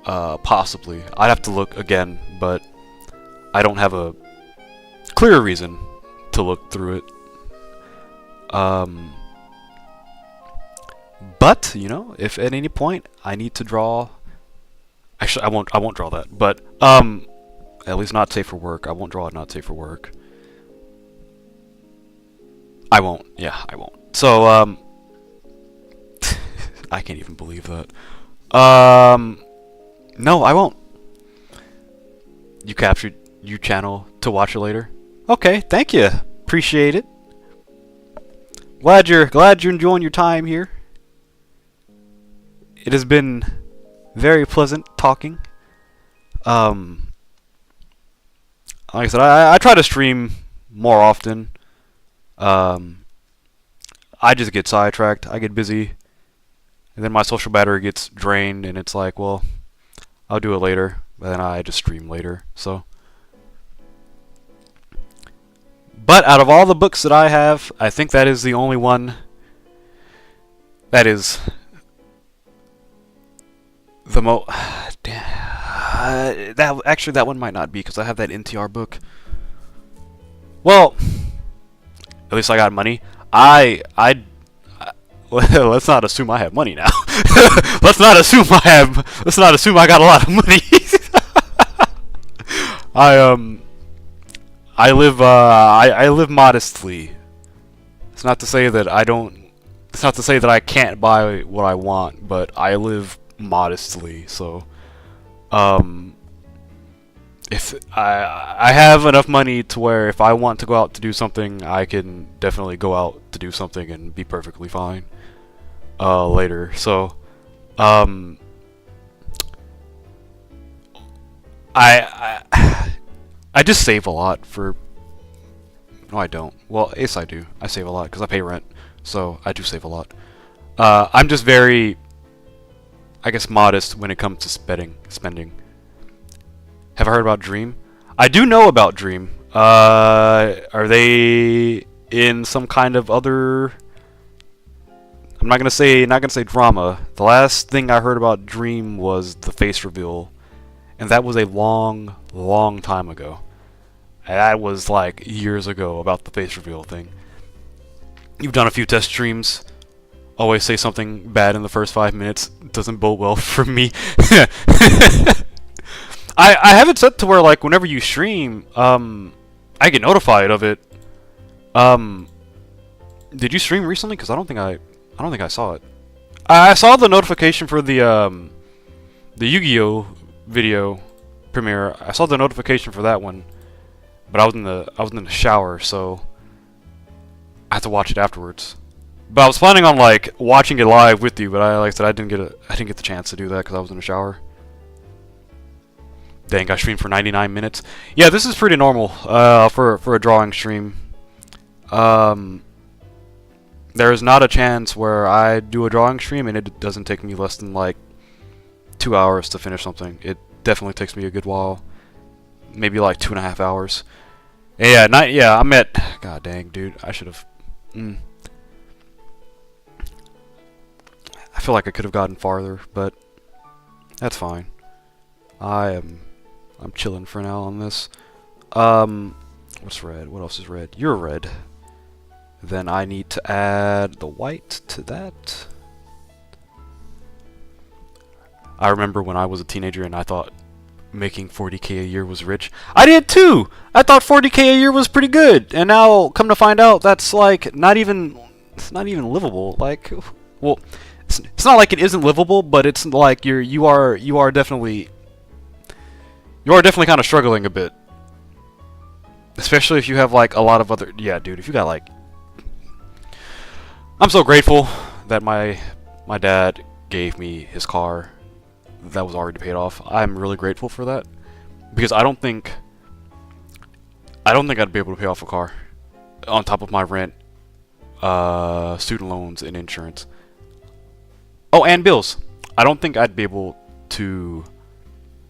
Speaker 1: Possibly. I'd have to look again, but I don't have a clear reason to look through it. But, you know, if at any point I need to draw... Actually, I won't draw that, but, at least not safe for work. I won't draw it not safe for work. I won't. Yeah, I won't. So, I can't even believe that. No, I won't. You captured your channel to watch it later? Okay, thank you. Appreciate it. Glad you're enjoying your time here. It has been very pleasant talking. Like I said, I try to stream more often. I just get sidetracked. I get busy. And then my social battery gets drained, and it's like, well, I'll do it later, but then I just stream later, so. But out of all the books that I have, I think that is the only one that is the that one might not be, because I have that NTR book. Well, at least I got money. Let's not assume I have money now. Let's not assume I got a lot of money. I live modestly. It's not to say that I can't buy what I want, but I live modestly. So, if I have enough money to where if I want to go out to do something, I can definitely go out to do something and be perfectly fine. Later. So, I just save a lot for... No, I don't. Well, yes, I do. I save a lot because I pay rent, so I do save a lot. I'm just very, I guess, modest when it comes to spending. Have I heard about Dream? I do know about Dream. Are they in some kind of other... I'm not gonna say drama. The last thing I heard about Dream was the face reveal, and that was a long, long time ago. That was like years ago about the face reveal thing. You've done a few test streams. Always say something bad in the first 5 minutes. Doesn't bode well for me. I have it set to where, like, whenever you stream, I get notified of it. Um, did you stream recently? Because I don't think I saw it. I saw the notification for the Yu-Gi-Oh video premiere. I saw the notification for that one, but I was in the shower, so I had to watch it afterwards. But I was planning on like watching it live with you, but like I said, I didn't get the chance to do that because I was in the shower. Dang, I streamed for 99 minutes. Yeah, this is pretty normal for a drawing stream. There is not a chance where I do a drawing stream and it doesn't take me less than like 2 hours to finish something. It definitely takes me a good while, maybe like 2.5 hours. Yeah, I'm at. God dang, dude, I should have. I feel like I could have gotten farther, but that's fine. I'm chilling for now on this. What's red? What else is red? You're red. Then I need to add the white to that. I remember when I was a teenager and I thought making 40K a year was rich. I did too! I thought 40K a year was pretty good, and now come to find out that's like it's not even livable. Like, well, it's not like it isn't livable, but it's like you are definitely kind of struggling a bit. Especially if you have like a lot of other, yeah, dude, if you got like, I'm so grateful that my dad gave me his car that was already paid off. I'm really grateful for that because I don't think I'd be able to pay off a car on top of my rent, student loans, and insurance. Oh, and bills. I don't think I'd be able to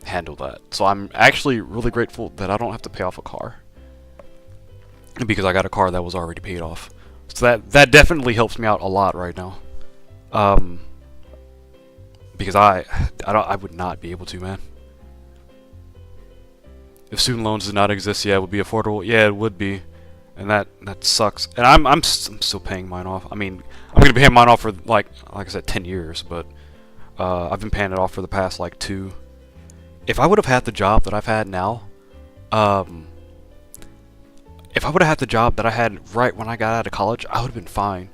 Speaker 1: handle that. So I'm actually really grateful that I don't have to pay off a car because I got a car that was already paid off. So that definitely helps me out a lot right now. Because I would not be able to, man. If student loans did not exist, yeah, it would be affordable. Yeah, it would be, and that sucks. And I'm still paying mine off. I mean, I'm gonna be paying mine off for like I said, 10 years, but I've been paying it off for the past like 2. If I would have had the job that I've had now, if I would have had the job that I had right when I got out of college, I would have been fine.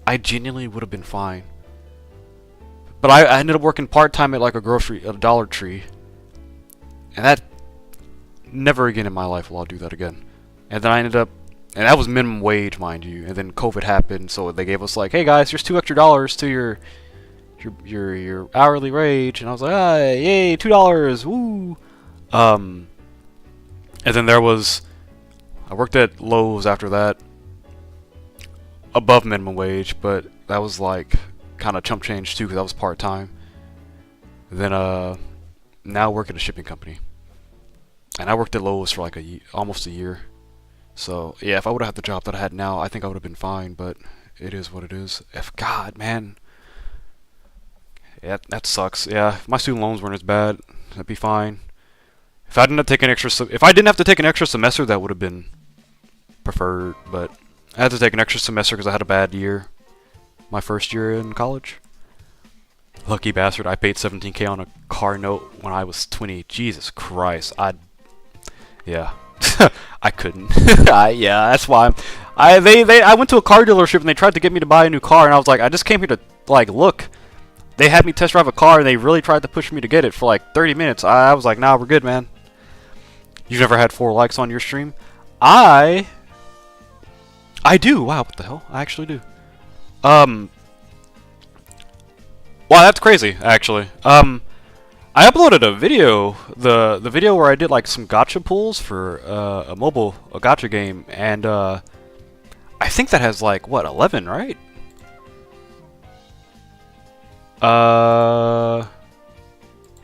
Speaker 1: I genuinely would have been fine. But I ended up working part-time at like a Dollar Tree. And that, never again in my life will I do that again. And then I ended up, and that was minimum wage, mind you. And then COVID happened, so they gave us like, hey guys, here's $2 extra to your hourly wage. And I was like, ah, yay, $2, woo. And then I worked at Lowe's after that, above minimum wage, but that was like kind of chump change too because that was part-time. Then now I work at a shipping company, and I worked at Lowe's for like almost a year. So yeah, if I would have had the job that I had now, I think I would have been fine, but it is what it is. God, man, yeah, that sucks. Yeah, if my student loans weren't as bad, that'd be fine. If I didn't have to take an extra semester, that would have been preferred, but I had to take an extra semester because I had a bad year, my first year in college. Lucky bastard, I paid $17K on a car note when I was 20. Jesus Christ, yeah, I couldn't. Yeah, that's why I went to a car dealership and they tried to get me to buy a new car, and I was like, I just came here to like look. They had me test drive a car and they really tried to push me to get it for like 30 minutes. I was like, nah, we're good, man. You've never had 4 likes on your stream? I do. Wow, what the hell? I actually do. Wow, that's crazy, actually. I uploaded a video, the video where I did like some gacha pulls for a gacha game, and I think that has like what, 11, right?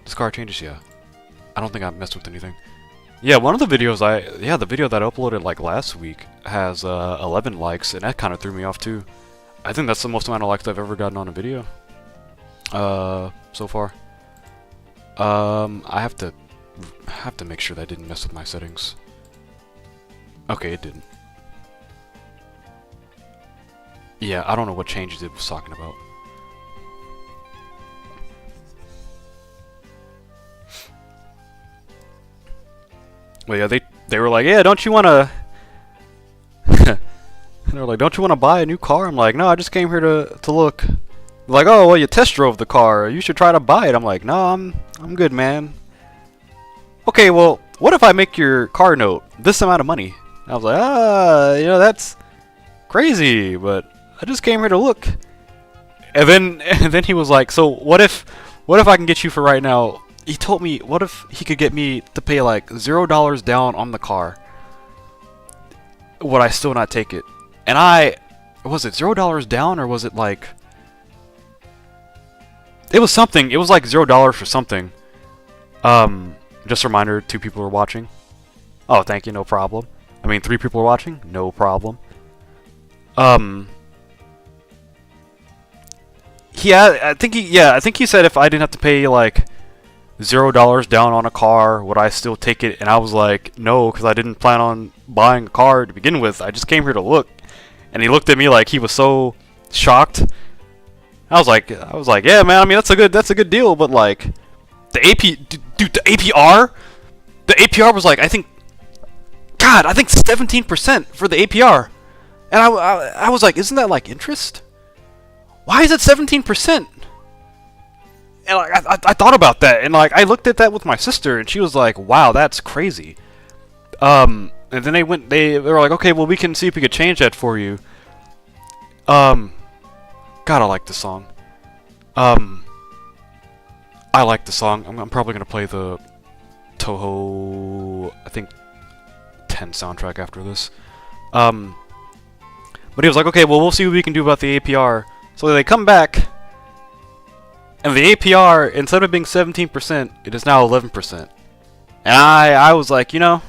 Speaker 1: This car changes, yeah. I don't think I messed with anything. Yeah, one of the videos the video that I uploaded like last week has 11 likes, and that kind of threw me off too. I think that's the most amount of likes I've ever gotten on a video. So far. I have to make sure that didn't mess with my settings. Okay, it didn't. Yeah, I don't know what changes it was talking about. Well, yeah, they were like, yeah, don't you wanna And they're like, don't you want to buy a new car? I'm like, no, I just came here to look. They're like, oh, well, you test drove the car. You should try to buy it. I'm like, no, I'm good, man. Okay, well, what if I make your car note this amount of money? I was like, that's crazy, but I just came here to look. And then he was like, so what if I can get you for right now? He told me, what if he could get me to pay like $0 down on the car? Would I still not take it? And was it $0 down, or was it like, it was something, it was like $0 for something. Just a reminder, 2 people are watching. Oh, thank you, no problem. I mean, 3 people are watching, no problem. I think he said if I didn't have to pay like $0 down on a car, would I still take it? And I was like, no, because I didn't plan on buying a car to begin with. I just came here to look. And he looked at me like he was so shocked. I was like, yeah, man. I mean, that's a good deal. But like, the APR was like, I think 17% for the APR. And I was like, isn't that like interest? Why is it 17%? And like, I thought about that, and like I looked at that with my sister, and she was like, "Wow, that's crazy." And then they were like, "Okay, well we can see if we could change that for you." God, I like the song. I like the song. I'm probably gonna play the Toho, I think 10 soundtrack after this. But he was like, "Okay, well we'll see what we can do about the APR." So they come back. And the APR, instead of being 17%, it is now 11%. And I was like, when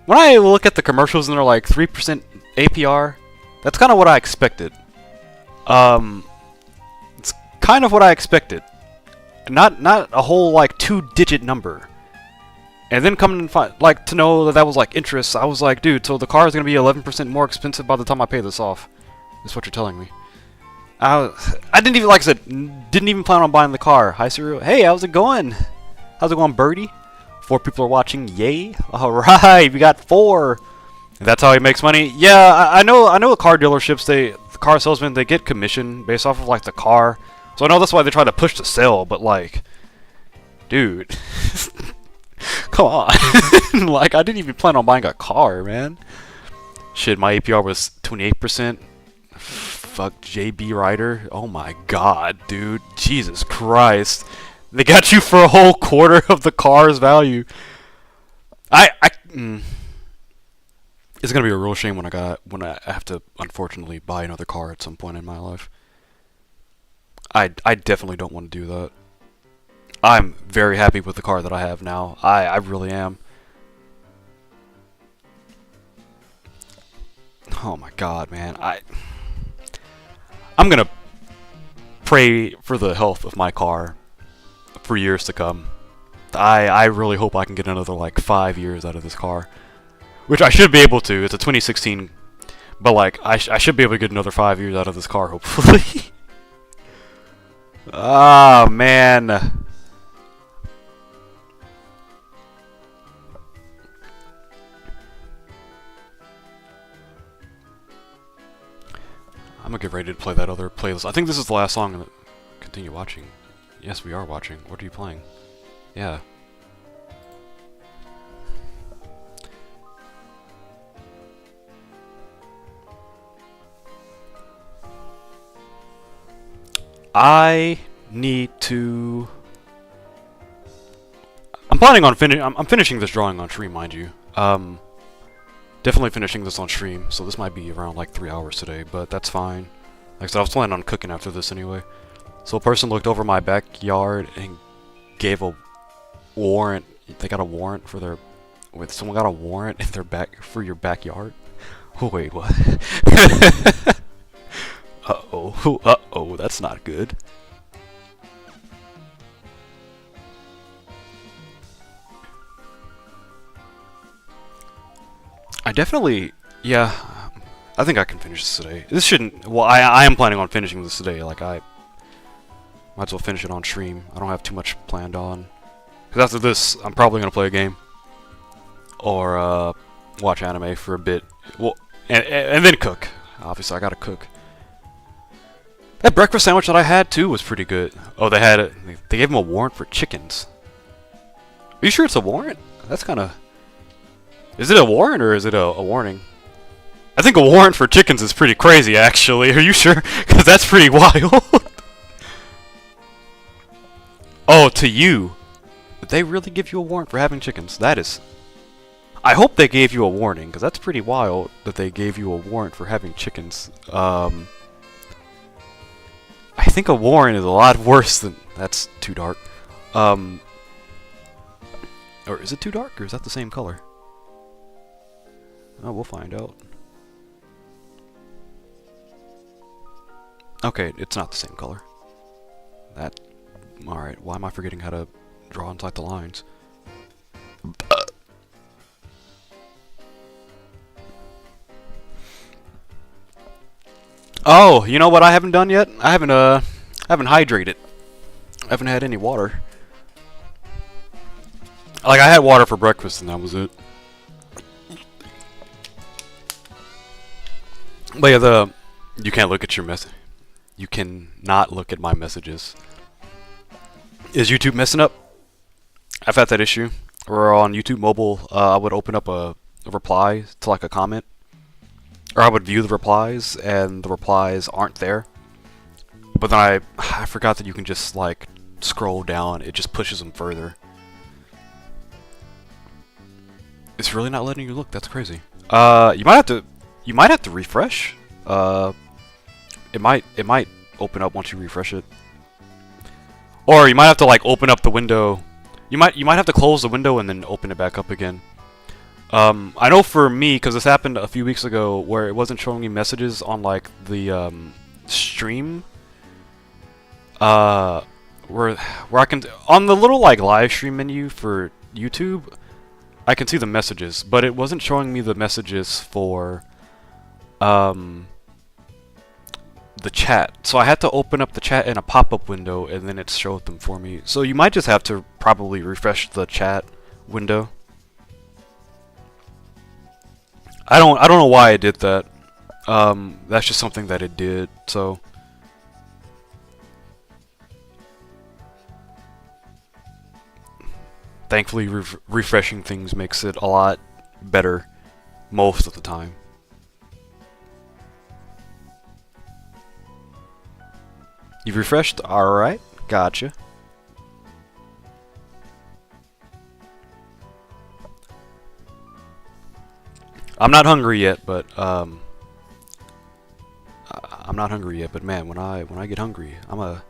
Speaker 1: I look at the commercials and they're like 3% APR, that's kind of what I expected. It's kind of what I expected. Not a whole like 2-digit number. And then come and find, like, to know that was like interest, I was like, dude, so the car is gonna be 11% more expensive by the time I pay this off. That's what you're telling me. I didn't even, like I said, didn't even plan on buying the car. Hi, Cyril. Hey, how's it going? How's it going, Birdie? 4 people are watching. Yay! All right, we got 4. And that's how he makes money. Yeah, I know. The car dealerships, the car salesmen, they get commission based off of like the car. So I know that's why they try to push the sale. But like, dude, come on. Like, I didn't even plan on buying a car, man. Shit, my APR was 28%. Fuck JB Ryder. Oh my god, dude. Jesus Christ. They got you for a whole quarter of the car's value. It's gonna be a real shame when I have to unfortunately buy another car at some point in my life. I definitely don't want to do that. I'm very happy with the car that I have now. I really am. Oh my god, man. I'm gonna pray for the health of my car for years to come. I really hope I can get another like 5 years out of this car, which I should be able to. It's a 2016, but like I should be able to get another 5 years out of this car, hopefully. Ah, man. I'm gonna get ready to play that other playlist. I think this is the last song. Continue watching. Yes, we are watching. What are you playing? Yeah. I need to... I'm planning on I'm finishing this drawing on stream, mind you. Definitely finishing this on stream, so this might be around like 3 hours today, but that's fine. Like I said, I was planning on cooking after this anyway. So a person looked over my backyard and gave a warrant. They got a warrant for their... Wait, someone got a warrant in their for your backyard? Oh, wait, what? Uh-oh. Uh-oh, that's not good. I definitely... Yeah, I think I can finish this today. This shouldn't... Well, I am planning on finishing this today. Like, I might as well finish it on stream. I don't have too much planned on. Because after this, I'm probably going to play a game. Or, watch anime for a bit. Well, and then cook. Obviously, I gotta cook. That breakfast sandwich that I had too was pretty good. Oh, they gave him a warrant for chickens. Are you sure it's a warrant? That's kind of. Is it a warrant or is it a warning? I think a warrant for chickens is pretty crazy, actually. Are you sure? Because that's pretty wild. Oh, to you. Did they really give you a warrant for having chickens? That is... I hope they gave you a warning, because that's pretty wild that they gave you a warrant for having chickens. I think a warrant is a lot worse than... That's too dark. Or is it too dark, or is that the same color? Oh, we'll find out. Okay, it's not the same color. That... Alright, why am I forgetting how to draw inside the lines? Oh, you know what I haven't done yet? I haven't hydrated. I haven't had any water. Like, I had water for breakfast and that was it. But yeah, you can't look at your message. You can not look at my messages. Is YouTube messing up? I've had that issue. Or on YouTube mobile, I would open up a reply to like a comment. Or I would view the replies, and the replies aren't there. But then I forgot that you can just like scroll down. It just pushes them further. It's really not letting you look. That's crazy. You might have to refresh. It might open up once you refresh it. Or you might have to like open up the window. You might have to close the window and then open it back up again. I know for me, because this happened a few weeks ago, where it wasn't showing me messages on like the stream. Where I can on the little like live stream menu for YouTube, I can see the messages, but it wasn't showing me the messages for the chat. So I had to open up the chat in a pop-up window and then it showed them for me. So you might just have to probably refresh the chat window. I don't know why I did that. That's just something that it did. So thankfully refreshing things makes it a lot better most of the time. You've refreshed? Alright, gotcha. I'm not hungry yet, but I'm not hungry yet, but man, when I get hungry, I'm gonna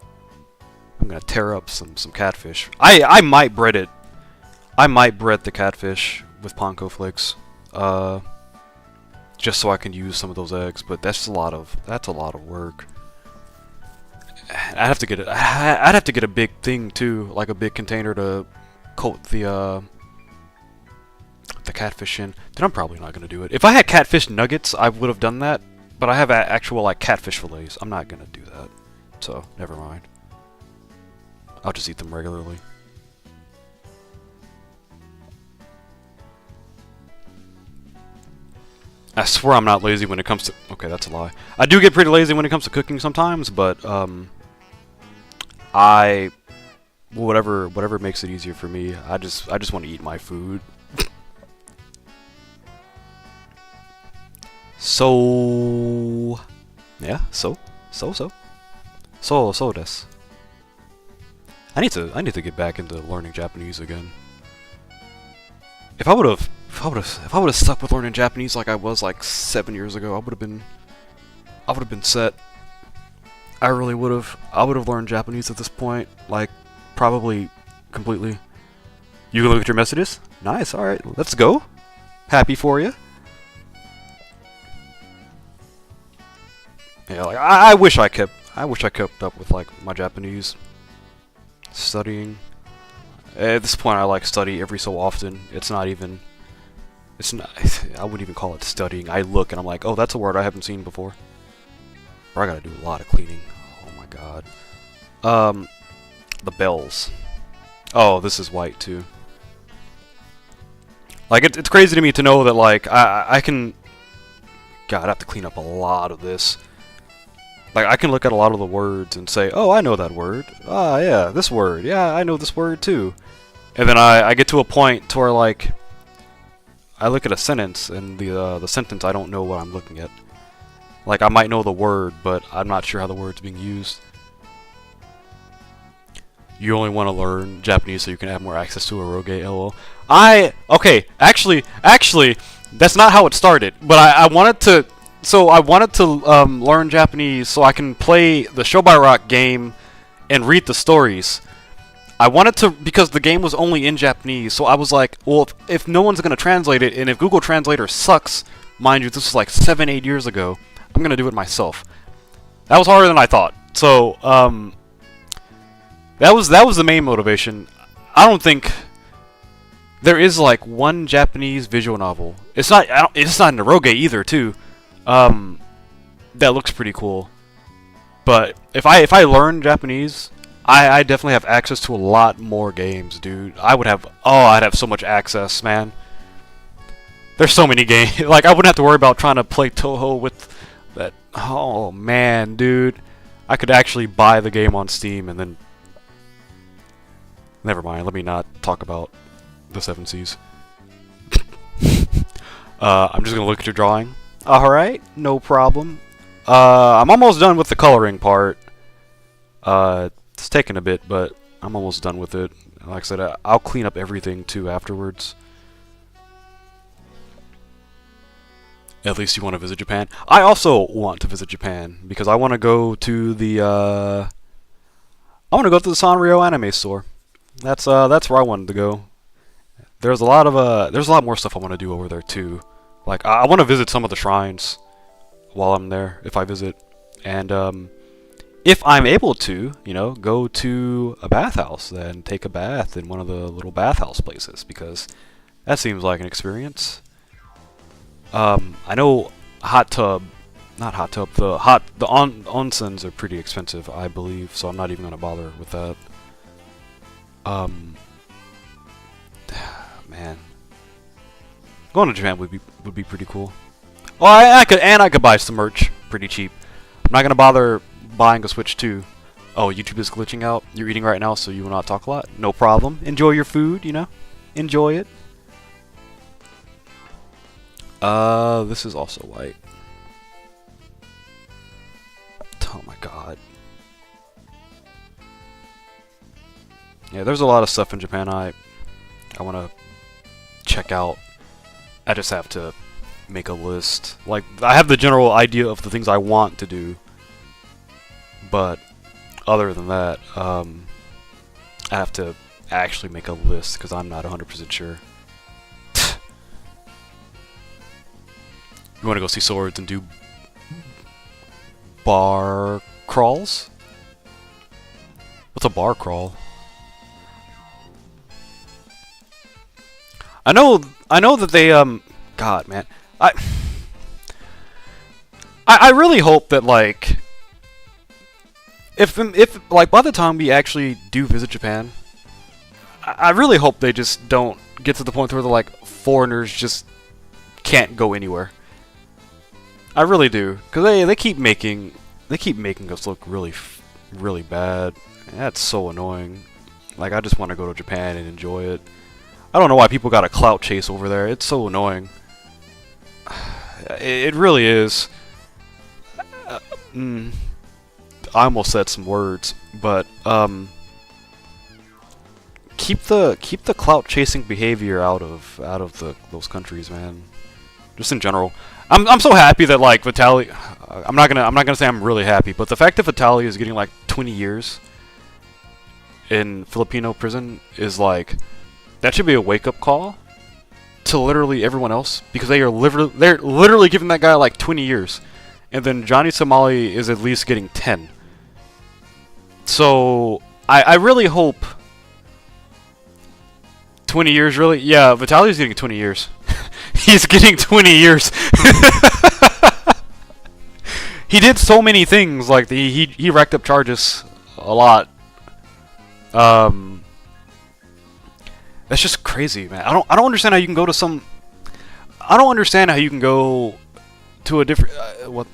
Speaker 1: tear up some catfish. I might bread it. I might bread the catfish with panko flakes. Just so I can use some of those eggs, but that's a lot of work. I'd have to get a big thing too, like a big container to coat the catfish in. Then I'm probably not gonna do it. If I had catfish nuggets, I would have done that. But I have actual like catfish fillets. I'm not gonna do that. So never mind. I'll just eat them regularly. I swear I'm not lazy when it comes to... Okay, that's a lie. I do get pretty lazy when it comes to cooking sometimes, but whatever makes it easier for me. I just want to eat my food. So yeah, so des. I need to get back into learning Japanese again. If I would have stuck with learning Japanese like I was like 7 years ago, I would have been set. I really would have. I would have learned Japanese at this point, like probably completely. You can look at your messages. Nice. All right, let's go. Happy for you. Yeah, like I wish I kept up with like my Japanese studying. At this point, I like study every so often. It's not. I wouldn't even call it studying. I look and I'm like, oh, that's a word I haven't seen before. Or I gotta do a lot of cleaning. Oh my god. The bells. Oh, this is white too. Like it's crazy to me to know that like I can God, I have to clean up a lot of this. Like, I can look at a lot of the words and say, oh, I know that word. Ah, yeah, this word. Yeah, I know this word too. And then I get to a point to where, like, I look at a sentence, and the sentence, I don't know what I'm looking at. Like, I might know the word, but I'm not sure how the word's being used. You only want to learn Japanese so you can have more access to eroge, lol. Okay, actually, that's not how it started. But I wanted to, learn Japanese so I can play the Show by Rock game and read the stories. I wanted to, because the game was only in Japanese, so I was like, well, if no one's going to translate it, and if Google Translator sucks, mind you, this was like 7-8 years ago, I'm going to do it myself. That was harder than I thought. So, that was the main motivation. I don't think there is like one Japanese visual novel. It's not an eroge either, too. That looks pretty cool. But if I learn Japanese, I definitely have access to a lot more games, dude. I'd have so much access, man. There's so many games. Like, I wouldn't have to worry about trying to play Toho with that. Oh man, dude. I could actually buy the game on Steam and then. Never mind, let me not talk about the 7 Seas. I'm just gonna look at your drawing. Alright, no problem. I'm almost done with the coloring part. It's taking a bit, but I'm almost done with it. Like I said, I'll clean up everything too afterwards. At least you want to visit Japan. I also want to visit Japan because I want to go to the Sanrio anime store. That's where I wanted to go. There's a lot more stuff I want to do over there too. Like I want to visit some of the shrines while I'm there if I visit, and if I'm able to, you know, go to a bathhouse and take a bath in one of the little bathhouse places because that seems like an experience. I know not hot tub, the onsens are pretty expensive, I believe, so I'm not even gonna bother with that. Man, going to Japan would be pretty cool. Oh, I could buy some merch pretty cheap. I'm not gonna bother buying a Switch 2. Oh, YouTube is glitching out. You're eating right now, so you will not talk a lot. No problem. Enjoy your food, you know. Enjoy it. This is also white. Oh my god. Yeah, there's a lot of stuff in Japan I want to check out. I just have to make a list. Like, I have the general idea of the things I want to do, but other than that, I have to actually make a list because I'm not 100% sure. You want to go see swords and do bar crawls? What's a bar crawl? I know that they God, man, I really hope that like if like by the time we actually do visit Japan, I really hope they just don't get to the point where they're like foreigners just can't go anywhere. I really do, cause they keep making us look really bad. That's so annoying. Like, I just want to go to Japan and enjoy it. I don't know why people got a clout chase over there. It's so annoying. It really is. I almost said some words, but keep the clout chasing behavior out of those countries, man. Just in general. I'm so happy that like Vitaly. I'm not gonna say I'm really happy, but the fact that Vitaly is getting like 20 years in Filipino prison is like, that should be a wake-up call to literally everyone else, because they're literally giving that guy like 20 years, and then Johnny Somali is at least getting 10. So I really hope 20 years, really? Yeah, Vitaly's getting 20 years. He's getting 20 years. He did so many things, like he racked up charges a lot. That's just crazy, man. I don't understand how you can go to some. I don't understand how you can go to a different. What?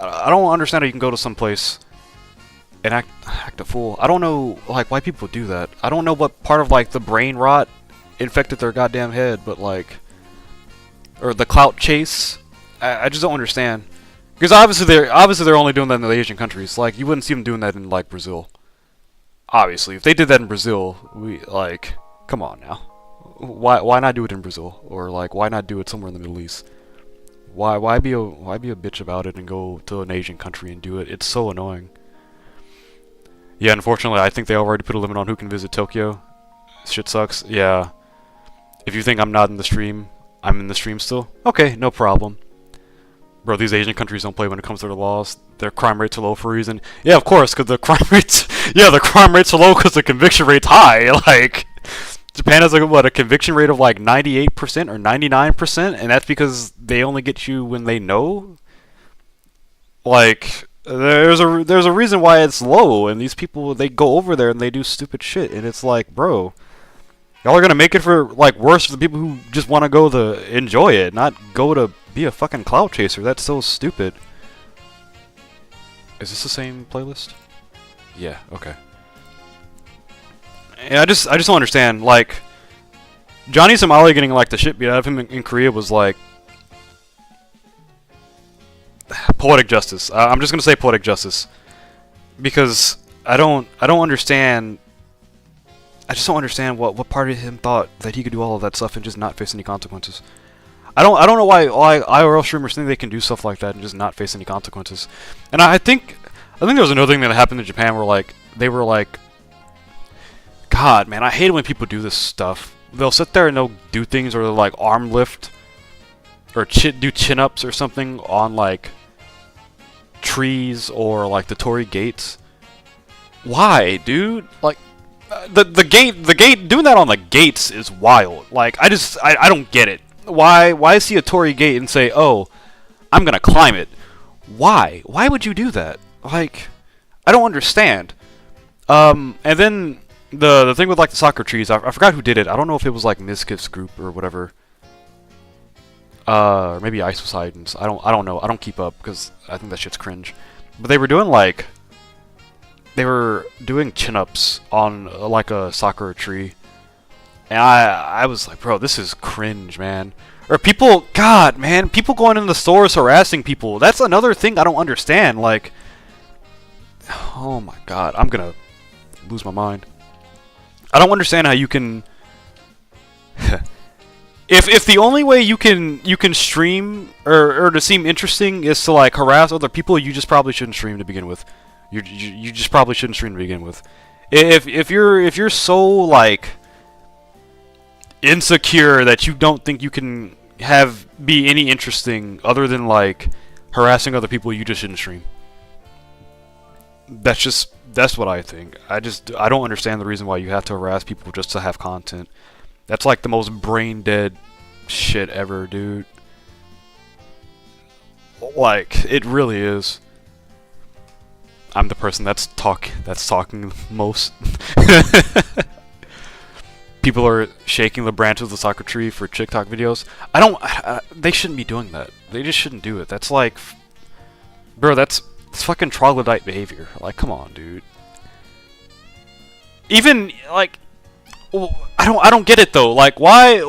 Speaker 1: I don't understand how you can go to some place and act a fool. I don't know like why people do that. I don't know what part of like the brain rot infected their goddamn head, but like, or the clout chase. I just don't understand. Because obviously they're only doing that in the Asian countries. Like you wouldn't see them doing that in like Brazil. Obviously, if they did that in Brazil, we like, come on now. Why not do it in Brazil, or like why not do it somewhere in the Middle East? Why be a bitch about it and go to an Asian country and do it? It's so annoying. Yeah, unfortunately, I think they already put a limit on who can visit Tokyo. Shit sucks. Yeah. If you think I'm not in the stream, I'm in the stream still. Okay, no problem. Bro, these Asian countries don't play when it comes to their laws. Their crime rates are low for a reason. Yeah, of course, because the crime rates. Yeah, the crime rates are low because the conviction rate's high. Like, Japan has like what, a conviction rate of like 98% or 99%, and that's because they only get you when they know. Like, there's a reason why it's low, and these people, they go over there and they do stupid shit, and it's like, bro, y'all are gonna make it for like worse for the people who just want to go to enjoy it, not go to be a fucking clout chaser. That's so stupid. Is this the same playlist? Yeah, okay. Yeah, I just don't understand. Like, Johnny Somali getting like the shit beat out of him in Korea was like poetic justice. I'm just gonna say poetic justice because I don't understand. I just don't understand what part of him thought that he could do all of that stuff and just not face any consequences. I don't know why IRL streamers think they can do stuff like that and just not face any consequences. And I think there was another thing that happened in Japan where like they were like, God, man, I hate it when people do this stuff. They'll sit there and they'll do things, or they'll like arm lift or do chin ups or something on like trees or like the Torii gates. Why, dude? Like the gate doing that on the gates is wild. Like I don't get it. Why see a Torii gate and say, "Oh, I'm gonna climb it"? Why? Why would you do that? Like, I don't understand. And then the thing with like the soccer trees, I forgot who did it. I don't know if it was like Miskiff's group or whatever. Or maybe Isosidens. I don't know. I don't keep up because I think that shit's cringe. But they were doing like chin-ups on like a sakura tree. And I was like, bro, this is cringe, man. Or people, God, man, people going in the stores harassing people. That's another thing I don't understand. Like, oh my God, I'm gonna lose my mind. I don't understand how you can. If the only way you can stream or to seem interesting is to like harass other people, you just probably shouldn't stream to begin with. You just probably shouldn't stream to begin with. If you're so like insecure that you don't think you can be any interesting other than like harassing other people, you just shouldn't stream. That's what I think. I don't understand the reason why you have to harass people just to have content. That's like the most brain dead shit ever, dude. Like, it really is. I'm the person that's talking most. People are shaking the branches of the soccer tree for TikTok videos. They shouldn't be doing that. They just shouldn't do it. That's like, bro, that's fucking troglodyte behavior. Like, come on, dude. Even like, I don't get it though. Like, why?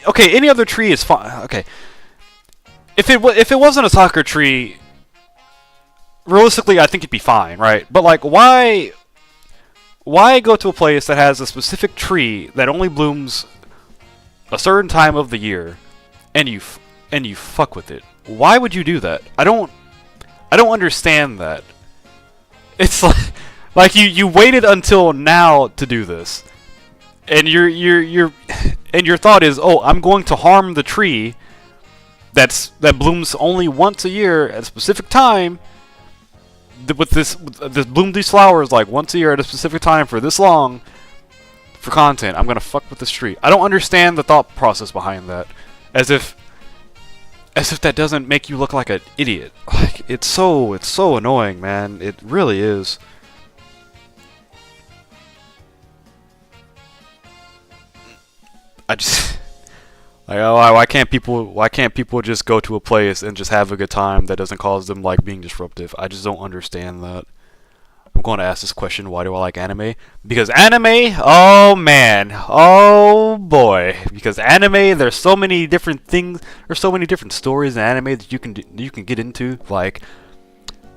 Speaker 1: Okay, any other tree is fine. Okay, if it wasn't a soccer tree, realistically, I think it'd be fine, right? But like, why go to a place that has a specific tree that only blooms a certain time of the year, and you fuck with it? Why would you do that? I don't understand that. It's like you waited until now to do this, and your thought is, oh, I'm going to harm the tree that blooms only once a year at a specific time. With this bloom these flowers like once a year at a specific time for this long for content. I'm gonna fuck with this tree. I don't understand the thought process behind that. As if that doesn't make you look like an idiot. Like, it's so annoying, man. It really is. Like, oh, why can't people just go to a place and just have a good time that doesn't cause them like being disruptive? I just don't understand that. I'm going to ask this question, why do I like anime? Because anime, oh man, oh boy. Because anime, there's so many different things, there's so many different stories in anime that you can get into. Like,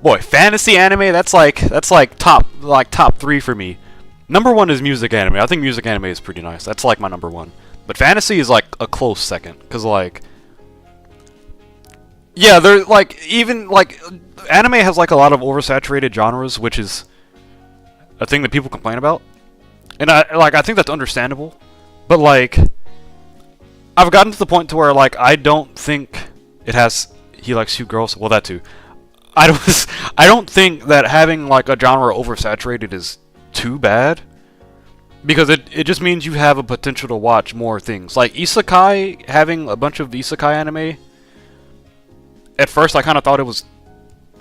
Speaker 1: boy, fantasy anime, that's like top 3 for me. Number 1 is music anime. I think music anime is pretty nice. That's like my number 1. But fantasy is like a close second, cuz like yeah, they're like even like anime has like a lot of oversaturated genres, which is a thing that people complain about. And I think that's understandable. But like I've gotten to the point to where like I don't think it has he likes cute girls. Well, that too. I don't I don't think that having like a genre oversaturated is too bad. Because it just means you have a potential to watch more things. Like isekai, having a bunch of isekai anime. At first I kind of thought it was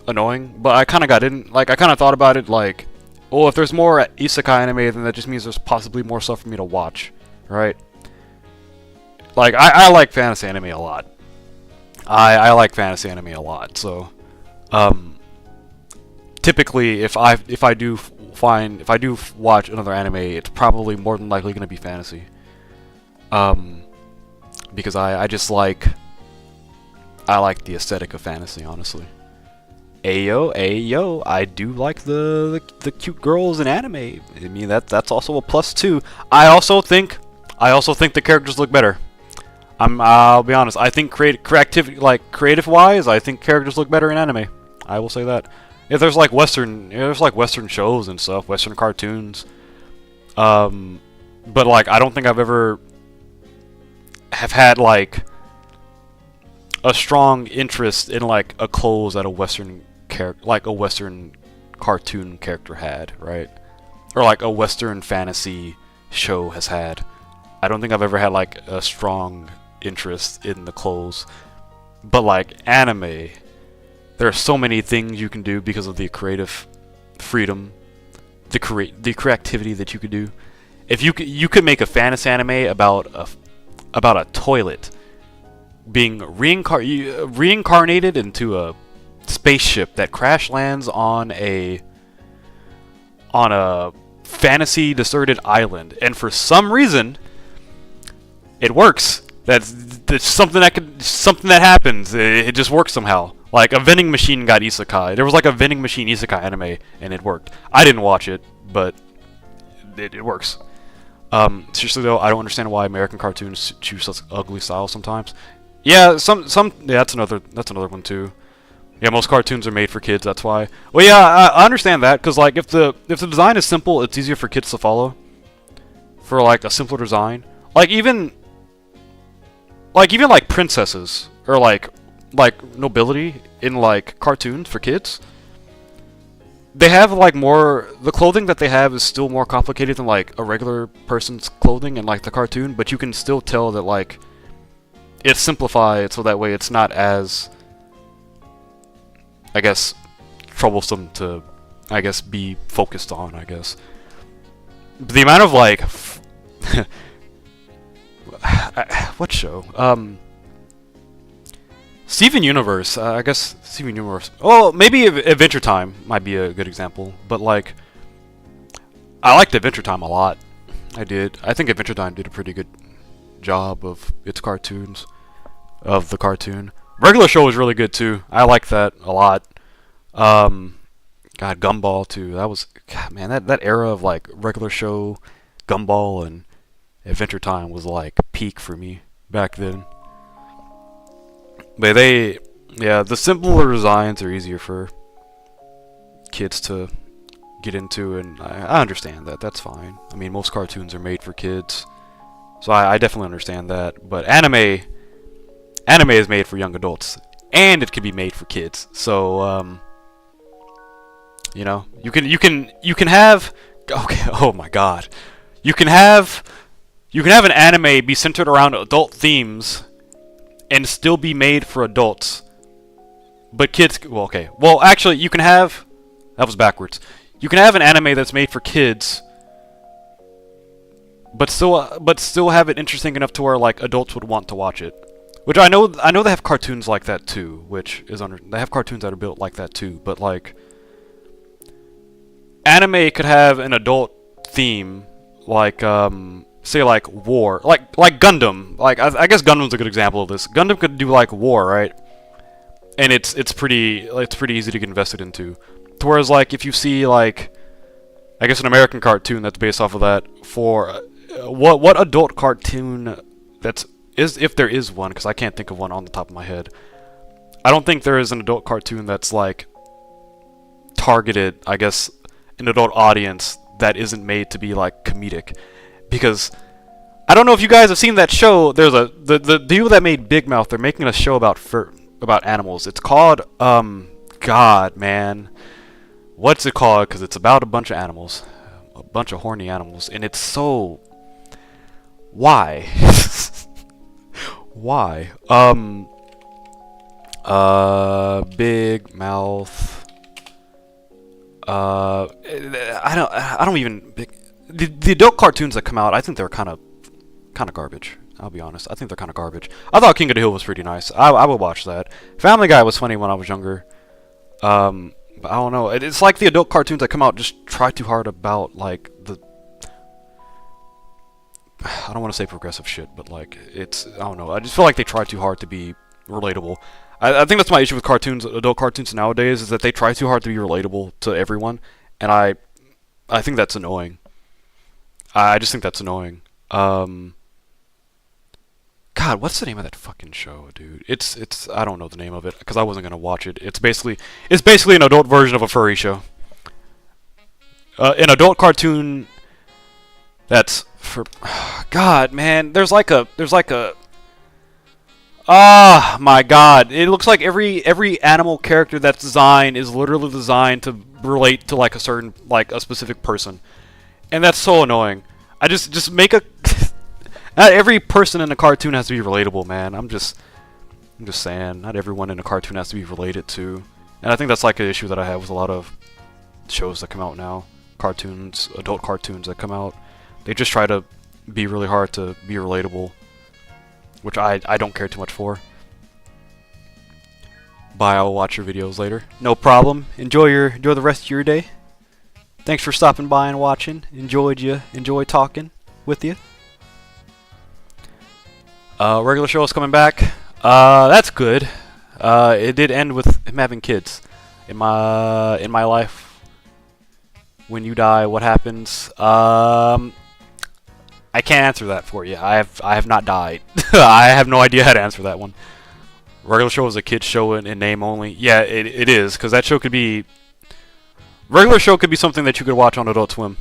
Speaker 1: annoying, but I kind of got in. Like I kind of thought about it like, well, if there's more isekai anime, then that just means there's possibly more stuff for me to watch, right? Like I like fantasy anime a lot. I like fantasy anime a lot. So, typically if I do watch another anime, it's probably more than likely going to be fantasy. Because I just like the aesthetic of fantasy, honestly. Ayo, I do like the cute girls in anime. I mean that's also a plus too. I also think the characters look better. I'll be honest. I think creative wise, I think characters look better in anime. I will say that. If there's like Western shows and stuff, Western cartoons. But like I don't think I've ever have had like a strong interest in like a clothes that a Western cartoon character had, right? Or like a Western fantasy show has had. I don't think I've ever had like a strong interest in the clothes. But like anime, there are so many things you can do because of the creative freedom, the creativity that you could do. If you could make a fantasy anime about a toilet being reincarnated into a spaceship that crash lands on a fantasy deserted island, and for some reason it works. That's something that happens. It just works somehow. Like a vending machine got isekai. There was like a vending machine isekai anime, and it worked. I didn't watch it, but it works. Seriously though, I don't understand why American cartoons choose such ugly styles sometimes. Yeah, that's another one too. Yeah, most cartoons are made for kids. That's why. Well, yeah, I understand that because like if the design is simple, it's easier for kids to follow. For like a simpler design, like even like princesses or like nobility in like cartoons for kids. They have like the clothing that they have is still more complicated than like a regular person's clothing in like the cartoon, but you can still tell that like it's simplified so that way it's not as, I guess, troublesome to, I guess, be focused on, I guess. But the amount of like what show? Steven Universe. I guess Steven Universe. Oh, maybe Adventure Time might be a good example. But like, I liked Adventure Time a lot. I did. I think Adventure Time did a pretty good job of its cartoons, of the cartoon. Regular Show was really good too. I liked that a lot. God, Gumball too. That was, God, man, that era of like Regular Show, Gumball, and Adventure Time was like peak for me back then. But the simpler designs are easier for kids to get into, and I understand that. That's fine. I mean, most cartoons are made for kids, so I definitely understand that. But anime is made for young adults, and it can be made for kids. So you know, you can have, okay. Oh my God, you can have an anime be centered around adult themes and still be made for adults, but kids. Well, okay. Well, actually, you can have. That was backwards. You can have an anime that's made for kids, but still have it interesting enough to where like adults would want to watch it. Which I know they have cartoons like that too, which is they have cartoons that are built like that too, but like anime could have an adult theme like say like war, like Gundam. Like I guess Gundam's a good example of this. Gundam could do like war, right? And it's pretty easy to get invested into. Whereas like if you see like I guess an American cartoon that's based off of that for what adult cartoon if there is one, because I can't think of one on the top of my head. I don't think there is an adult cartoon that's like targeted, I guess, an adult audience that isn't made to be like comedic. Because I don't know if you guys have seen that show. There's the people that made Big Mouth. They're making a show about animals. It's called God, man, what's it called? Because it's about a bunch of animals, a bunch of horny animals, and it's so why. Why? Big Mouth. I don't even. The adult cartoons that come out, I think they're kind of garbage. I'll be honest. I think they're kind of garbage. I thought King of the Hill was pretty nice. I would watch that. Family Guy was funny when I was younger. But I don't know. It's like the adult cartoons that come out just try too hard about like I don't want to say progressive shit, but like I don't know. I just feel like they try too hard to be relatable. I think that's my issue with cartoons, adult cartoons nowadays, is that they try too hard to be relatable to everyone, and I think that's annoying. I just think that's annoying. God, what's the name of that fucking show, dude? It's I don't know the name of it because I wasn't gonna watch it. It's basically an adult version of a furry show. An adult cartoon that's for God, man. There's like a ah, my God. It looks like every animal character that's designed is literally designed to relate to like a specific person. And that's so annoying. I just make a not every person in a cartoon has to be relatable, man. I'm just saying, not everyone in a cartoon has to be related to. And I think that's like an issue that I have with a lot of shows that come out now. Cartoons, adult cartoons that come out. They just try to be really hard to be relatable, which I don't care too much for. Bye, I'll watch your videos later. No problem. Enjoy the rest of your day. Thanks for stopping by and watching. Enjoy talking with you. Regular show is coming back. That's good. It did end with him having kids. In my life, when you die, what happens? I can't answer that for you. I have not died. I have no idea how to answer that one. Regular show is a kids show in name only. Yeah, it is, because that show could be... Regular show could be something that you could watch on Adult Swim,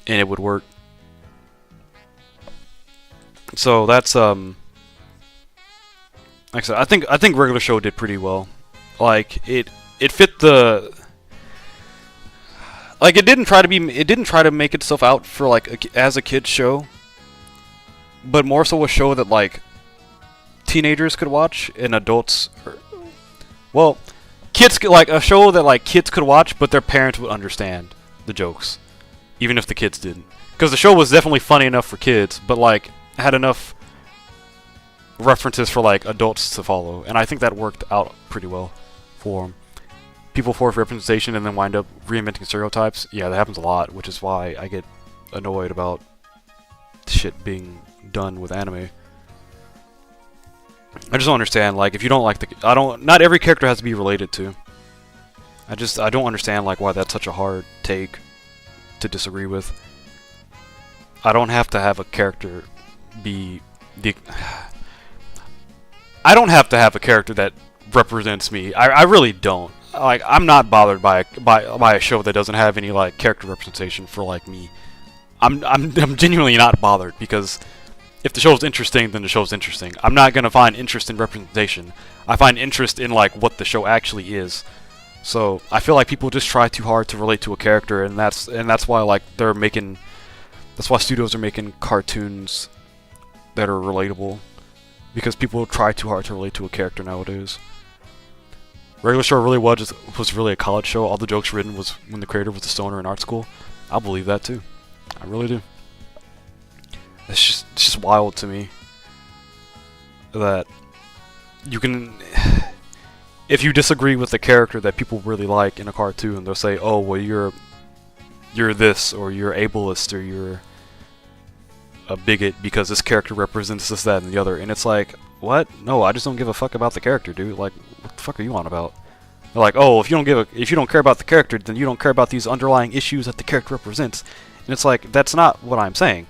Speaker 1: and it would work. So that's like I said, I think regular show did pretty well. Like it fit the... Like it didn't try to make itself out for like as a kids show, but more so a show that like teenagers could watch and adults, well, kids could, like a show that like kids could watch, but their parents would understand the jokes, even if the kids didn't. Because the show was definitely funny enough for kids, but like had enough references for like adults to follow, and I think that worked out pretty well for them. People force representation and then wind up reinventing stereotypes. Yeah, that happens a lot, which is why I get annoyed about shit being done with anime. I just don't understand, like, if you don't like not every character has to be related to. I don't understand, like, why that's such a hard take to disagree with. I don't have to have a character be I don't have to have a character that represents me. I really don't. Like, I'm not bothered by a show that doesn't have any like character representation for like me. I'm genuinely not bothered, because if the show's interesting, then the show's interesting. I'm not gonna find interest in representation. I find interest in like what the show actually is. So I feel like people just try too hard to relate to a character, and that's why like that's why studios are making cartoons that are relatable, because people try too hard to relate to a character nowadays. Regular show really was really a college show. All the jokes written was when the creator was a stoner in art school. I believe that too. I really do. It's just wild to me that you can, if you disagree with the character that people really like in a cartoon, they'll say, "Oh, well, you're this, or you're ableist, or you're a bigot because this character represents this, that, and the other." And it's like, what? No, I just don't give a fuck about the character, dude. Like, what the fuck are you on about? They're like, oh, if you don't care about the character, then you don't care about these underlying issues that the character represents. And it's like, that's not what I'm saying.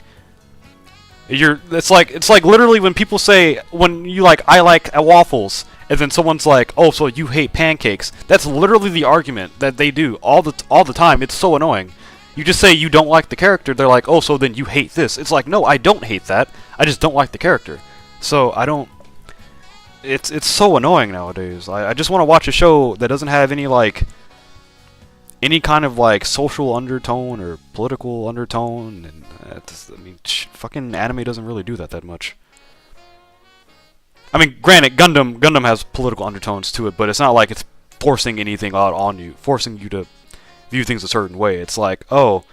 Speaker 1: It's like literally when people say, when you like, I like waffles, and then someone's like, oh, so you hate pancakes. That's literally the argument that they do all the time. It's so annoying. You just say you don't like the character, they're like, oh, so then you hate this. It's like, no, I don't hate that. I just don't like the character. So I don't. It's so annoying nowadays. I just want to watch a show that doesn't have any like any kind of like social undertone or political undertone, and I mean, fucking anime doesn't really do that much. I mean, granted, Gundam has political undertones to it, but it's not like it's forcing anything out on you, forcing you to view things a certain way. It's like, oh,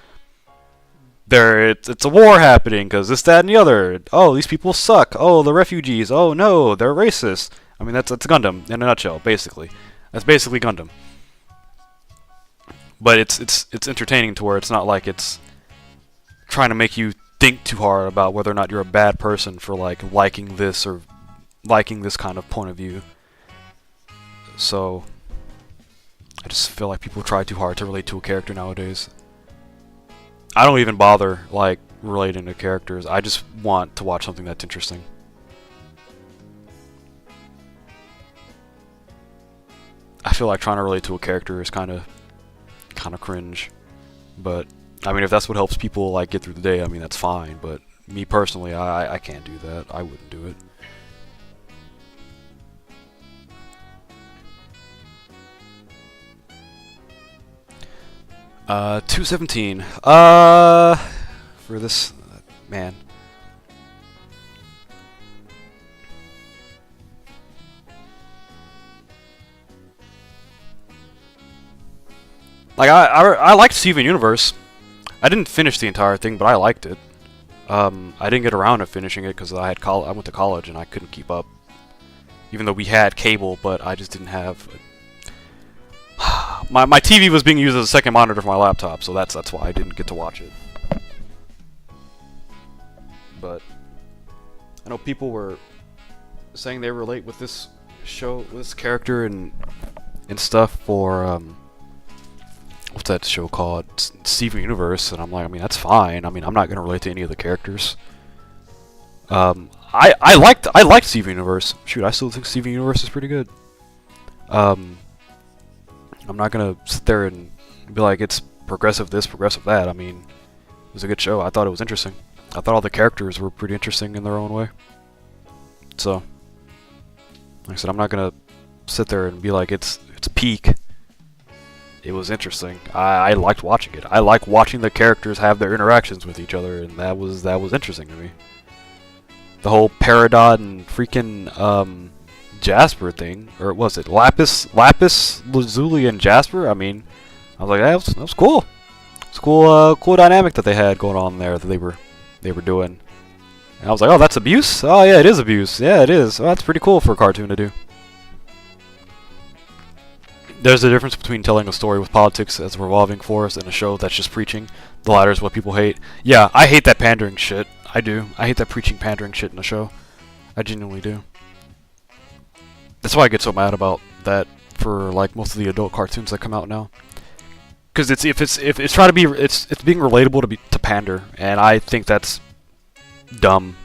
Speaker 1: it's a war happening because this, that, and the other. Oh, these people suck. Oh, the refugees. Oh no, they're racist. I mean, that's Gundam in a nutshell, basically. That's basically Gundam. But it's entertaining to where it's not like it's trying to make you think too hard about whether or not you're a bad person for like liking this or liking this kind of point of view. So I just feel like people try too hard to relate to a character nowadays. I don't even bother like relating to characters. I just want to watch something that's interesting. I feel like trying to relate to a character is kind of cringe, but I mean, if that's what helps people like get through the day, I mean, that's fine. But me personally, I can't do that. I wouldn't do it. Uh, 217. For this, man. Like, I liked Steven Universe. I didn't finish the entire thing, but I liked it. I didn't get around to finishing it because I went to college and I couldn't keep up. Even though we had cable, but I just didn't have. My TV was being used as a second monitor for my laptop, so that's why I didn't get to watch it. But I know people were saying they relate with this show, with this character and stuff for what's that show called? Steven Universe, and I'm like, I mean, that's fine. I mean, I'm not gonna relate to any of the characters. I liked Steven Universe. Shoot, I still think Steven Universe is pretty good. I'm not gonna sit there and be like it's progressive this, progressive that. I mean, it was a good show. I thought it was interesting. I thought all the characters were pretty interesting in their own way. So, like I said, I'm not gonna sit there and be like it's peak. It was interesting. I liked watching it. I like watching the characters have their interactions with each other, and that was interesting to me. The whole Peridot and freaking Jasper thing, or was it Lapis, Lazuli, and Jasper? I mean, I was like, that was cool. It's cool, cool dynamic that they had going on there that they were doing. And I was like, oh, that's abuse? Oh yeah, it is abuse. Yeah, it is. Well, that's pretty cool for a cartoon to do. There's a difference between telling a story with politics as a revolving force and a show that's just preaching. The latter is what people hate. Yeah, I hate that pandering shit. I do. I hate that preaching, pandering shit in a show. I genuinely do. That's why I get so mad about that for like most of the adult cartoons that come out now. Because it's trying to be it's being relatable to pander, and I think that's dumb.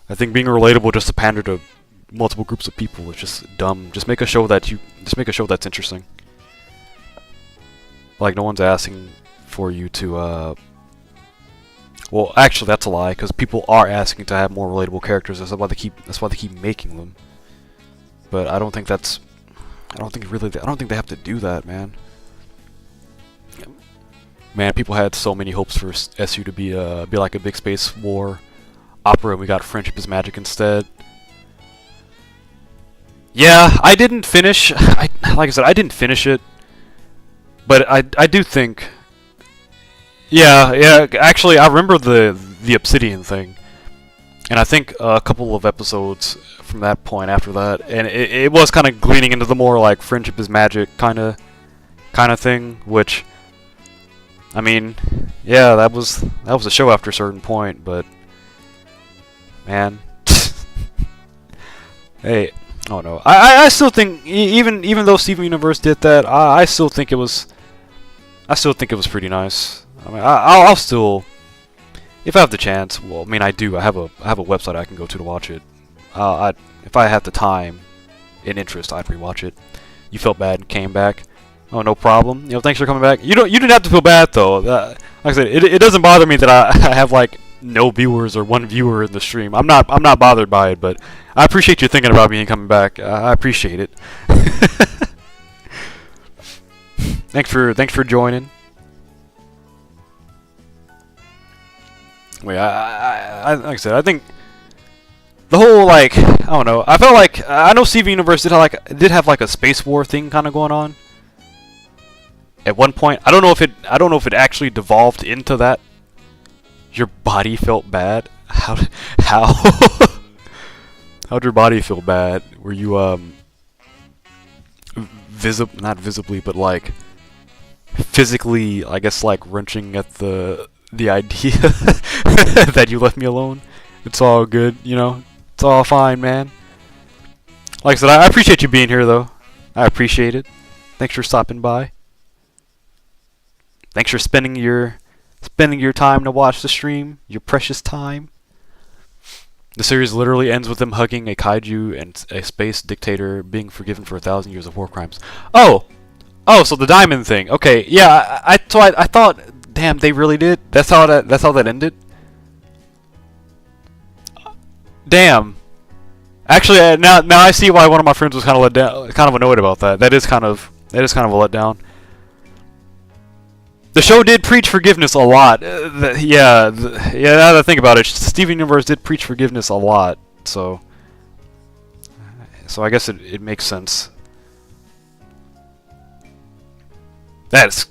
Speaker 1: I think being relatable just to pander to multiple groups of people is just dumb. Just make a show that's interesting. Like no one's asking for you to well, actually that's a lie, because people are asking to have more relatable characters. That's why they keep making them. But I don't think they have to do that, man. Man, people had so many hopes for SU to be like a big space war opera, and we got Friendship is Magic instead. Yeah, I didn't finish. Like I said, I didn't finish it, but I do think Yeah, yeah. Actually, I remember the Obsidian thing, and I think a couple of episodes from that point after that, and it was kind of leaning into the more like friendship is magic kind of thing, which I mean, yeah, that was a show after a certain point, but man, hey, oh no, I still think even though Steven Universe did that, I still think it was pretty nice. I mean, I'll still, if I have the chance. Well, I mean, I do. I have a website I can go to watch it. If I had the time and interest, I'd rewatch it. You felt bad and came back. Oh, no problem. You know, thanks for coming back. You didn't have to feel bad though. Like I said, it doesn't bother me that I have like no viewers or one viewer in the stream. I'm not bothered by it, but I appreciate you thinking about me and coming back. I appreciate it. Thanks for joining. Wait, like I said, I think the whole like I don't know. I felt like I know Steven Universe did have like a space war thing kind of going on at one point. I don't know if it actually devolved into that. Your body felt bad. How how'd your body feel bad? Were you not visibly, but like physically, I guess, like wrenching at the idea that you left me alone? It's all good, you know. It's all fine, man. Like I said, I appreciate you being here, though. I appreciate it. Thanks for stopping by. Thanks for spending your time to watch the stream. Your precious time. The series literally ends with them hugging a kaiju and a space dictator being forgiven for 1,000 years of war crimes. Oh, so the diamond thing. Okay, yeah. I thought, damn, they really did. That's how that ended. Damn. Actually, now I see why one of my friends was kind of let down, kind of annoyed about that. That is kind of a letdown. The show did preach forgiveness a lot. Yeah. Now that I think about it, Steven Universe did preach forgiveness a lot. So I guess it makes sense. That's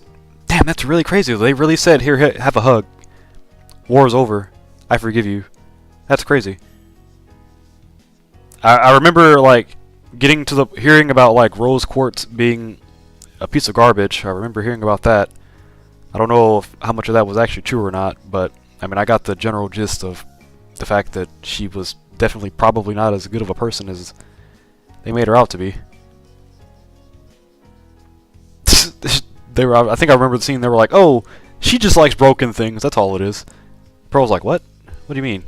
Speaker 1: really crazy. They really said, "Here, have a hug. War's over. I forgive you." That's crazy. I remember like hearing about like rose quartz being a piece of garbage. I remember hearing about that. I don't know how much of that was actually true or not, but I mean, I got the general gist of the fact that she was definitely probably not as good of a person as they made her out to be. I think I remember the scene. They were like, "Oh, she just likes broken things. That's all it is." Pearl's like, "What? What do you mean?"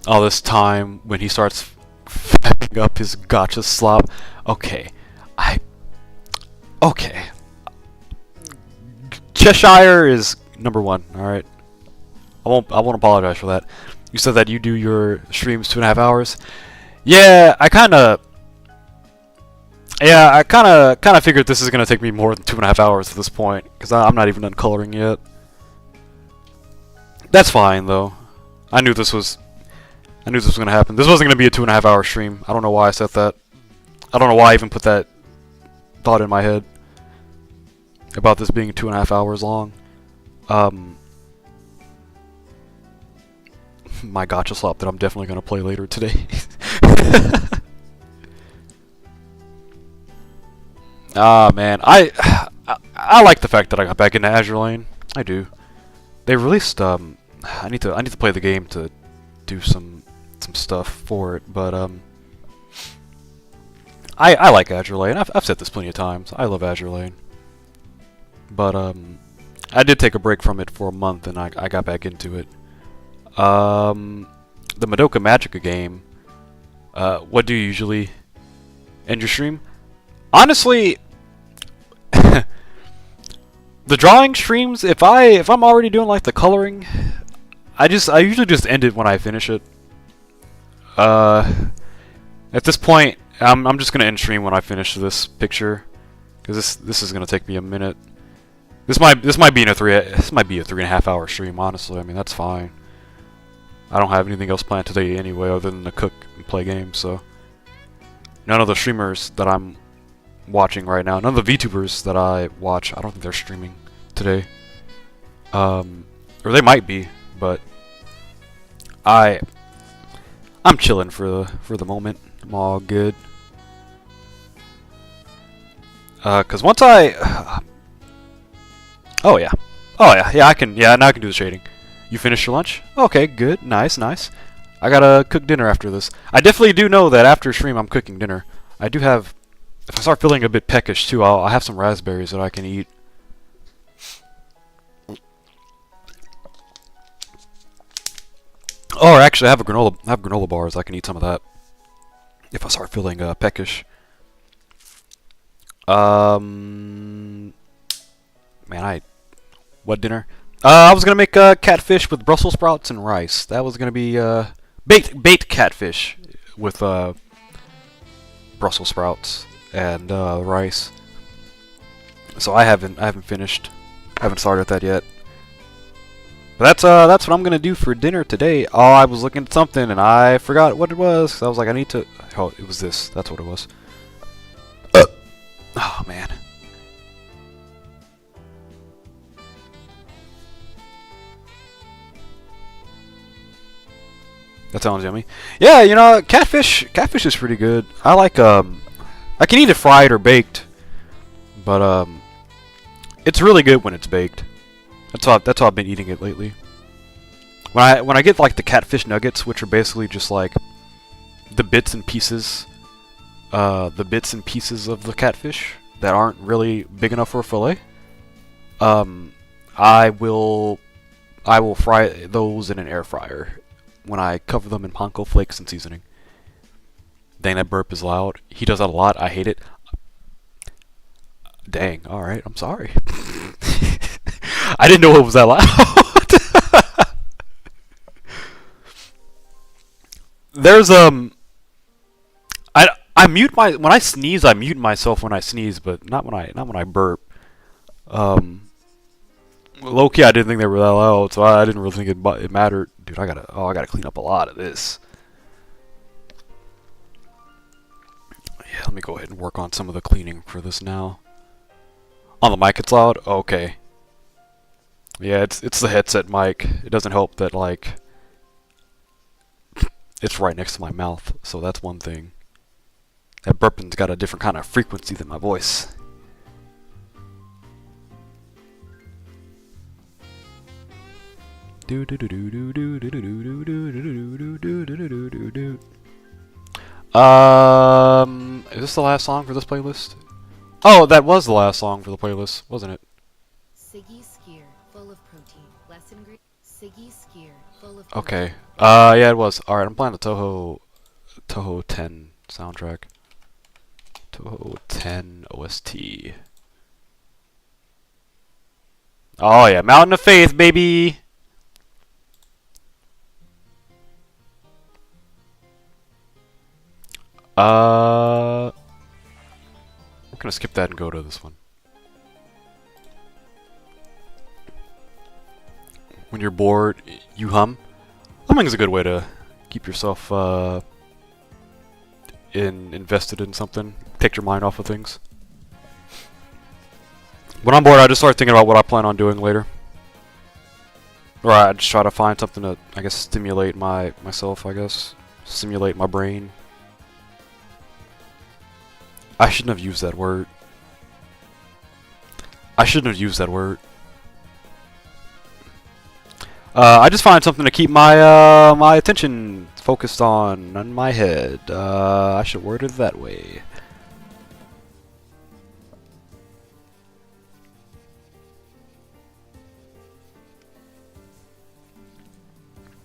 Speaker 1: All this time when he starts fapping up his gotcha slop. Okay. Cheshire is number one. All right. I won't apologize for that. You said that you do your streams 2.5 hours. Yeah, I kind of figured this is gonna take me more than 2.5 hours at this point, because I'm not even done coloring yet. That's fine though. I knew this was gonna happen. This wasn't gonna be a 2.5 hour stream. I don't know why I said that. I don't know why I even put that thought in my head about this being 2.5 hours long. My gotcha slop that I'm definitely gonna play later today. Ah man, I like the fact that I got back into Azure Lane. I do. They released I need to play the game to do some stuff for it, but I like Azure Lane. I've said this plenty of times. I love Azure Lane. But I did take a break from it for a month, and I got back into it. The Madoka Magica game. What do you usually end your stream? Honestly, the drawing streams, if I'm already doing like the coloring, I usually just end it when I finish it. At this point, I'm just gonna end stream when I finish this picture, because this is gonna take me a minute. This might be a 3.5 hour stream. Honestly, I mean, that's fine. I don't have anything else planned today anyway, other than to cook and play games. So none of the streamers that I'm watching right now. None of the VTubers that I watch, I don't think they're streaming today. Or they might be, but I'm chilling for the moment. I'm all good. 'Cause once I oh yeah. Yeah, now I can do the shading. You finished your lunch? Okay, good. Nice, nice. I gotta cook dinner after this. I definitely do know that after stream I'm cooking dinner. I do have, if I start feeling a bit peckish too, I'll have some raspberries that I can eat. Or actually I have granola bars, I can eat some of that. If I start feeling peckish. Man, what dinner? I was gonna make catfish with Brussels sprouts and rice. That was gonna be baked catfish with Brussels sprouts and rice. So I haven't finished. I haven't started that yet. But that's what I'm gonna do for dinner today. Oh, I was looking at something and I forgot what it was. So I was like, I need to. Oh, it was this. That's what it was. Oh man. That sounds yummy. Yeah, you know, catfish is pretty good. I like I can eat it fried or baked, but it's really good when it's baked. That's how I've been eating it lately. When I get like the catfish nuggets, which are basically just like the bits and pieces of the catfish that aren't really big enough for a fillet, I will fry those in an air fryer when I cover them in panko flakes and seasoning. Dang, that burp is loud. He does that a lot. I hate it. Dang. Alright, I'm sorry. I didn't know it was that loud. There's I mute when I sneeze, I mute myself when I sneeze, but not when I burp. Low key, I didn't think they were that loud, so I didn't really think it mattered. Dude, I gotta clean up a lot of this. Yeah, let me go ahead and work on some of the cleaning for this now. On the mic, it's loud. Okay. Yeah, it's the headset mic. It doesn't help that like it's right next to my mouth, so that's one thing. That burping's got a different kind of frequency than my voice. Is this the last song for this playlist? Oh, that was the last song for the playlist, wasn't it?
Speaker 2: Siggy Skier, full of protein, less ingredient. Siggy Skier, full of
Speaker 1: okay. Yeah, it was. Alright, I'm playing the Toho 10 soundtrack. Toho 10 OST. Oh yeah, Mountain of Faith, baby! We're gonna skip that and go to this one. When you're bored, you hum. Humming is a good way to keep yourself invested in something. Take your mind off of things. When I'm bored, I just start thinking about what I plan on doing later. Or I just try to find something to, I guess, stimulate myself, I guess. Stimulate my brain. I shouldn't have used that word. I just find something to keep my my attention focused on my head. I should word it that way.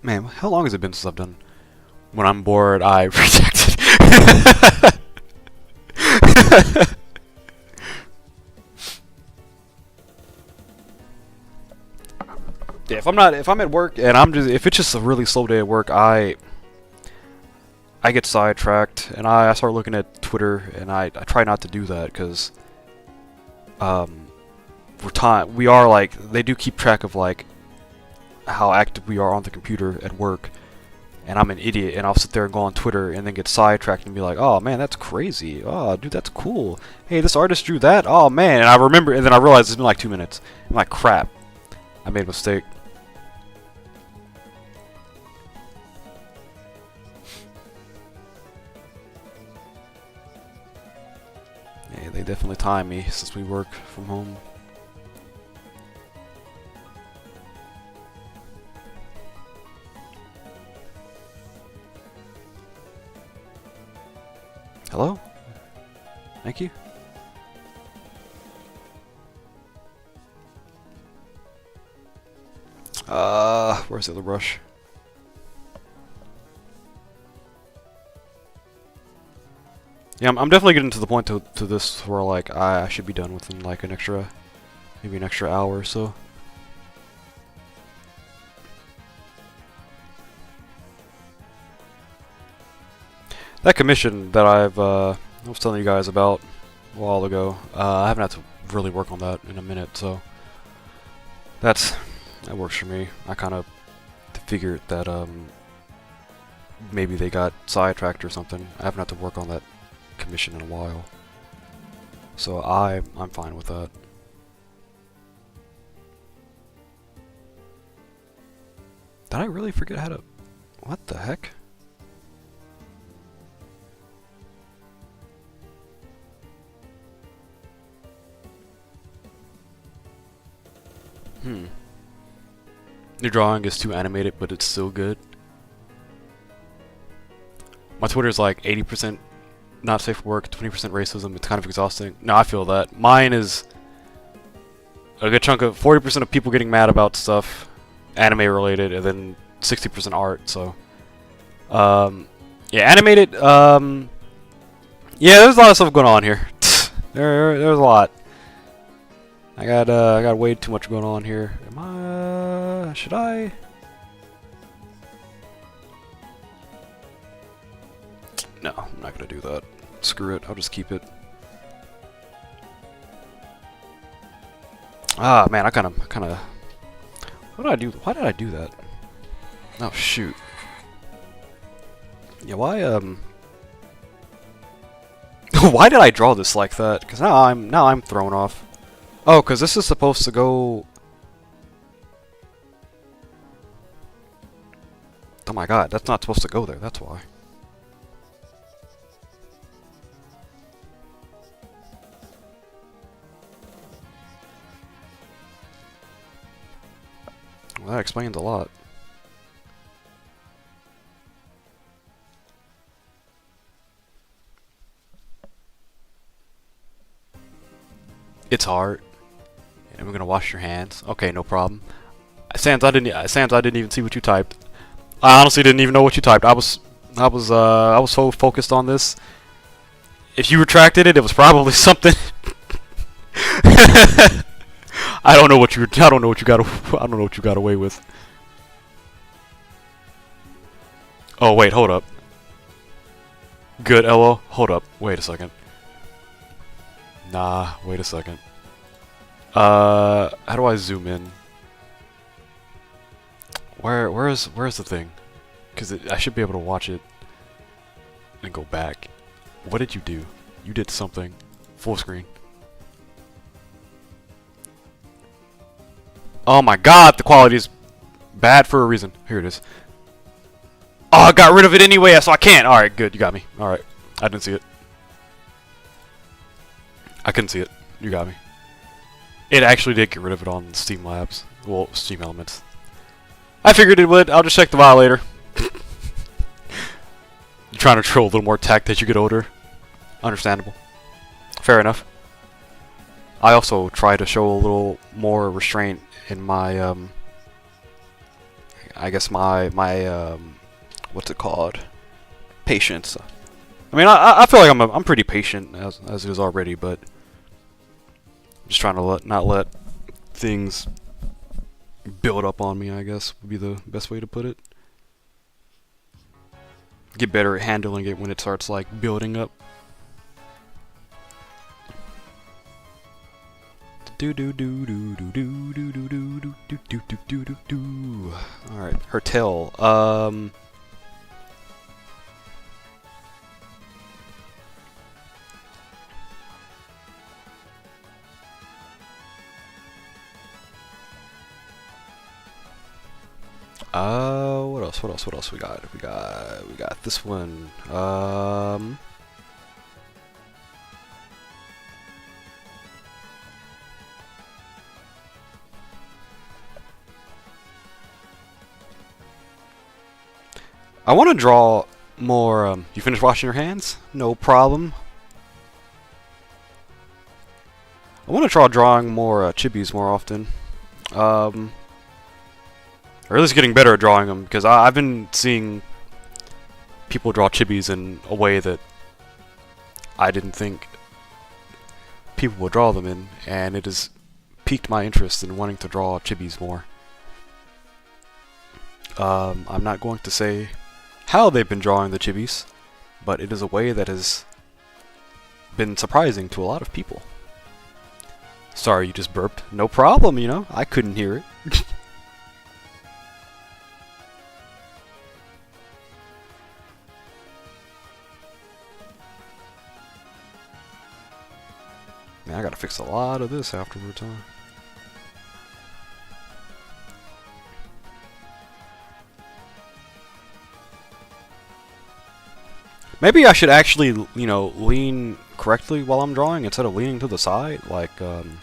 Speaker 1: Man, how long has it been since I've done? When I'm bored, I reject it. Yeah, if I'm at work and if it's just a really slow day at work, I get sidetracked and I start looking at Twitter, and I try not to do that because we are like, they do keep track of like how active we are on the computer at work, and I'm an idiot, and I'll sit there and go on Twitter and then get sidetracked and be like, oh man, that's crazy. Oh, dude, that's cool. Hey, this artist drew that. Oh man, and I remember, and then I realized it's been like 2 minutes. I'm like, crap, I made a mistake. Yeah, they definitely time me since we work from home. Hello? Thank you. Where's the other brush? Yeah, I'm definitely getting to the point to this where like I should be done within like maybe an extra hour or so. That commission that I was telling you guys about a while ago, I haven't had to really work on that in a minute, so that works for me. I kind of figured that maybe they got sidetracked or something. I haven't had to work on that commission in a while, so I'm fine with that. Did I really forget how to? What the heck? Your drawing is too animated, but it's still good. My Twitter's like 80% not safe for work, 20% racism. It's kind of exhausting. No, I feel that. Mine is a good chunk of 40% of people getting mad about stuff, anime related, and then 60% art. So, yeah, animated. Yeah, there's a lot of stuff going on here. There's a lot. I got way too much going on here. Should I? No, I'm not gonna do that. Screw it, I'll just keep it. Ah, man, I kinda, what did I do? Why did I do that? Oh, shoot. Yeah, why, why did I draw this like that? Because now I'm thrown off. Oh, because this is supposed to go... Oh my god, that's not supposed to go there, that's why. Well, that explains a lot. It's hard. And we're gonna wash your hands. Okay, no problem. Sans, I didn't even see what you typed. I honestly didn't even know what you typed. I was so focused on this. If you retracted it, it was probably something. I don't know what you got away with. Oh wait, hold up. Good, LO. Hold up. Wait a second. Nah, wait a second. How do I zoom in? Where's the thing? Because I should be able to watch it and go back. What did you do? You did something. Full screen. Oh my god, the quality is bad for a reason. Here it is. Oh, I got rid of it anyway, so I can't. Alright, good, you got me. Alright, I didn't see it. I couldn't see it. You got me. It actually did get rid of it on Steam Labs. Well, Steam Elements. I figured it would. I'll just check the file later. You're trying to show a little more tact as you get older. Understandable. Fair enough. I also try to show a little more restraint in my, I guess my what's it called? Patience. I mean, I feel like I'm pretty patient as it is already, but I'm just trying to not let things build up on me, I guess would be the best way to put it. Get better at handling it when it starts like building up. Do do do do do do do do do do do do do do do. All right, her tail. What else? What else? What else we got? We got this one. I want to draw more. You finished washing your hands? No problem. I want to try drawing more chibis more often. Or at least getting better at drawing them, because I've been seeing people draw chibis in a way that I didn't think people would draw them in, and it has piqued my interest in wanting to draw chibis more. I'm not going to say how they've been drawing the chibis, but it is a way that has been surprising to a lot of people. Sorry, you just burped. No problem, you know. I couldn't hear it. Man, I gotta fix a lot of this afterwards, huh? Maybe I should actually, you know, lean correctly while I'm drawing instead of leaning to the side, like an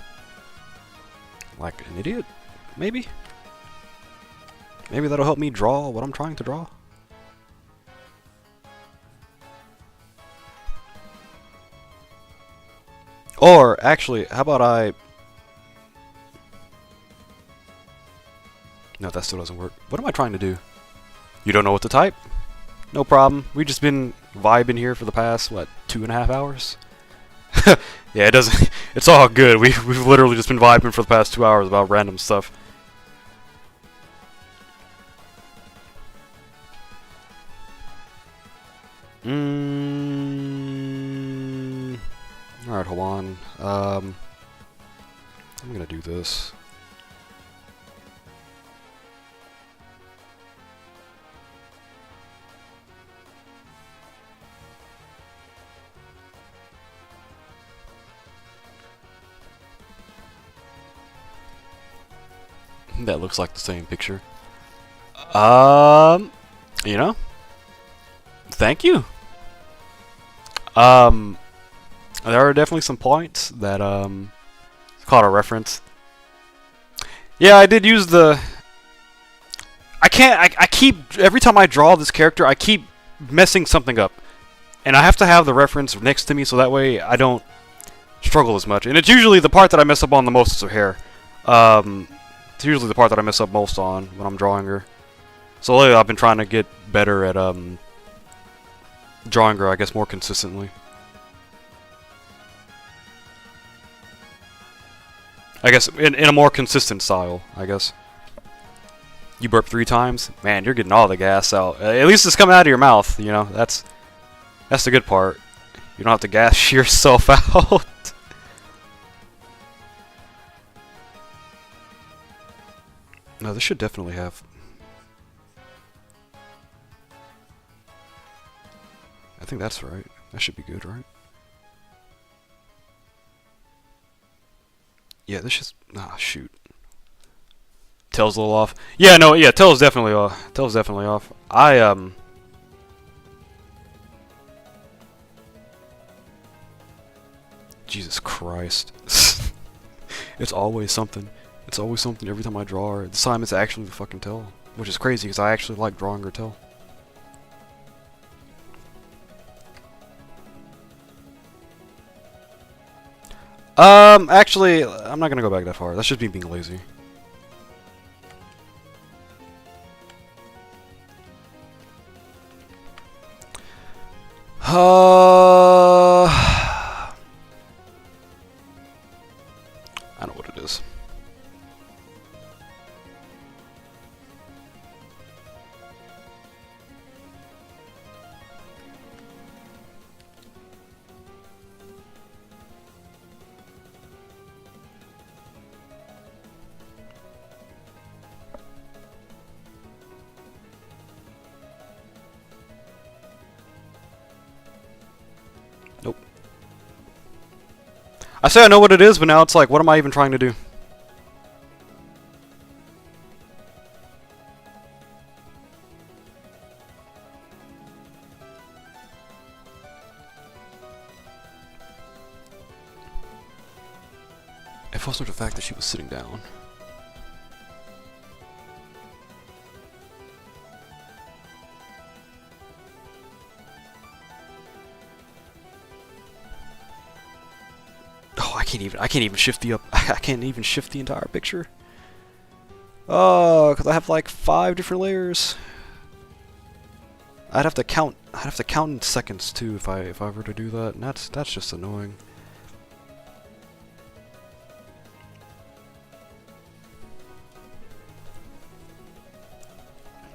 Speaker 1: idiot, maybe? Maybe that'll help me draw what I'm trying to draw. Or, actually, how about I... No, that still doesn't work. What am I trying to do? You don't know what to type? No problem. We've just been vibing here for the past, what, 2.5 hours? Yeah, it doesn't... It's all good. We've literally just been vibing for the past 2 hours about random stuff. Alright, hold on. I'm gonna do this. That looks like the same picture. You know? Thank you. There are definitely some points that, it's called a reference. Yeah, I did use the... I keep, every time I draw this character, I keep messing something up. And I have to have the reference next to me so that way I don't struggle as much. And it's usually the part that I mess up on the most is her hair. It's usually the part that I mess up most on when I'm drawing her. So lately I've been trying to get better at, drawing her, I guess, more consistently. I guess, in a more consistent style, I guess. You burp 3 times? Man, you're getting all the gas out. At least it's coming out of your mouth, you know? That's the good part. You don't have to gas yourself out. No, this should definitely have... I think that's right. That should be good, right? Yeah, this is... Ah, shoot. Tail's a little off. Yeah, no, yeah, tail's definitely off. Tail's definitely off. Jesus Christ. It's always something. It's always something every time I draw her. This time it's actually the fucking tail. Which is crazy, because I actually like drawing her tail. Actually, I'm not gonna go back that far. That's just me being lazy. I know what it is. Nope. I say I know what it is, but now it's like, what am I even trying to do? If also the fact that she was sitting down. Oh, I can't even shift the I can't even shift the entire picture. Oh, because I have like 5 different layers. I'd have to count in seconds too if I were to do that, and that's just annoying.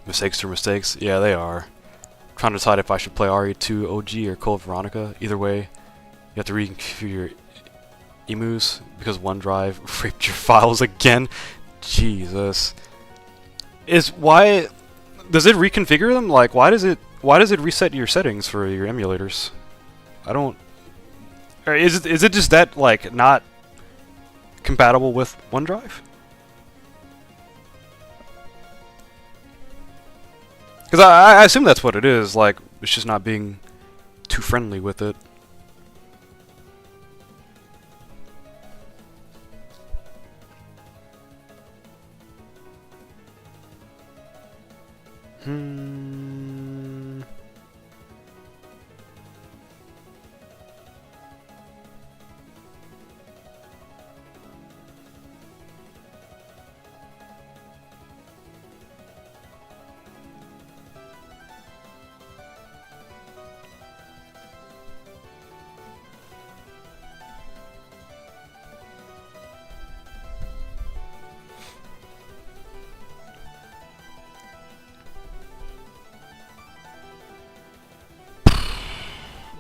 Speaker 1: Mistakes are mistakes. Yeah, they are. I'm trying to decide if I should play RE2 OG or Code Veronica. Either way, you have to reconfigure your emus because OneDrive raped your files again. Jesus. Why does it reconfigure them? Like, why does it reset your settings for your emulators? I don't. Or is it just that like not compatible with OneDrive? Because I assume that's what it is. Like, it's just not being too friendly with it.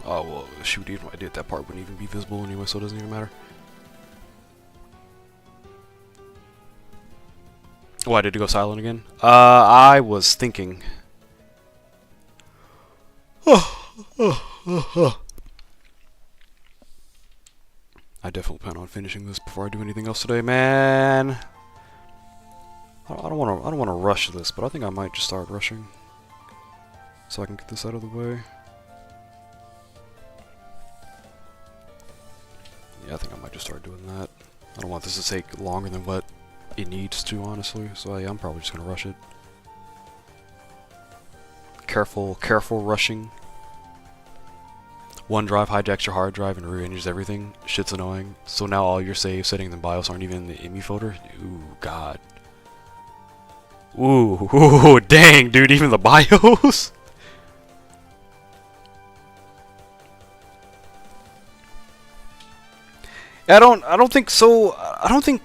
Speaker 1: Oh, well, shoot, even if I did, that part wouldn't even be visible anyway, so it doesn't even matter. Why did it go silent again? I was thinking. I definitely plan on finishing this before I do anything else today, man. I don't want to rush this, but I think I might just start rushing, so I can get this out of the way. Yeah, I think I might just start doing that. I don't want this to take longer than what it needs to, honestly, so yeah, I'm probably just gonna rush it. Careful rushing. OneDrive hijacks your hard drive and rearranges everything. Shit's annoying. So now all your save settings and BIOS aren't even in the IMU folder? Ooh, God. Ooh, dang, dude, even the BIOS? I don't think so. I don't think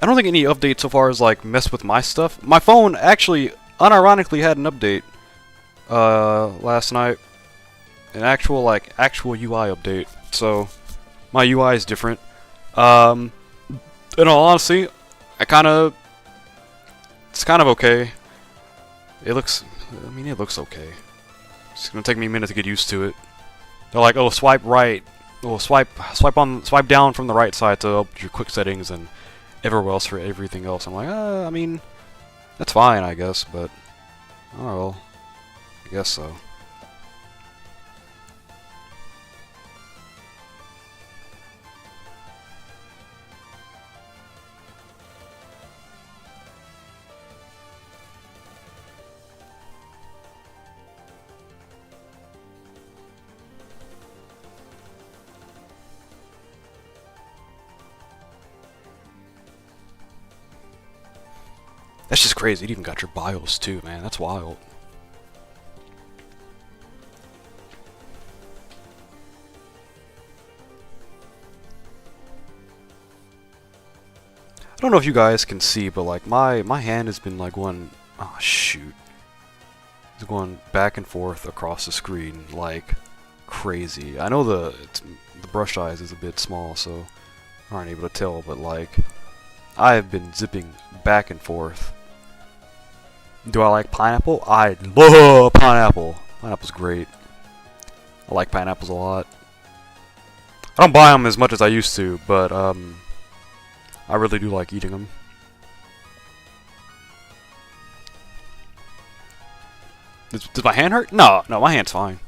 Speaker 1: any update so far has like messed with my stuff. My phone actually unironically had an update last night. An actual UI update. So my UI is different. In all honesty, it's kind of okay. It looks okay. It's gonna take me a minute to get used to it. They're like, oh, swipe right. Well, swipe down from the right side to open your quick settings and everywhere else for everything else. I'm like, I mean, that's fine, I guess, but oh well, I guess so. That's just crazy. It even got your BIOS too, man. That's wild. I don't know if you guys can see, but like my hand has been like going, oh shoot, it's going back and forth across the screen like crazy. I know the brush size is a bit small, so aren't able to tell, but like I have been zipping back and forth. Do I like pineapple? I love pineapple. Pineapple's great. I like pineapples a lot. I don't buy them as much as I used to, but I really do like eating them. Does my hand hurt? No, my hand's fine.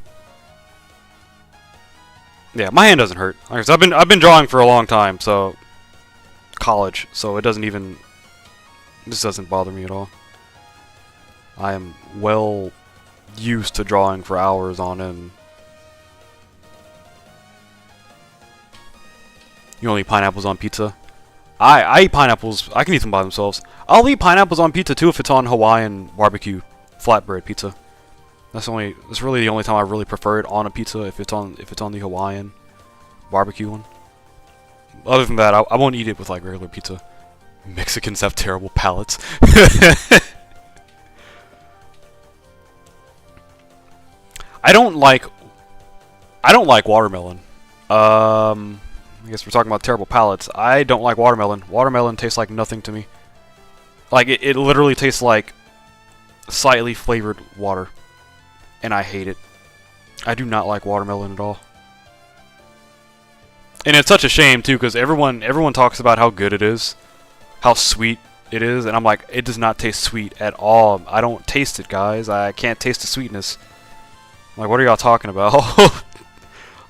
Speaker 1: Yeah, my hand doesn't hurt. Like I said, I've been drawing for a long time, so college, so it doesn't even. This doesn't bother me at all. I am well used to drawing for hours on end. You only eat pineapples on pizza? I eat pineapples. I can eat them by themselves. I'll eat pineapples on pizza too if it's on Hawaiian barbecue flatbread pizza. That's really the only time I really prefer it on a pizza, if it's on the Hawaiian barbecue one. Other than that, I won't eat it with like regular pizza. Mexicans have terrible palates. I don't like watermelon. I guess we're talking about terrible palates. I don't like watermelon. Watermelon tastes like nothing to me. Like it literally tastes like slightly flavored water, and I hate it. I do not like watermelon at all. And it's such a shame too, because everyone talks about how good it is, how sweet it is, and I'm like, it does not taste sweet at all. I don't taste it, guys. I can't taste the sweetness. I'm like, what are y'all talking about?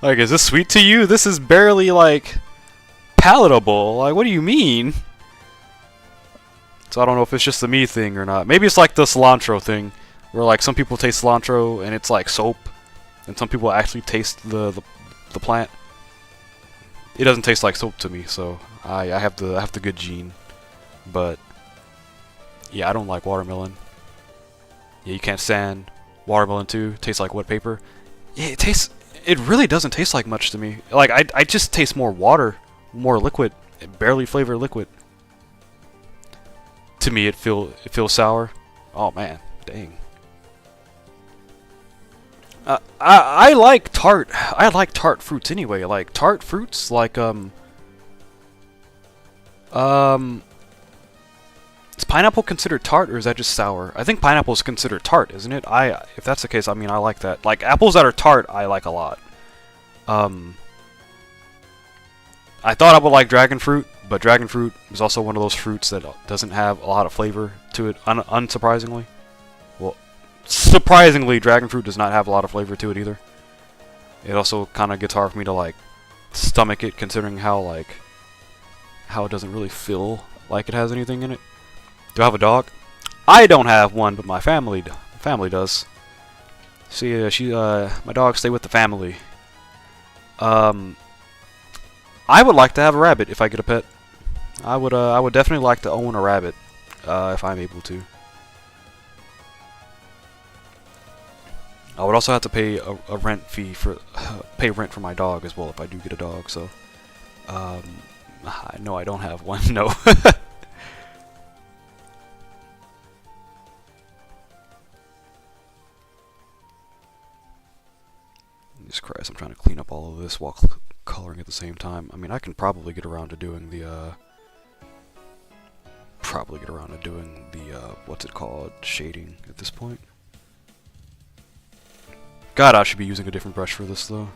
Speaker 1: Like, is this sweet to you? This is barely like palatable. Like, what do you mean? So I don't know if it's just a me thing or not. Maybe it's like the cilantro thing, where like some people taste cilantro and it's like soap, and some people actually taste the plant. It doesn't taste like soap to me, so I have the good gene. But yeah, I don't like watermelon. Yeah, you can't stand watermelon too. Tastes like wet paper. Yeah, it really doesn't taste like much to me. Like I just taste more water, more liquid, barely flavored liquid. To me, it feels sour. Oh man, dang. I like tart. I like tart fruits anyway. Like tart fruits, like is pineapple considered tart, or is that just sour? I think pineapple is considered tart, isn't it? If that's the case, I mean, I like that. Like apples that are tart, I like a lot. I thought I would like dragon fruit, but dragon fruit is also one of those fruits that doesn't have a lot of flavor to it, unsurprisingly. Well, surprisingly, dragon fruit does not have a lot of flavor to it either. It also kind of gets hard for me to like stomach it, considering how it doesn't really feel like it has anything in it. Do I have a dog? I don't have one, but my family does. See, my dogs stay with the family. I would like to have a rabbit if I get a pet. I would definitely like to own a rabbit, if I'm able to. I would also have to pay a rent fee for pay rent for my dog as well if I do get a dog. So, no, I don't have one. No. Jesus Christ! I'm trying to clean up all of this while coloring at the same time. I mean, I can probably get around to doing the what's it called, shading at this point. God, I should be using a different brush for this though.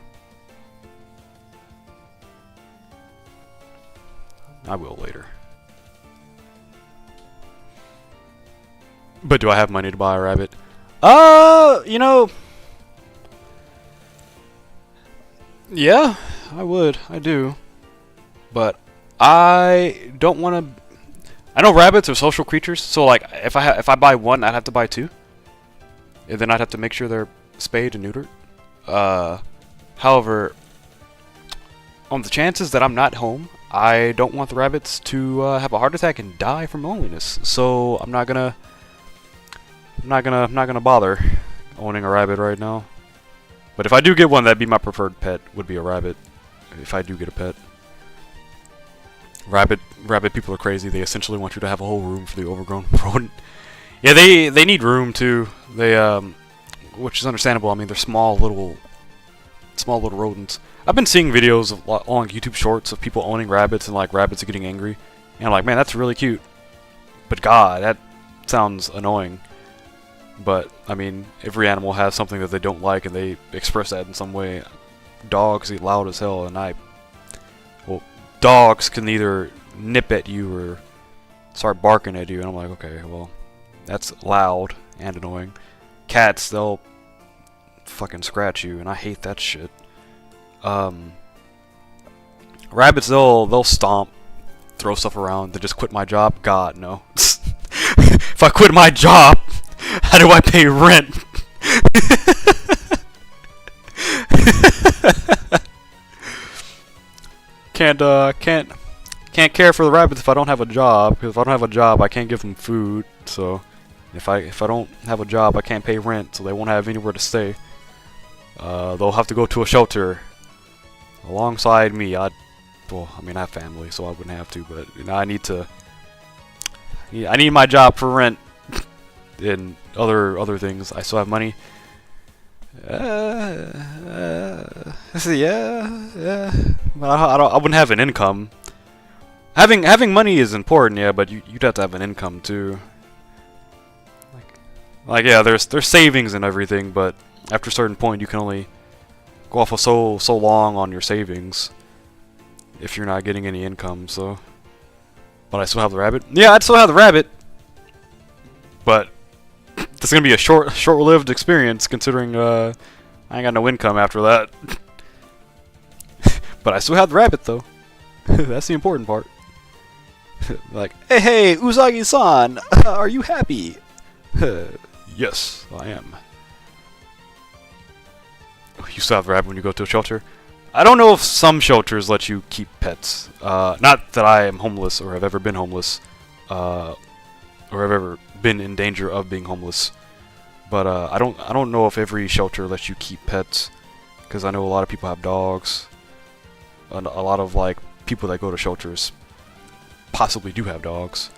Speaker 1: I will later. But do I have money to buy a rabbit? You know, yeah, I would. I do. But I don't want to. I know rabbits are social creatures, so like if I buy one, I'd have to buy two, and then I'd have to make sure they're spayed and neutered. However, on the chances that I'm not home, I don't want the rabbits to have a heart attack and die from loneliness. So I'm not gonna bother owning a rabbit right now. But if I do get one, that'd be my preferred pet. Would be a rabbit. If I do get a pet. Rabbit people are crazy. They essentially want you to have a whole room for the overgrown rodent. Yeah, they need room too. They which is understandable. I mean, they're small little rodents. I've been seeing videos on YouTube Shorts of people owning rabbits and like rabbits are getting angry, and I'm like, man, that's really cute. But God, that sounds annoying. But I mean, every animal has something that they don't like, and they express that in some way. Dogs get loud as hell, and dogs can either nip at you or start barking at you, and I'm like, okay, well, that's loud and annoying. Cats, they'll fucking scratch you, and I hate that shit. Rabbits, they'll stomp throw stuff around to just quit my job? God, no. If I quit my job, how do I pay rent? Can't care for the rabbits if I don't have a job. Because if I don't have a job, I can't give them food. So if I don't have a job, I can't pay rent. So they won't have anywhere to stay. They'll have to go to a shelter alongside me. Well, I mean, I have family, so I wouldn't have to. But you know, I need my job for rent and other things. I still have money. Yeah. But I wouldn't have an income. Having money is important, yeah, but you'd have to have an income too. Like yeah, there's savings and everything, but after a certain point, you can only go off of so long on your savings if you're not getting any income. So, but I still have the rabbit. Yeah, I'd still have the rabbit, but it's gonna be a short-lived experience considering I ain't got no income after that. But I still have the rabbit though. That's the important part. Like, hey, Usagi-san, are you happy? Yes, I am. You still have the rabbit when you go to a shelter? I don't know if some shelters let you keep pets. Not that I am homeless or have ever been homeless, or have ever been in danger of being homeless. But I don't know if every shelter lets you keep pets, because I know a lot of people have dogs. And a lot of like people that go to shelters possibly do have dogs.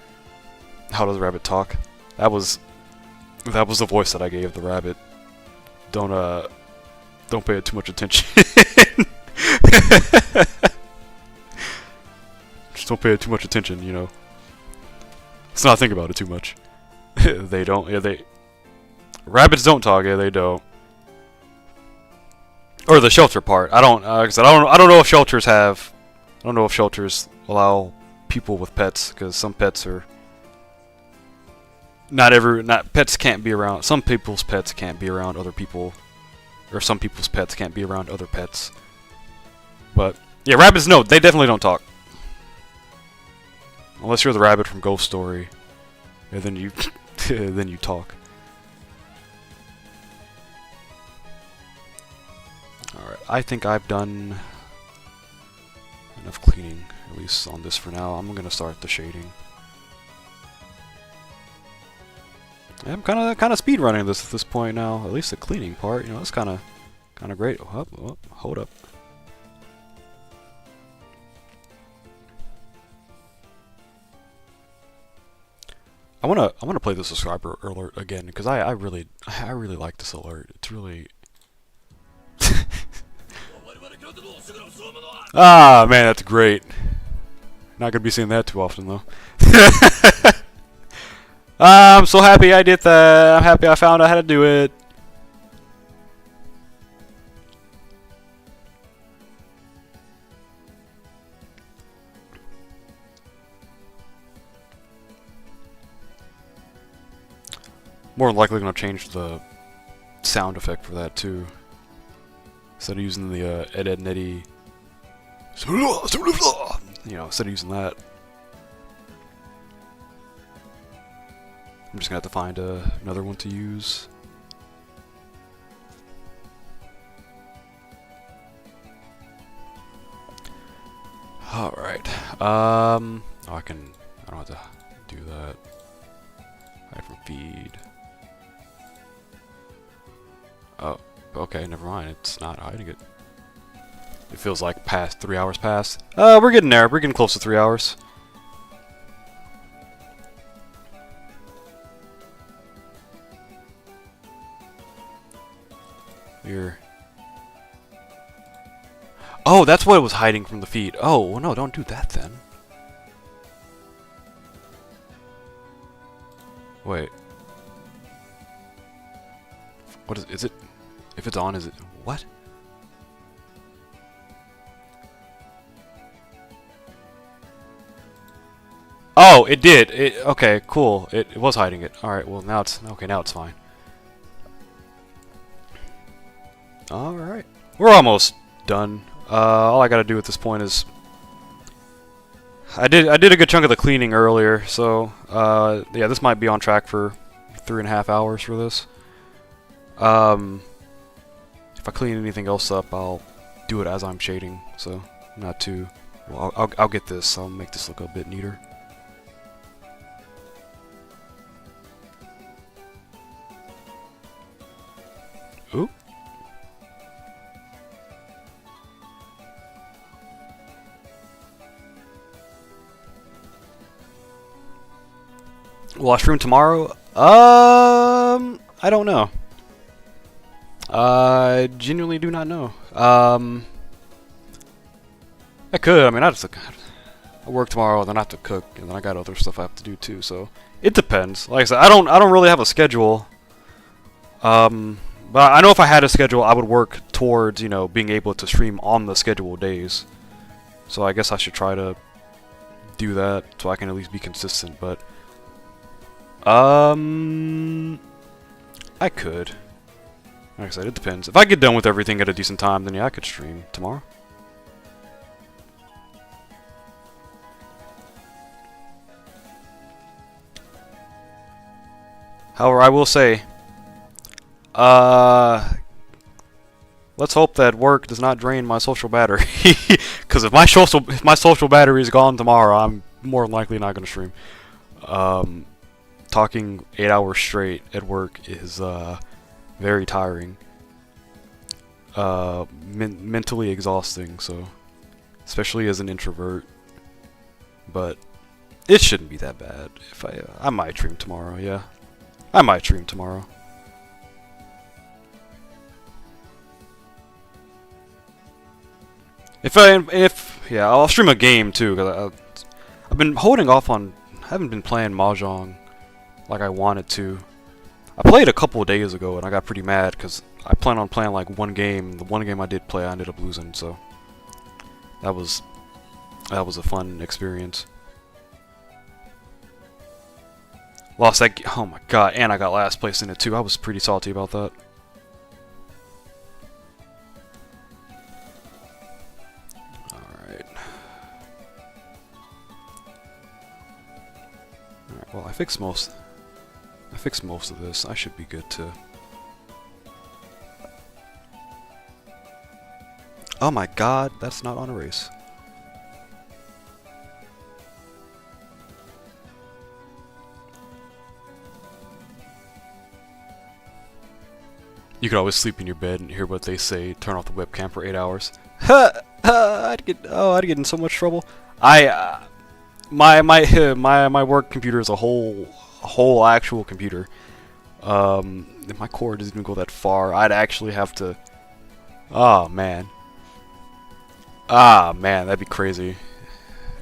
Speaker 1: How does the rabbit talk? That was the voice that I gave the rabbit. Don't pay it too much attention. Just don't pay it too much attention, you know. Let's not think about it too much. They don't. Yeah, rabbits don't talk. Yeah, they don't. Or the shelter part. I don't. Like I said, I don't know if shelters have. I don't know if shelters allow people with pets, because some pets are. Not pets can't be around. Some people's pets can't be around other people, or some people's pets can't be around other pets. But yeah, rabbits, no, they definitely don't talk. Unless you're the rabbit from Ghost Story, and then you then you talk. Alright, I think I've done enough cleaning, at least on this for now. I'm gonna start the shading. I'm kind of speed running this at this point now. At least the cleaning part, you know, that's kind of great. Oh, hold up. I wanna play the subscriber alert again, because I really like this alert. It's really. Ah man, that's great. Not gonna be seeing that too often though. I'm so happy I did that. I'm happy I found out how to do it. More than likely gonna change the sound effect for that too. Instead of using the Ed Ed Netty, you know, instead of using that, I'm just gonna have to find another one to use. All right. Oh, I don't have to do that. Hide from feed. Oh, okay, never mind. It's not hiding it. It feels like 3 hours passed. We're getting there. We're getting close to 3 hours. Here. Oh, that's what it was hiding from the feed. Oh, well, no, don't do that then. Wait. What is it? If it's on, is it what? Oh, it did. Okay, cool. It was hiding it. All right. Well, now it's okay. Now it's fine. All right. We're almost done. All I gotta do at this point is I did a good chunk of the cleaning earlier, so yeah, this might be on track for 3.5 hours for this. Um, if I clean anything else up, I'll do it as I'm shading, so not too. Well, I'll get this. I'll make this look a bit neater. Ooh. Will I stream tomorrow? I don't know. I genuinely do not know. I could. I mean, I work tomorrow, then I have to cook, and then I got other stuff I have to do too. So it depends. Like I said, I don't really have a schedule. But I know if I had a schedule, I would work towards, being able to stream on the scheduled days. So I guess I should try to do that so I can at least be consistent. But I could. Like I said, it depends. If I get done with everything at a decent time, then yeah, I could stream tomorrow. However, I will say, let's hope that work does not drain my social battery. Because if my social battery is gone tomorrow, I'm more than likely not going to stream. Talking 8 hours straight at work is very tiring. Mentally exhausting. So, especially as an introvert. But it shouldn't be that bad. If I might stream tomorrow. Yeah, I might stream tomorrow. Yeah, I'll stream a game too. Cause I've been holding off on. I haven't been playing mahjong like I wanted to. I played a couple of days ago and I got pretty mad because I planned on playing like one game. The one game I did play, I ended up losing. So that was a fun experience. Lost that. Oh my god! And I got last place in it too. I was pretty salty about that. Well, I fixed most of this. I should be good to. Oh my god, that's not on erase. You could always sleep in your bed and hear what they say. Turn off the webcam for 8 hours. I'd get in so much trouble. My work computer is a whole actual computer. If my cord doesn't even go that far, I'd actually have to. Oh man. Ah man, that'd be crazy.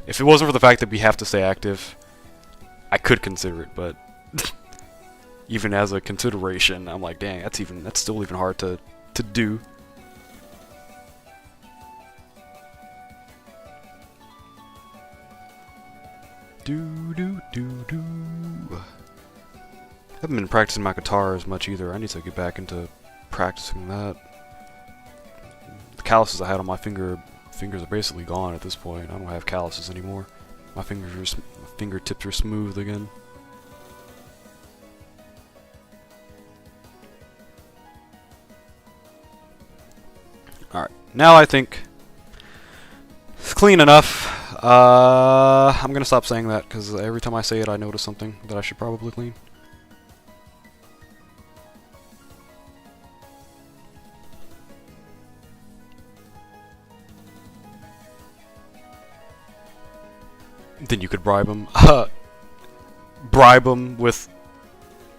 Speaker 1: If it wasn't for the fact that we have to stay active, I could consider it, but even as a consideration, I'm like, dang, that's still even hard to do. I haven't been practicing my guitar as much either. I need to get back into practicing that. The calluses I had on my fingers are basically gone at this point. I don't have calluses anymore. My fingertips are smooth again. Alright, now I think it's clean enough. I'm gonna stop saying that because every time I say it I notice something that I should probably clean. Then you could bribe them. Bribe them with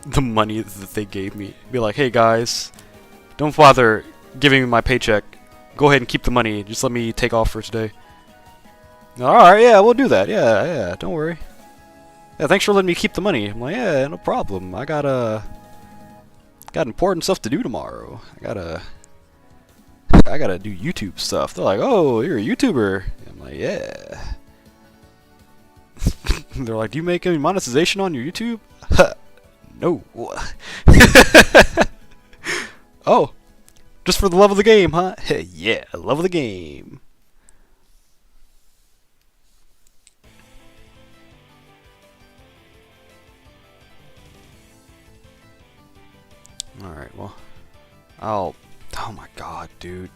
Speaker 1: the money that they gave me. Be like, hey guys, don't bother giving me my paycheck. Go ahead and keep the money. Just let me take off for today. Alright, yeah, we'll do that. Yeah, don't worry. Yeah, thanks for letting me keep the money. I'm like, yeah, no problem. I got important stuff to do tomorrow. I gotta do YouTube stuff. They're like, oh, you're a YouTuber. I'm like, yeah. They're like, do you make any monetization on your YouTube? No. Oh, just for the love of the game, huh? Yeah, love of the game. Alright, well. I'll... Oh my god, dude.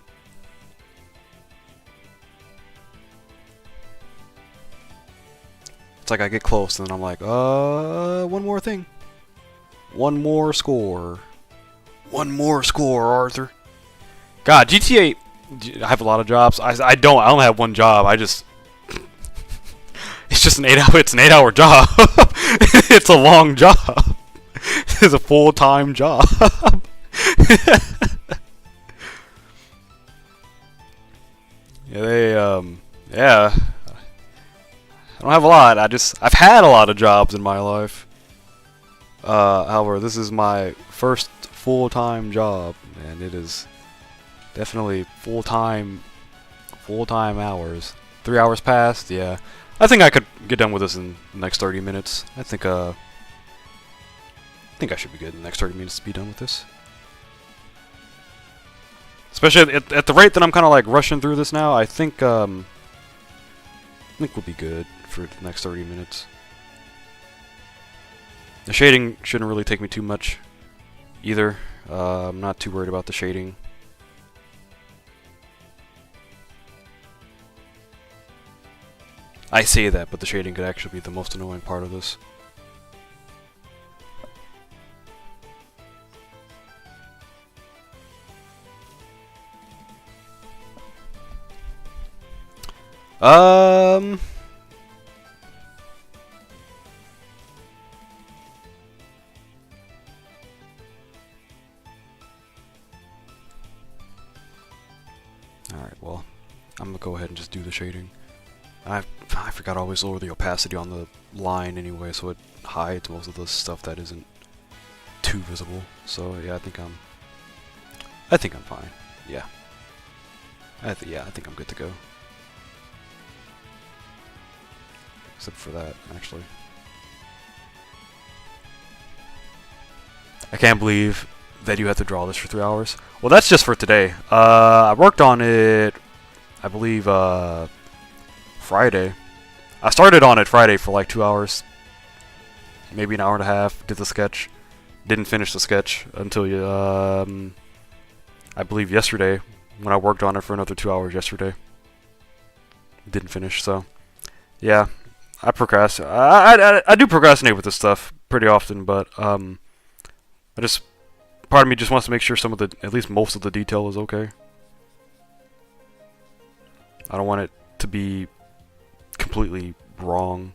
Speaker 1: It's like I get close and then I'm like, one more thing. One more score. One more score, Arthur. God, GTA... I have a lot of jobs. I don't. I only have one job. I just... It's just an 8-hour... It's an 8-hour job. It's a long job. It's a full-time job. Yeah, yeah. I don't have a lot. I've had a lot of jobs in my life. However, this is my first full-time job, and it is definitely full-time hours. 3 hours past, yeah. I think I could get done with this in the next 30 minutes. I think I should be good in the next 30 minutes to be done with this. Especially at the rate that I'm kind of like rushing through this now, I think we'll be good for the next 30 minutes. The shading shouldn't really take me too much either. I'm not too worried about the shading. I say that, but the shading could actually be the most annoying part of this. Alright, well, I'm gonna go ahead and just do the shading. I forgot to always lower the opacity on the line anyway, so it hides most of the stuff that isn't too visible. So yeah, I think I'm fine. Yeah. I think I'm good to go. Except for that, actually. I can't believe that you have to draw this for 3 hours. Well, that's just for today. I worked on it, I believe, Friday. I started on it Friday for like 2 hours. Maybe an hour and a half. Did the sketch. Didn't finish the sketch until, I believe yesterday, when I worked on it for another 2 hours yesterday. Didn't finish, so. Yeah. I procrastinate. I do procrastinate with this stuff pretty often, but, part of me just wants to make sure at least most of the detail is okay. I don't want it to be completely wrong.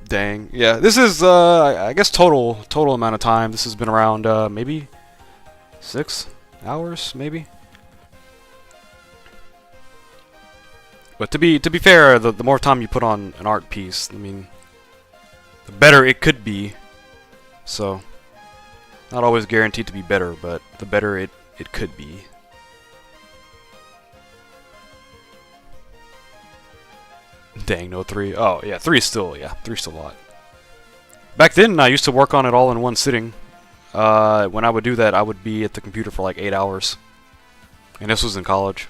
Speaker 1: Dang. Yeah, this is, I guess total amount of time. This has been around, maybe 6 hours, maybe? But to be fair, the more time you put on an art piece, I mean, the better it could be. So, not always guaranteed to be better, but the better it could be. Dang, no 3. Oh, yeah, 3 is still, yeah, 3 is still a lot. Back then, I used to work on it all in one sitting. When I would do that, I would be at the computer for like 8 hours. And this was in college.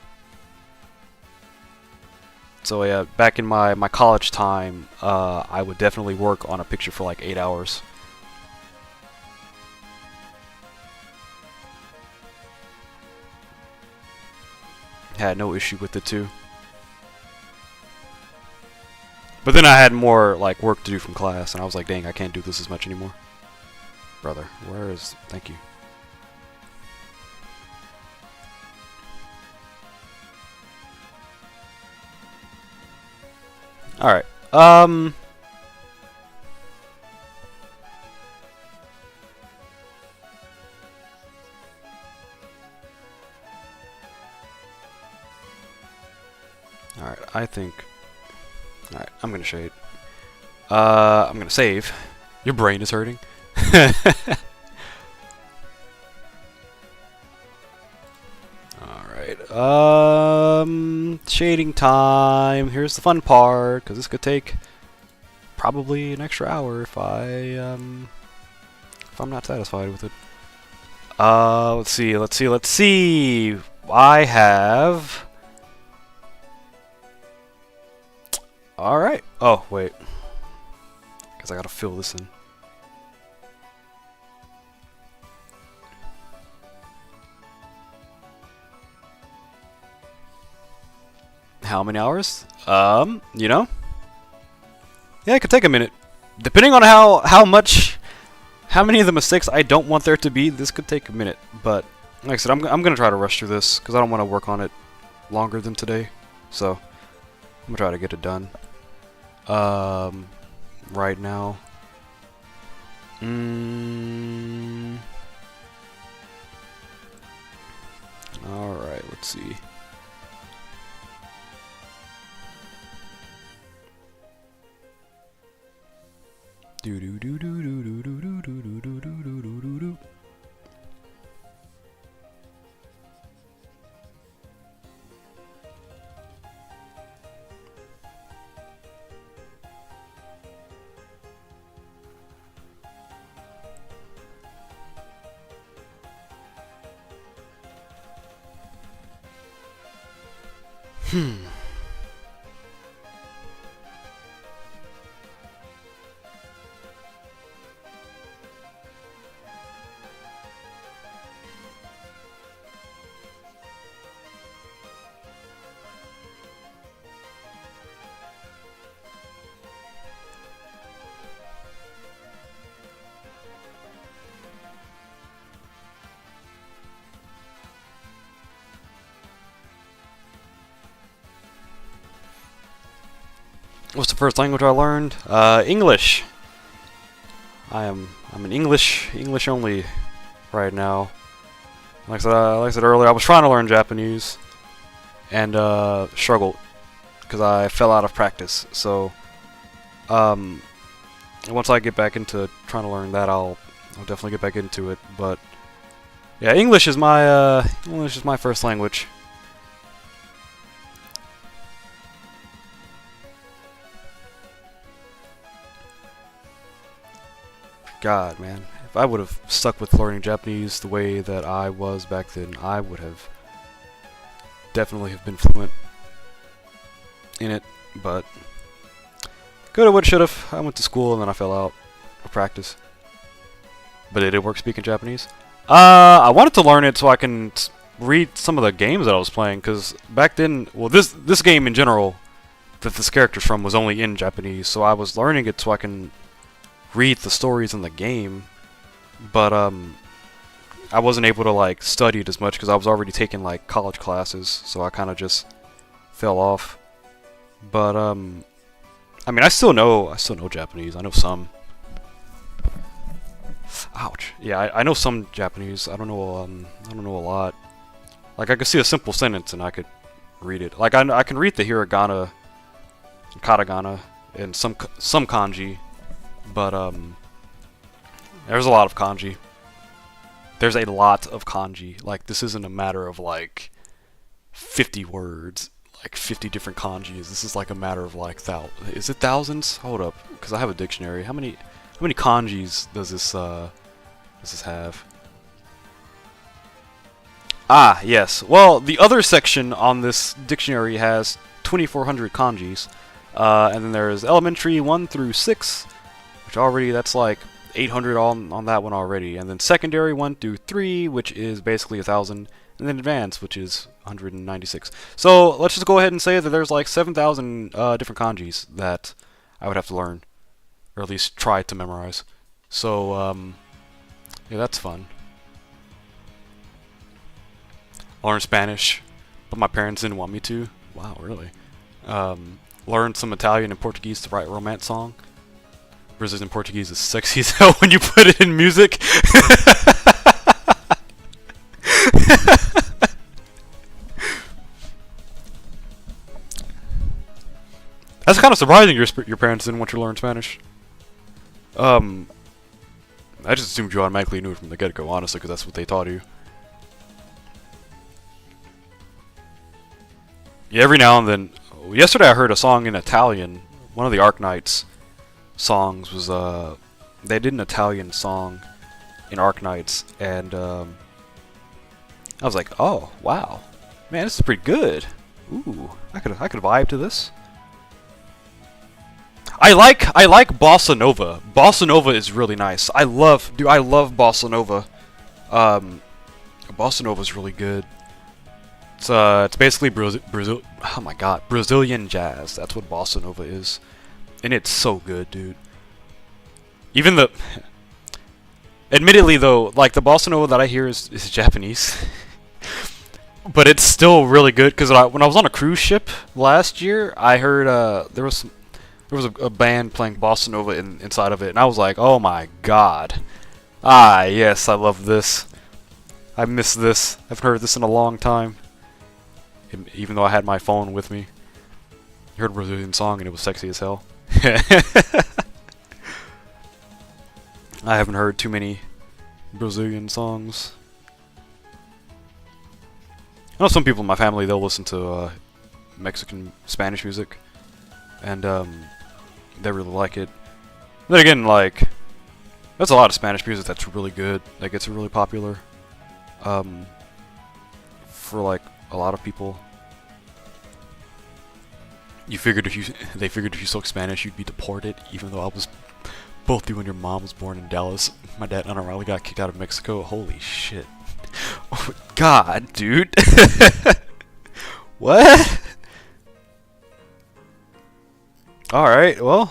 Speaker 1: So yeah, back in my college time, I would definitely work on a picture for like 8 hours. Had no issue with it too. But then I had more like work to do from class, and I was like, dang, I can't do this as much anymore. Brother, where is... Thank you. Alright, Alright, I think... Alright, I'm gonna shade. I'm gonna save. Your brain is hurting. Alright, shading time. Here's the fun part, because this could take probably an extra hour if I'm not satisfied with it. Let's see. I have... Alright. Oh, wait. Because I gotta fill this in. How many hours? You know? Yeah, it could take a minute. Depending on how many of the mistakes I don't want there to be, this could take a minute. But, like I said, I'm gonna try to rush through this, because I don't want to work on it longer than today. So, I'm gonna try to get it done. Right now. Alright, let's see. Do do do do do do do do do do do do do do do. What's the first language I learned? English. I'm an English only right now. Like I said earlier, I was trying to learn Japanese and struggled because I fell out of practice. So once I get back into trying to learn that, I'll definitely get back into it. But yeah, English is my first language. God, man, if I would have stuck with learning Japanese the way that I was back then, I would have definitely have been fluent in it. But coulda, woulda, shoulda. I went to school and then I fell out of practice. But it did work speaking Japanese. I wanted to learn it so I can read some of the games that I was playing, because back then, well, this game in general that this character's from was only in Japanese, so I was learning it so I can read the stories in the game, but I wasn't able to like study it as much because I was already taking like college classes, so I kind of just fell off. But I mean, I still know Japanese. I know some. Ouch. Yeah, I know some Japanese. I don't know a lot. Like I could see a simple sentence and I could read it. Like I can read the hiragana, and katakana, and some kanji. But there's a lot of kanji. There's a lot of kanji. Like this isn't a matter of like 50 words, like 50 different kanjis. This is like a matter of like is it thousands? Hold up, because I have a dictionary. How many kanjis does this have? Ah, yes. Well, the other section on this dictionary has 2,400 kanjis, and then there's elementary 1 through 6. Which already, that's like 800 on that one already. And then secondary 1 through 3, which is basically 1,000. And then advanced, which is 196. So let's just go ahead and say that there's like 7,000 different kanjis that I would have to learn. Or at least try to memorize. So, yeah, that's fun. I learned Spanish, but my parents didn't want me to. Wow, really? Learned some Italian and Portuguese to write a romance song. Brazilian Portuguese is sexy as hell when you put it in music. That's kind of surprising your parents didn't want you to learn Spanish. I just assumed you automatically knew it from the get-go, honestly, because that's what they taught you. Yeah, every now and then. Yesterday I heard a song in Italian. One of the Arknights songs was they did an Italian song in Arknights, and I was like, oh wow, man, this is pretty good. Ooh, I could vibe to this. I like bossa nova. Bossa nova is really nice. I love bossa nova. Um, bossa nova is really good. It's basically Brazil. Oh my God, Brazilian jazz. That's what bossa nova is, and it's so good, dude. Even the, admittedly though, like the bossa nova that I hear is Japanese, but it's still really good. Because when I was on a cruise ship last year, I heard there was a band playing bossa nova inside of it, and I was like, oh my God, ah yes, I love this. I miss this. I've heard this in a long time. Even though I had my phone with me, I heard a Brazilian song and it was sexy as hell. I haven't heard too many Brazilian songs. I know some people in my family, they'll listen to Mexican Spanish music, and they really like it. Then again, like, there's a lot of Spanish music that's really good, that gets really popular. For like a lot of people. They figured if you spoke Spanish, you'd be deported, even though both you and your mom was born in Dallas. My dad unironically got kicked out of Mexico. Holy shit. Oh, God, dude. What? Alright, well,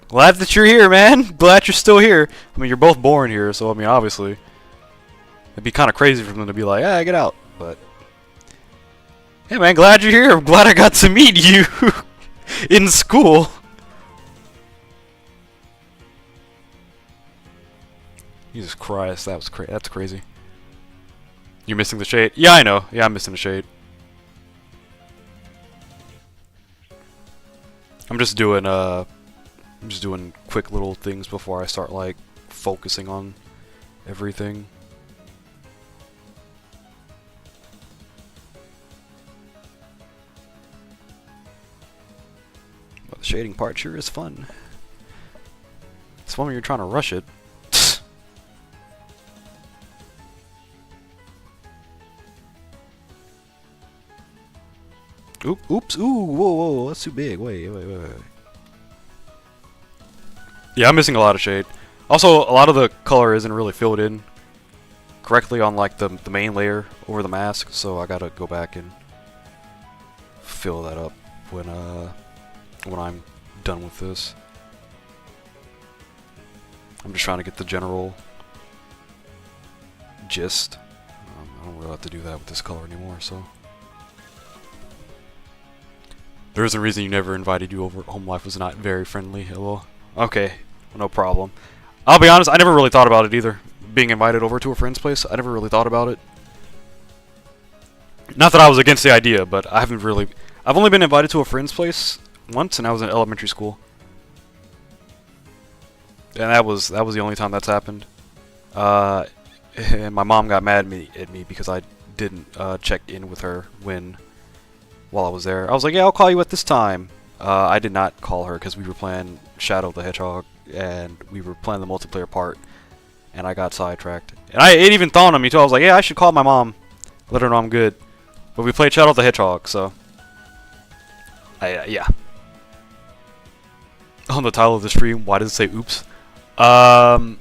Speaker 1: glad that you're here, man. Glad you're still here. I mean, you're both born here, so, I mean, obviously. It'd be kind of crazy for them to be like, ah, get out. But, hey, man, glad you're here. I'm glad I got to meet you in school. Jesus Christ, that's crazy. You're missing the shade? Yeah, I know. Yeah, I'm missing the shade. I'm just doing quick little things before I start like focusing on everything. But the shading part sure is fun. It's fun when you're trying to rush it. Oops, ooh, whoa, that's too big. Wait. Yeah, I'm missing a lot of shade. Also, a lot of the color isn't really filled in correctly on like the main layer over the mask, so I gotta go back and fill that up when I'm done with this. I'm just trying to get the general gist. I don't really have to do that with this color anymore, so. There is a reason you never invited you over. Home life was not very friendly. Well, okay, no problem. I'll be honest, I never really thought about it either. Being invited over to a friend's place, I never really thought about it. Not that I was against the idea, but I haven't really. I've only been invited to a friend's place once, and I was in elementary school. And that was the only time that's happened. And my mom got mad at me because I didn't check in with her while I was there. I was like, yeah, I'll call you at this time. I did not call her because we were playing Shadow the Hedgehog, and we were playing the multiplayer part, and I got sidetracked. And it even dawned on me too. I was like, yeah, I should call my mom, let her know I'm good. But we played Shadow the Hedgehog, so yeah. On the title of the stream, why does it say oops? Because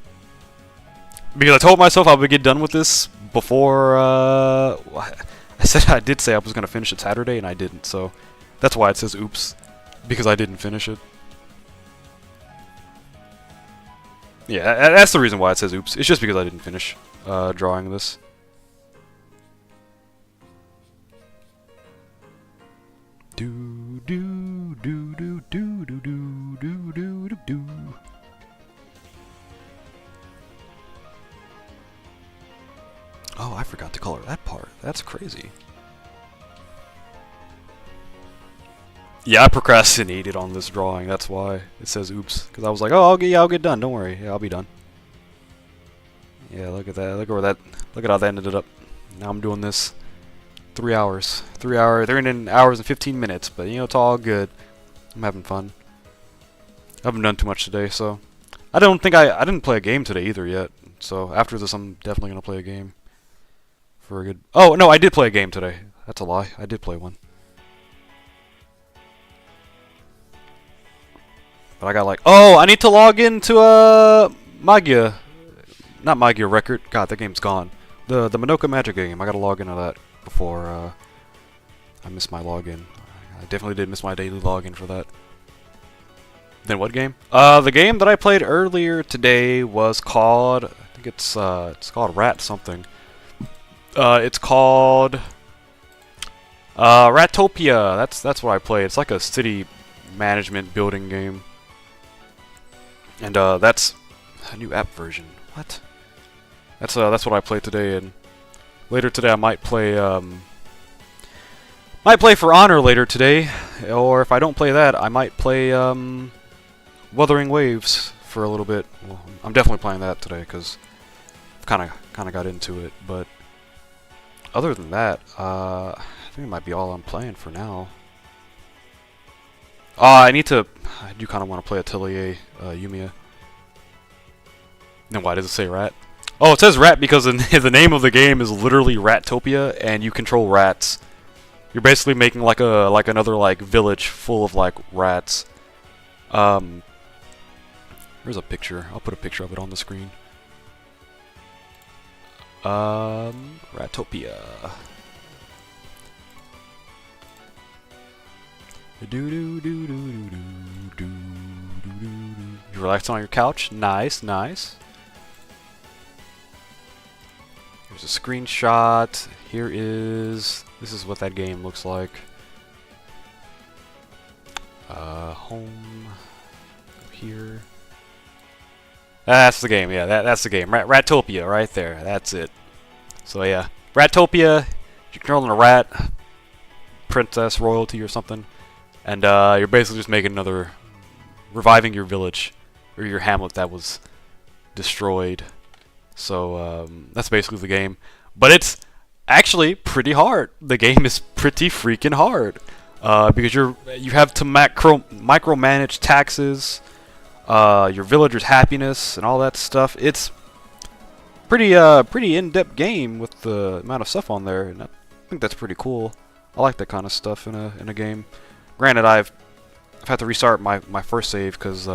Speaker 1: I told myself I would get done with this before I did say I was going to finish it Saturday, and I didn't, so that's why it says oops, because I didn't finish it. Yeah, that's the reason why it says oops. It's just because I didn't finish drawing this. Do do do do do do do do do do. Oh, I forgot to color that part. That's crazy. Yeah, I procrastinated on this drawing. That's why it says oops. Because I was like, oh, I'll get done. Don't worry. Yeah, I'll be done. Yeah, look at that. Look at how that ended up. Now I'm doing this 3 hours. 3 hours. They're in hours and 15 minutes. But, you know, it's all good. I'm having fun. I haven't done too much today, so. I didn't play a game today either yet. So after this, I'm definitely going to play a game. For a good. Oh, no, I did play a game today. That's a lie. I did play one. But I got like, oh, I need to log into Magia, not Magia Record. God, that game's gone. The Minoka Magic game. I gotta log into that before I miss my login. I definitely did miss my daily login for that. Then what game? The game that I played earlier today was called, I think it's called Rat something. It's called Ratopia. That's what I played. It's like a city management building game. And that's a new app version. What? That's what I played today, and later today I might play For Honor later today, or if I don't play that, I might play Wuthering Waves for a little bit. Well, I'm definitely playing that today because I've kind of got into it. But other than that, I think it might be all I'm playing for now. I do kind of want to play Atelier Yumiya. Then why does it say rat? Oh, it says rat because the name of the game is literally Ratopia, and you control rats. You're basically making like another like village full of like rats. Here's a picture. I'll put a picture of it on the screen. Ratopia. You relax on your couch. Nice, nice. Here's a screenshot. This is what that game looks like. Home here. That's the game. Yeah, that's the game. Ratopia, right there. That's it. So yeah, Ratopia. You're controlling a rat, princess, royalty, or something, and you're basically just making reviving your village or your hamlet that was destroyed. So that's basically the game. But it's actually pretty hard. The game is pretty freaking hard because you have to micromanage taxes, your villagers' happiness, and all that stuff. It's pretty in-depth game with the amount of stuff on there, and I think that's pretty cool. I like that kind of stuff in a game. Granted, I've had to restart my first save because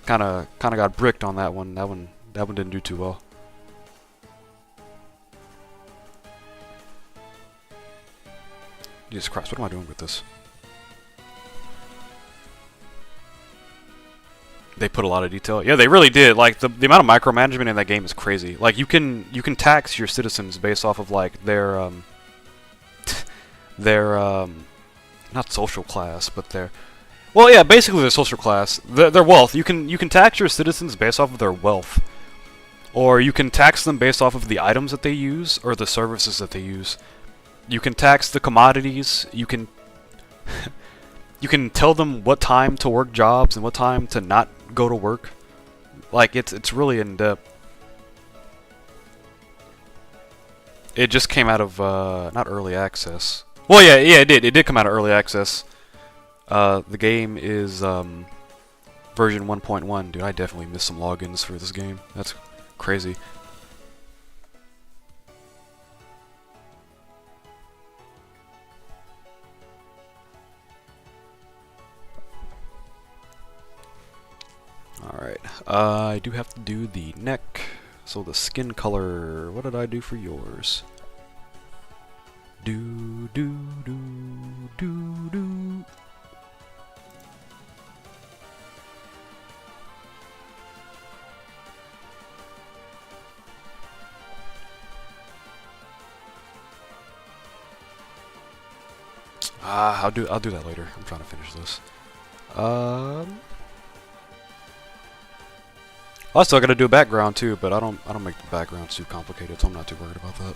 Speaker 1: kind of got bricked on that one. That one didn't do too well. Jesus Christ, what am I doing with this? They put a lot of detail. Yeah, they really did. Like the amount of micromanagement in that game is crazy. Like you can tax your citizens based off of like their not social class, but well, yeah, basically their social class, their wealth. You can tax your citizens based off of their wealth, or you can tax them based off of the items that they use or the services that they use. You can tax the commodities. You can you can tell them what time to work jobs and what time to not go to work. Like it's really in depth. It just came out of not early access. Well, yeah, it did. It did come out of early access. The game is version 1.1. Dude, I definitely missed some logins for this game. That's crazy. Alright, I do have to do the neck. So the skin color, what did I do for yours? Do. I'll do that later. I'm trying to finish this. I still gotta do a background too, but I don't make the backgrounds too complicated, so I'm not too worried about that.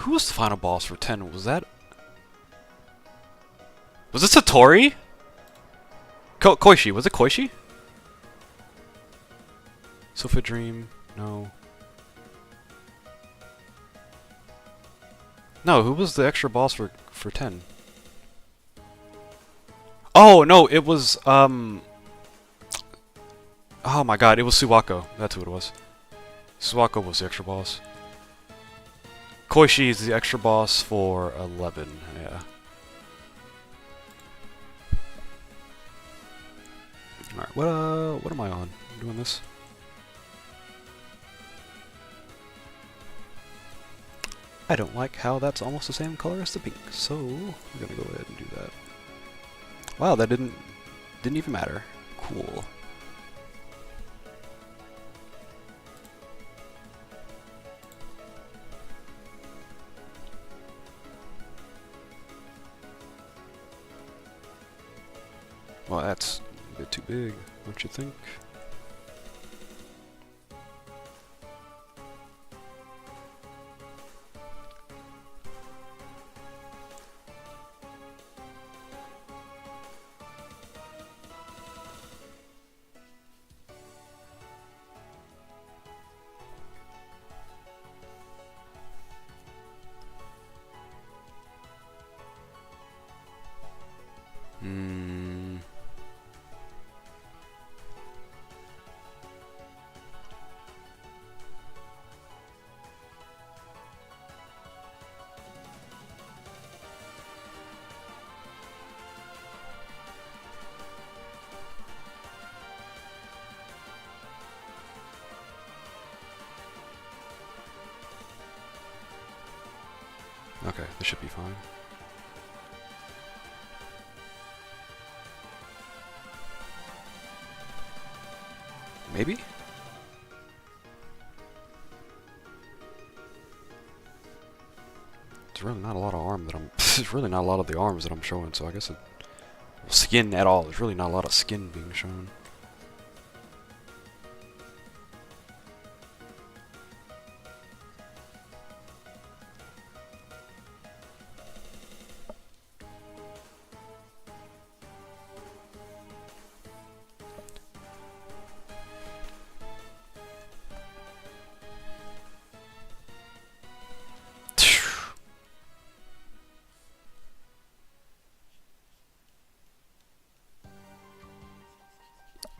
Speaker 1: Who was the final boss for 10? Was it Satori? Koishi, was it Koishi? Sofa Dream, no. No, who was the extra boss for 10? Oh, no, it was, oh my god, it was Suwako. That's who it was. Suwako was the extra boss. Koishi is the extra boss for 11, yeah. Alright, what am I on? I'm doing this? I don't like how that's almost the same color as the pink, so we're gonna go ahead and do that. Wow, that didn't even matter. Cool. Well, that's a bit too big, don't you think? Hmm. Okay, this should be fine. Maybe? There's really not a lot of arm that I'm... There's really not a lot of the arms that I'm showing, so I guess it... Skin at all. There's really not a lot of skin being shown.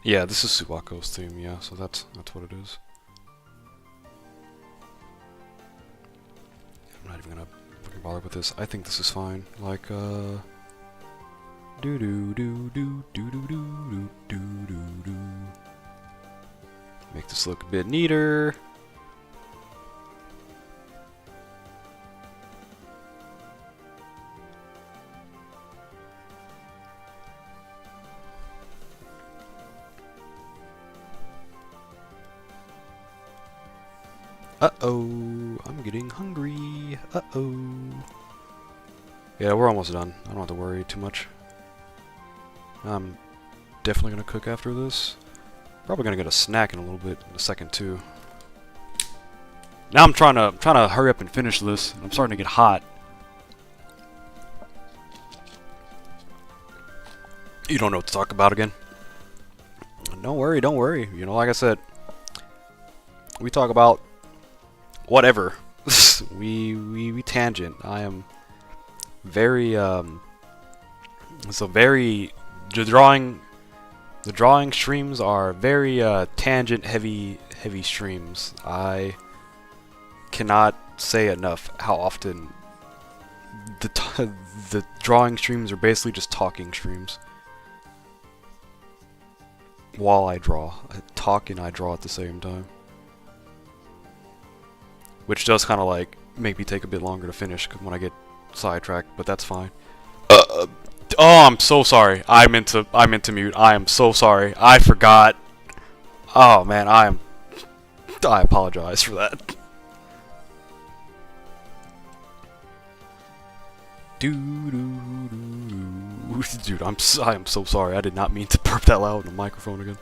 Speaker 1: Yeah, this is Subako's theme, yeah, so that's what it is. I'm not even gonna fucking bother with this. I think this is fine. Like, do do do do do do do do do do do. Make this look a bit neater. Uh-oh, I'm getting hungry. Uh-oh. Yeah, we're almost done. I don't have to worry too much. I'm definitely gonna cook after this. Probably gonna get a snack in a little bit in a second too. Now I'm trying to hurry up and finish this. I'm starting to get hot. You don't know what to talk about again? Don't worry, don't worry. You know, like I said, we talk about whatever. we tangent. I am very the drawing streams are very tangent heavy streams. I cannot say enough how often the drawing streams are basically just talking streams. While I draw. I talk and I draw at the same time. Which does kind of like make me take a bit longer to finish when I get sidetracked, but that's fine. Oh, I'm so sorry. I meant to mute. I am so sorry. I forgot. Oh man, I apologize for that. Dude, I am so sorry. I did not mean to burp that loud in the microphone again.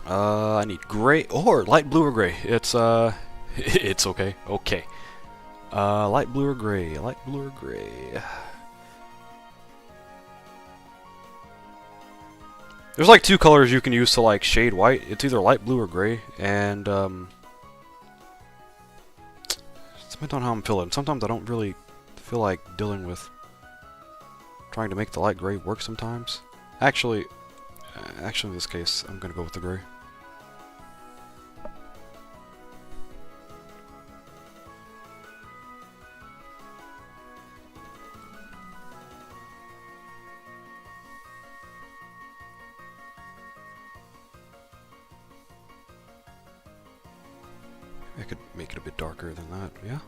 Speaker 1: I need gray or light blue or gray. It's it's okay. Okay. Light blue or gray. Light blue or gray. There's like two colors you can use to like shade white. It's either light blue or gray, and depends on how I'm feeling. Sometimes I don't really feel like dealing with trying to make the light gray work sometimes. Actually, in this case, I'm gonna go with the gray. could make it a bit darker than that, yeah?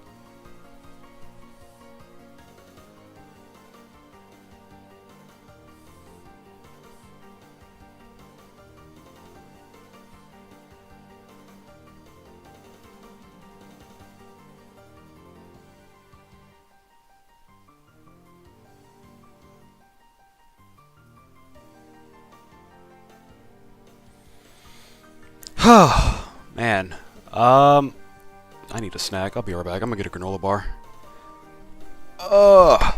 Speaker 1: Man, I need a snack. I'll be right back. I'm gonna get a granola bar. Ugh.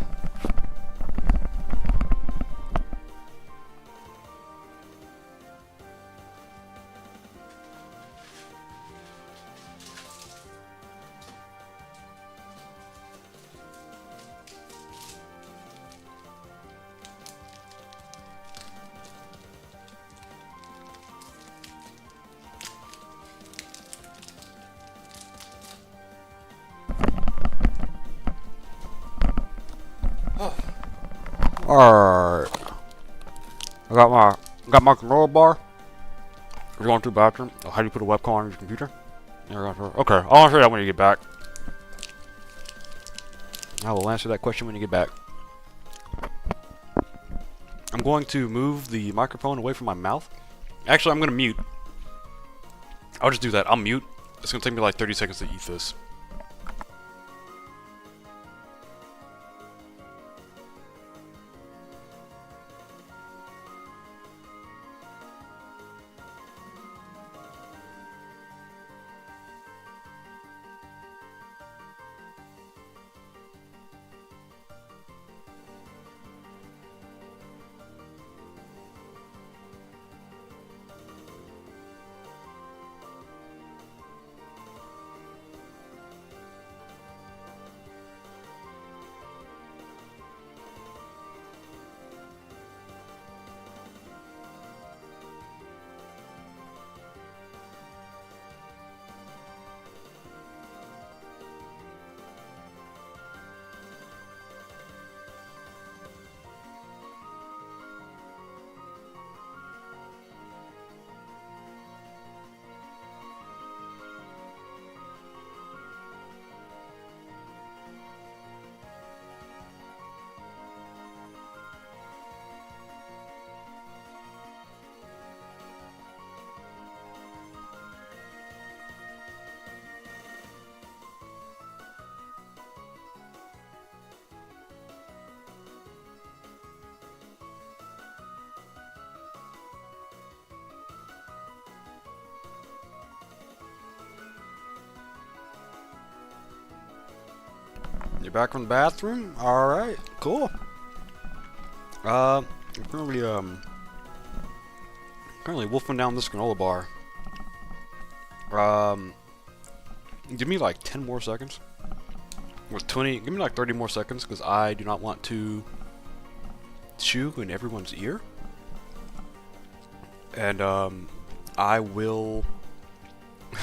Speaker 1: Alright. I got my granola bar. You're going to the bathroom. Oh, how do you put a webcam on your computer? Okay, I'll answer that when you get back. I will answer that question when you get back. I'm going to move the microphone away from my mouth. Actually, I'm going to mute. I'll just do that. I'll mute. It's going to take me like 30 seconds to eat this. You're back from the bathroom? Alright, cool. I'm currently wolfing down this granola bar. Give me like 10 more seconds. Or 20, give me like 30 more seconds, because I do not want to chew in everyone's ear. And, I will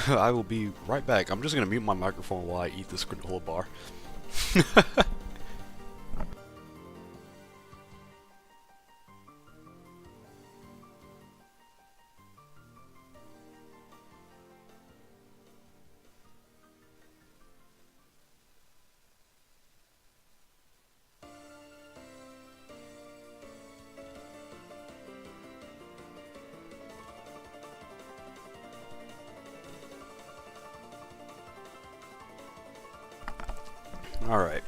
Speaker 1: I will be right back. I'm just gonna mute my microphone while I eat this granola bar. Alright.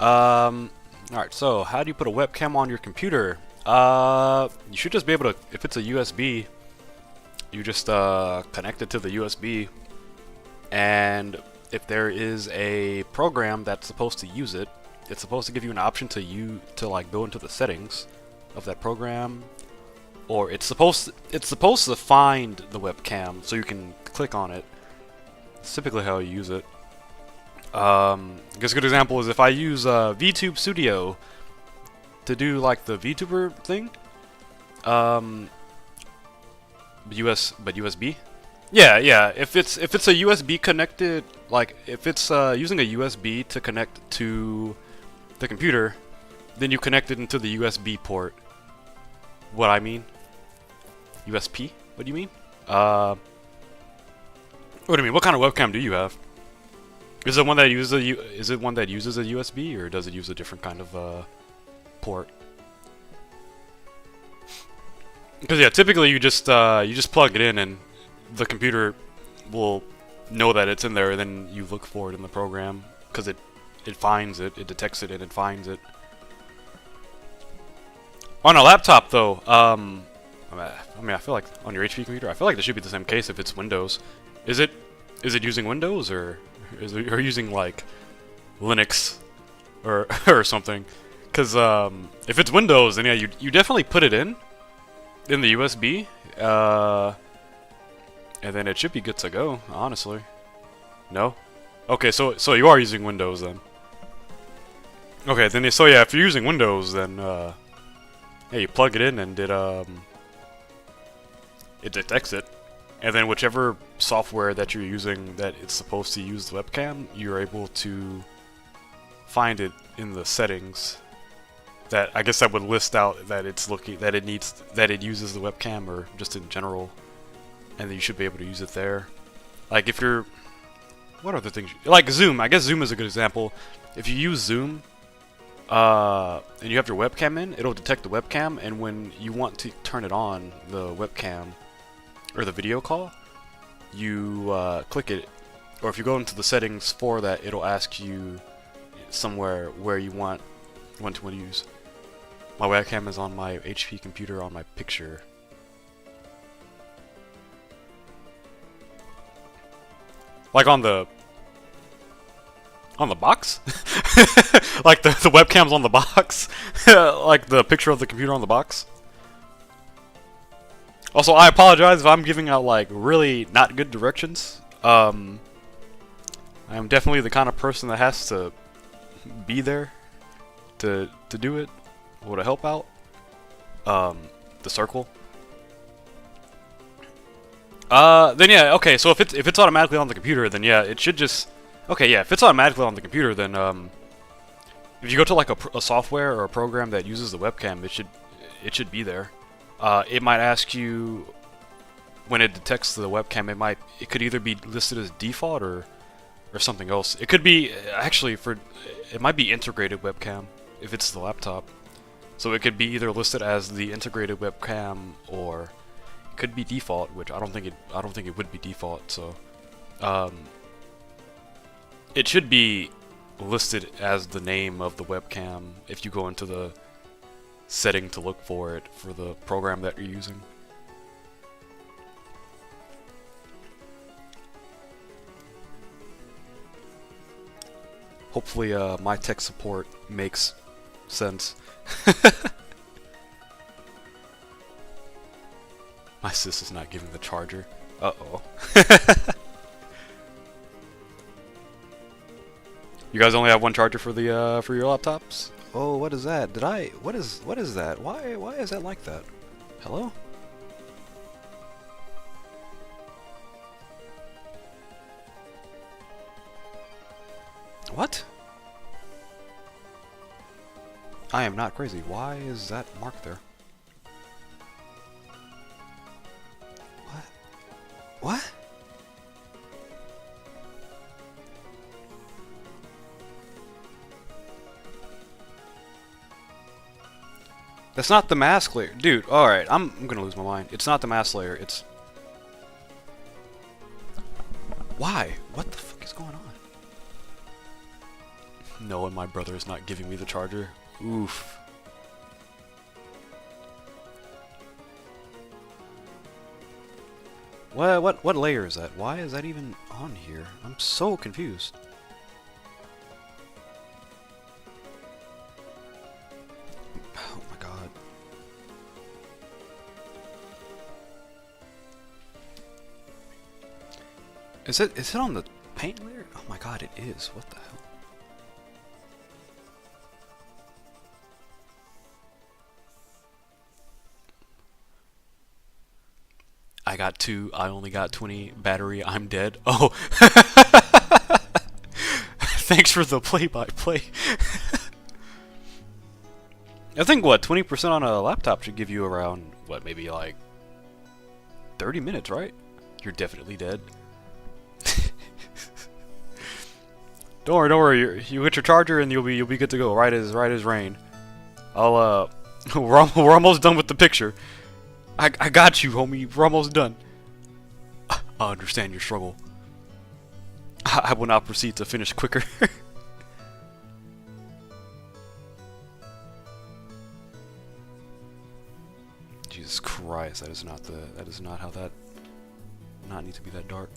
Speaker 1: Alright, so how do you put a webcam on your computer? You should just be able to, if it's a USB, you just connect it to the USB, and if there is a program that's supposed to use it, it's supposed to give you an option to like go into the settings of that program, or it's supposed to find the webcam so you can click on it. It's typically how you use it. I guess a good example is if I use VTube Studio to do like the VTuber thing, USB. Yeah. If it's a USB connected, like if it's using a USB to connect to the computer, then you connect it into the USB port. What I mean? USP? What do you mean? What do you mean? What kind of webcam do you have? Is it one that uses is it one that uses a USB, or does it use a different kind of port? Because yeah, typically you just plug it in and the computer will know that it's in there, and then you look for it in the program because it finds it, it detects it, and it finds it. On a laptop though, I mean, I feel like on your HP computer, I feel like this should be the same case if it's Windows. Is it using Windows, or is it, or using like Linux or or something? Because if it's Windows, then yeah, you definitely put it in the USB, and then it should be good to go. Honestly, no. Okay, so you are using Windows then. Okay, then so yeah, if you're using Windows, then yeah, you plug it in and it detects it, and then whichever software that you're using that it's supposed to use the webcam, you're able to find it in the settings. That I guess that would list out that it uses the webcam, or just in general, and then you should be able to use it there. Like if you're, what other things? Like Zoom. I guess Zoom is a good example. If you use Zoom, and you have your webcam in, it'll detect the webcam, and when you want to turn it on, the webcam or the video call, you click it, or if you go into the settings for that, it'll ask you somewhere where you want to use. My webcam is on my HP computer on my picture. Like on the box? Like the webcam's on the box? Like the picture of the computer on the box? Also, I apologize if I'm giving out like really not good directions. I am definitely the kind of person that has to be there to do it, or to help out. The circle. Then yeah, okay. So if it's automatically on the computer, then yeah, it should just. Okay, yeah. If it's automatically on the computer, then if you go to like a software or a program that uses the webcam, it should be there. It might ask you when it detects the webcam. It could either be listed as default or something else. It could be actually it might be integrated webcam if it's the laptop. So it could be either listed as the integrated webcam, or it could be default, which I don't think it would be default. So it should be listed as the name of the webcam if you go into the setting to look for it for the program that you're using. Hopefully my tech support makes sense. My sis is not giving the charger. Uh-oh. You guys only have one charger for the for your laptops? Oh, what is that? What is that? Why is that like that? Hello? What? I am not crazy. Why is that marked there? What? What? That's not the mask layer. Dude, alright, I'm gonna lose my mind. It's not the mask layer, it's... Why? What the fuck is going on? No, and my brother is not giving me the charger. Oof. What layer is that? Why is that even on here? I'm so confused. Oh my god. Is it on the paint layer? Oh my god, it is. What the hell? I only got 20 battery, I'm dead. Oh! Thanks for the play-by-play. I think, what, 20% on a laptop should give you around, what, maybe like 30 minutes, right? You're definitely dead. Don't worry, don't worry. You get your charger and you'll be good to go. Right as rain. I'll we're almost done with the picture. I got you, homie. We're almost done. I understand your struggle. I will now proceed to finish quicker. Jesus Christ, that is not how that not need to be that dark.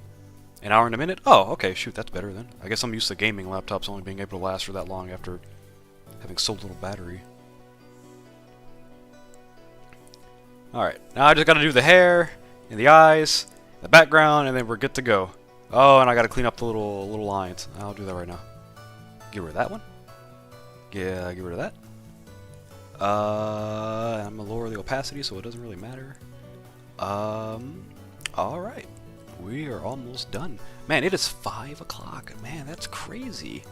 Speaker 1: An hour and a minute? Oh, okay, shoot, that's better then. I guess I'm used to gaming laptops only being able to last for that long after having so little battery. Alright, now I just gotta do the hair, and the eyes, the background, and then we're good to go. Oh, and I gotta clean up the little lines. I'll do that right now. Get rid of that one. Yeah, get rid of that. I'm gonna lower the opacity so it doesn't really matter. Alright. We are almost done. Man, it is 5 o'clock. Man, that's crazy.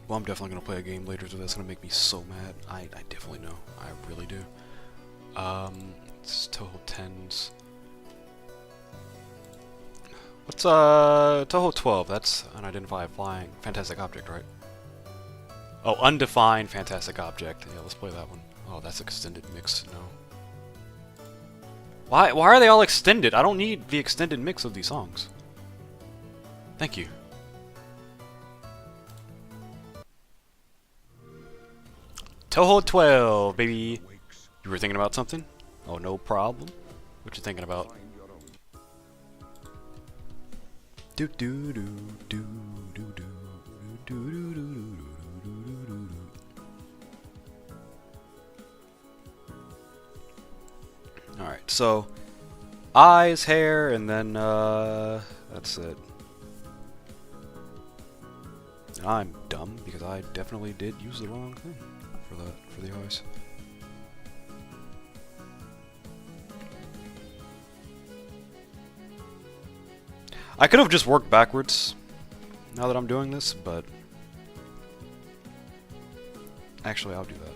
Speaker 1: Well, I'm definitely going to play a game later, so that's going to make me so mad. I definitely know. I really do. It's Toho 10s. What's, Toho 12? That's unidentified flying fantastic object, right? Oh, undefined fantastic object. Yeah, let's play that one. Oh, that's extended mix. No. Why are they all extended? I don't need the extended mix of these songs. Thank you. Toho 12, baby. You were thinking about something? Oh, no problem. What you thinking about? Do do do do do do do do do do do. All right, so eyes, hair, and then that's it. I'm dumb because I definitely did use the wrong thing for the eyes. I could have just worked backwards now that I'm doing this, but actually I'll do that.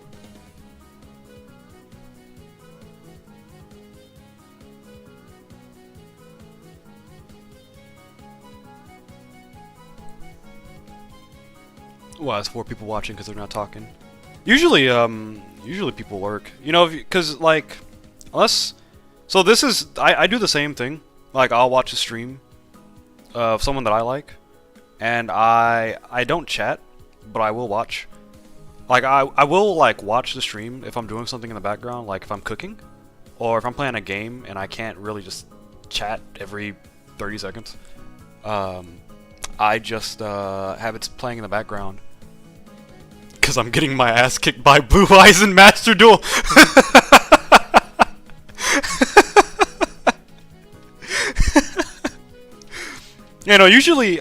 Speaker 1: Well, it's 4 people watching because they're not talking. Usually people work. You know, because like, unless, so this is, I do the same thing. Like, I'll watch a stream of someone that I like, and I don't chat, but I will watch. Like, I will like watch the stream if I'm doing something in the background, like if I'm cooking, or if I'm playing a game and I can't really just chat every 30 seconds. I just have it playing in the background. Because I'm getting my ass kicked by Blue Eyes in Master Duel. You know, usually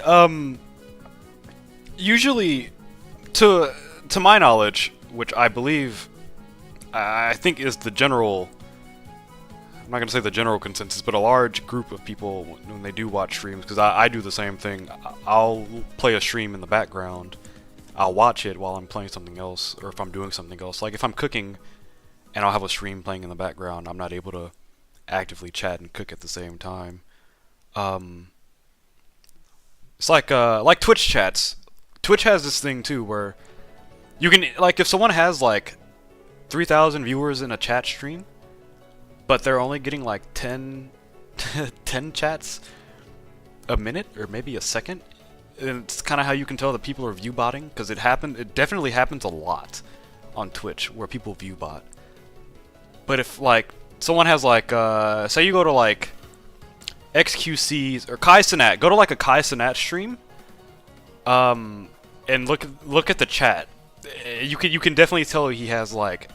Speaker 1: to my knowledge, which I believe, I think is the general, I'm not going to say the general consensus, but a large group of people when they do watch streams, because I do the same thing. I'll play a stream in the background. I'll watch it while I'm playing something else, or if I'm doing something else. Like if I'm cooking and I'll have a stream playing in the background, I'm not able to actively chat and cook at the same time. It's like Twitch chats. Twitch has this thing too where you can, like, if someone has like 3,000 viewers in a chat stream, but they're only getting like 10 chats a minute or maybe a second. And it's kind of how you can tell that people are view botting, because it definitely happens a lot on Twitch where people view bot. But if like someone has like say you go to like XQC's or Kai Cenat, go to like a Kai Cenat stream, and look at the chat. You can definitely tell he has like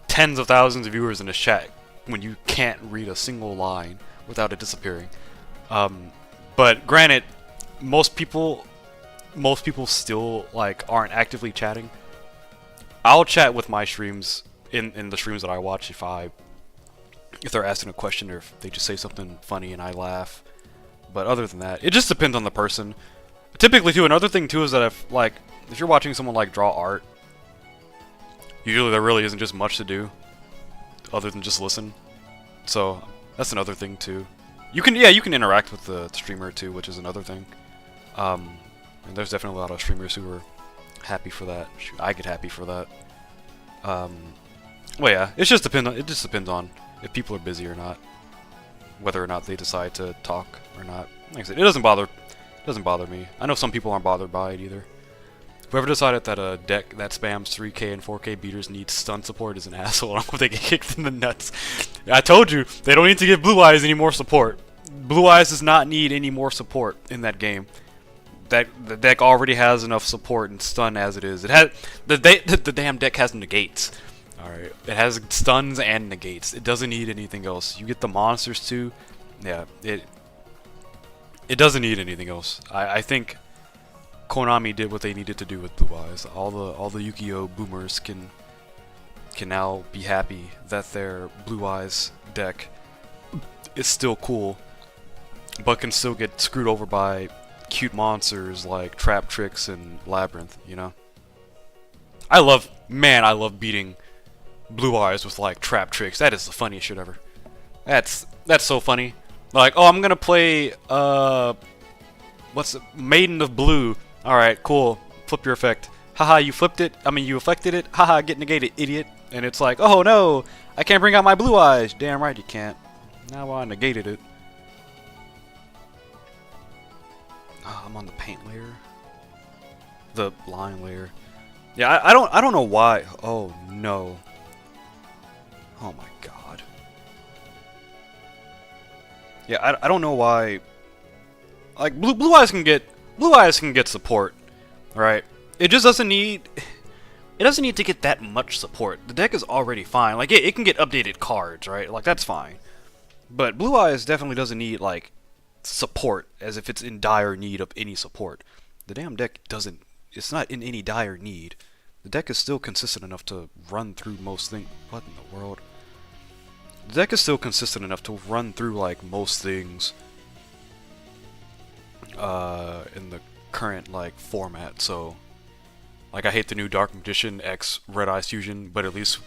Speaker 1: tens of thousands of viewers in his chat when you can't read a single line without it disappearing. But granted, most people still like aren't actively chatting. I'll chat with my streams in the streams that I watch if they're asking a question or if they just say something funny and I laugh. But other than that, it just depends on the person. Typically too, another thing too is that if you're watching someone like draw art, Usually there really isn't just much to do other than just listen. So that's another thing too. You can interact with the streamer too, which is another thing. And there's definitely a lot of streamers who are happy for that. Shoot, I get happy for that. Well, yeah, it just depends on if people are busy or not, whether or not they decide to talk or not. Like I said, it doesn't bother me. I know some people aren't bothered by it either. Whoever decided that a deck that spams 3K and 4K beaters needs stun support is an asshole. I hope they get kicked in the nuts. I told you, they don't need to give Blue Eyes any more support. Blue Eyes does not need any more support in that game. The deck already has enough support and stun as it is. It has the damn deck has negates. All right, it has stuns and negates. It doesn't need anything else. You get the monsters too. Yeah, it doesn't need anything else. I think Konami did what they needed to do with Blue Eyes. All the Yu-Gi-Oh boomers can now be happy that their Blue Eyes deck is still cool, but can still get screwed over by cute monsters like Trap Tricks and Labyrinth. You know, I love beating Blue Eyes with like Trap Tricks. That is the funniest shit ever. That's so funny. Like, oh, I'm gonna play what's it? Maiden of Blue. Alright, cool. Flip your effect. Haha, you flipped it. I mean, you affected it. Haha, get negated, idiot. And it's like, oh no, I can't bring out my Blue Eyes. Damn right you can't. Now I negated it. Oh, I'm on the paint layer. The line layer. Yeah, I don't know why. Oh no. Oh my god. Yeah, I don't know why. Like Blue Eyes can get support, right? It just doesn't need. It doesn't need to get that much support. The deck is already fine. Like it can get updated cards, right? Like that's fine. But Blue Eyes definitely doesn't need like support, as if it's in dire need of any support. The damn deck doesn't. It's not in any dire need. The deck is still consistent enough to run through most things. What in the world? The deck is still consistent enough to run through like most things in the current like format. So like I hate the new Dark Magician X Red Eyes Fusion, but at least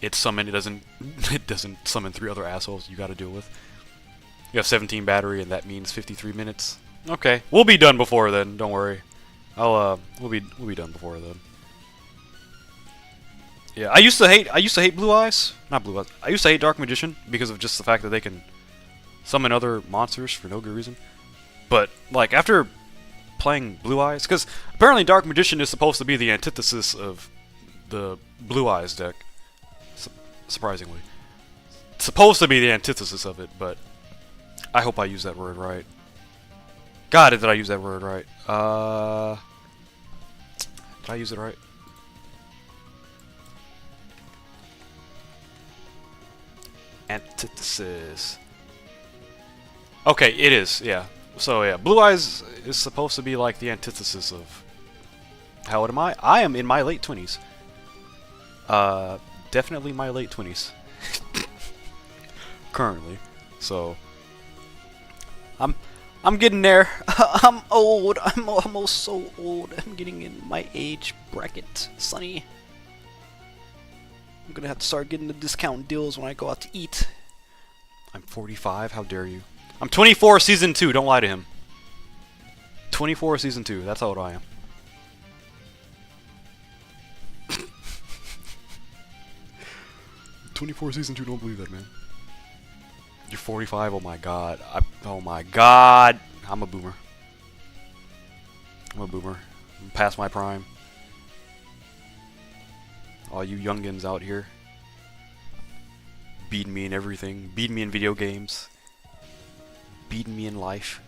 Speaker 1: it's summoned. It doesn't summon 3 other assholes you got to deal with. You have 17 battery, and that means 53 minutes. Okay, we'll be done before then. Don't worry. We'll be done before then. Yeah, I used to hate Blue Eyes. Not Blue Eyes. I used to hate Dark Magician because of just the fact that they can summon other monsters for no good reason. But like after playing Blue Eyes, because apparently Dark Magician is supposed to be the antithesis of the Blue Eyes deck. Surprisingly, it's supposed to be the antithesis of it, but I hope I use that word right. God, did I use that word right? Did I use it right? Antithesis. Okay, it is, yeah. So yeah, Blue Eyes is supposed to be like the antithesis of... How old am I? I am in my late 20s. Definitely my late 20s. Currently. So... I'm getting there. I'm old. I'm almost so old. I'm getting in my age bracket, sonny. I'm gonna have to start getting the discount deals when I go out to eat. I'm 45, how dare you. I'm 24 season 2, don't lie to him. 24 season 2, that's how old I am. "24 season 2, don't believe that, man. You're 45, oh my god. Oh my god. I'm a boomer. I'm past my prime. All you youngins out here. Beating me in everything. Beating me in video games. Beating me in life.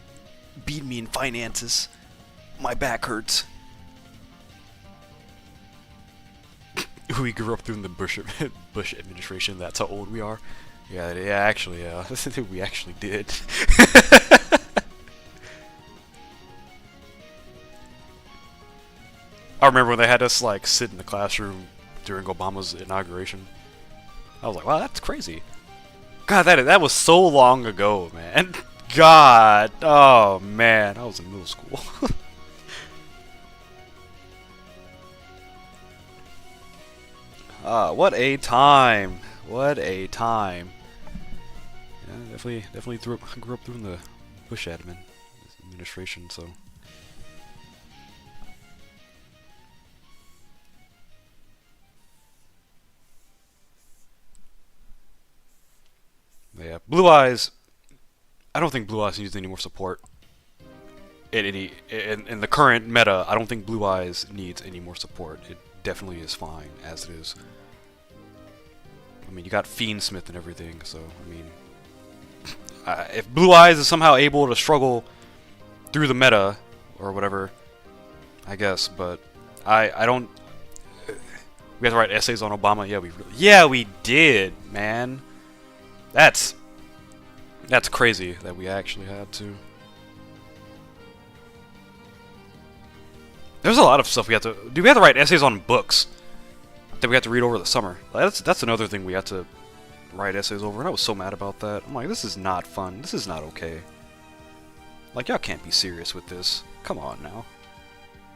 Speaker 1: Beating me in finances. My back hurts. We grew up during the Bush administration. That's how old we are. Yeah, actually, we actually did. I remember when they had us like sit in the classroom during Obama's inauguration. I was like, wow, that's crazy. God, that was so long ago, man. God, oh man, I was in middle school. What a time! What a time! Yeah, definitely grew up during the Bush administration, so. Yeah, Blue Eyes. I don't think Blue Eyes needs any more support. In the current meta, I don't think Blue Eyes needs any more support. It definitely is fine as it is. I mean, you got Fiendsmith and everything, so I mean, if Blue Eyes is somehow able to struggle through the meta or whatever, I guess. But I don't. We have to write essays on Obama. Yeah, we did, man. That's crazy that we actually had to. There's a lot of stuff we have to do. We have to write essays on books that we have to read over the summer. That's another thing we had to write essays over, and I was so mad about that. I'm like, this is not fun. This is not okay. Like, y'all can't be serious with this. Come on now.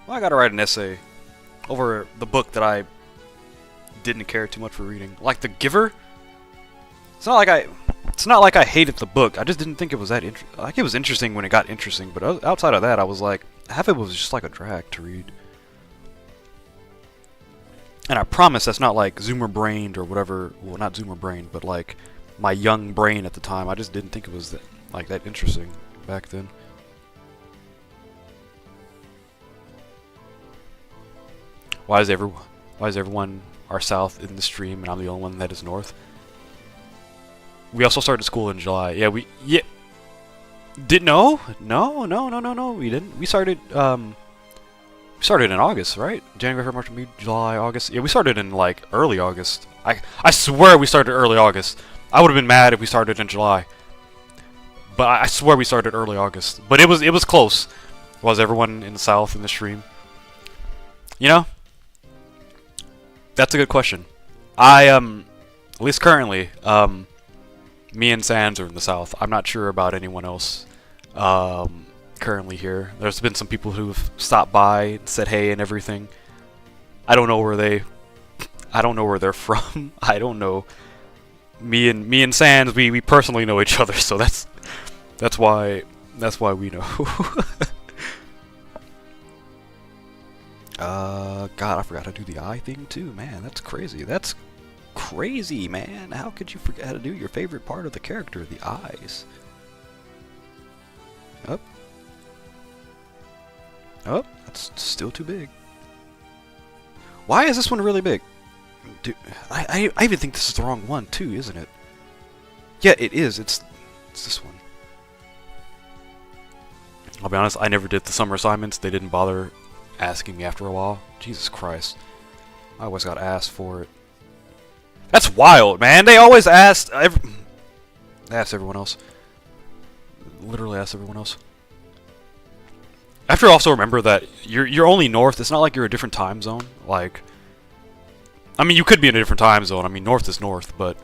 Speaker 1: Well, I gotta write an essay over the book that I didn't care too much for reading, like The Giver. It's not like I hated the book. I just didn't think it was that like, it was interesting when it got interesting, but outside of that, I was like, half of it was just like a drag to read. And I promise that's not like Zoomer brained or whatever. Well, not Zoomer brained, but like my young brain at the time. I just didn't think it was that interesting back then. Why is everyone are south in the stream and I'm the only one that is north? We also started school in July. Yeah, we didn't. No, we didn't. We started in August, right? January, February, March, July, August. Yeah, we started in like early August. I swear we started early August. I would have been mad if we started in July. But I swear we started early August. But it was close. Was everyone in the south in the stream? You know? That's a good question. At least currently, me and Sans are in the south. I'm not sure about anyone else currently here. There's been some people who've stopped by and said hey and everything. I don't know where they're from. I don't know. Me and Sans, we personally know each other, so that's why we know. God, I forgot to do the eye thing too, man. That's crazy. That's crazy, man. How could you forget how to do your favorite part of the character, the eyes? Up. Oh, that's still too big. Why is this one really big? Dude, I even think this is the wrong one too, isn't it? Yeah, it is. It's this one. I'll be honest, I never did the summer assignments. They didn't bother asking me after a while. Jesus Christ. I always got asked for it. That's wild, man. They always asked everyone else. Literally asked everyone else. I have to also remember that you're only north. It's not like you're a different time zone. Like, I mean, you could be in a different time zone. I mean, north is north, but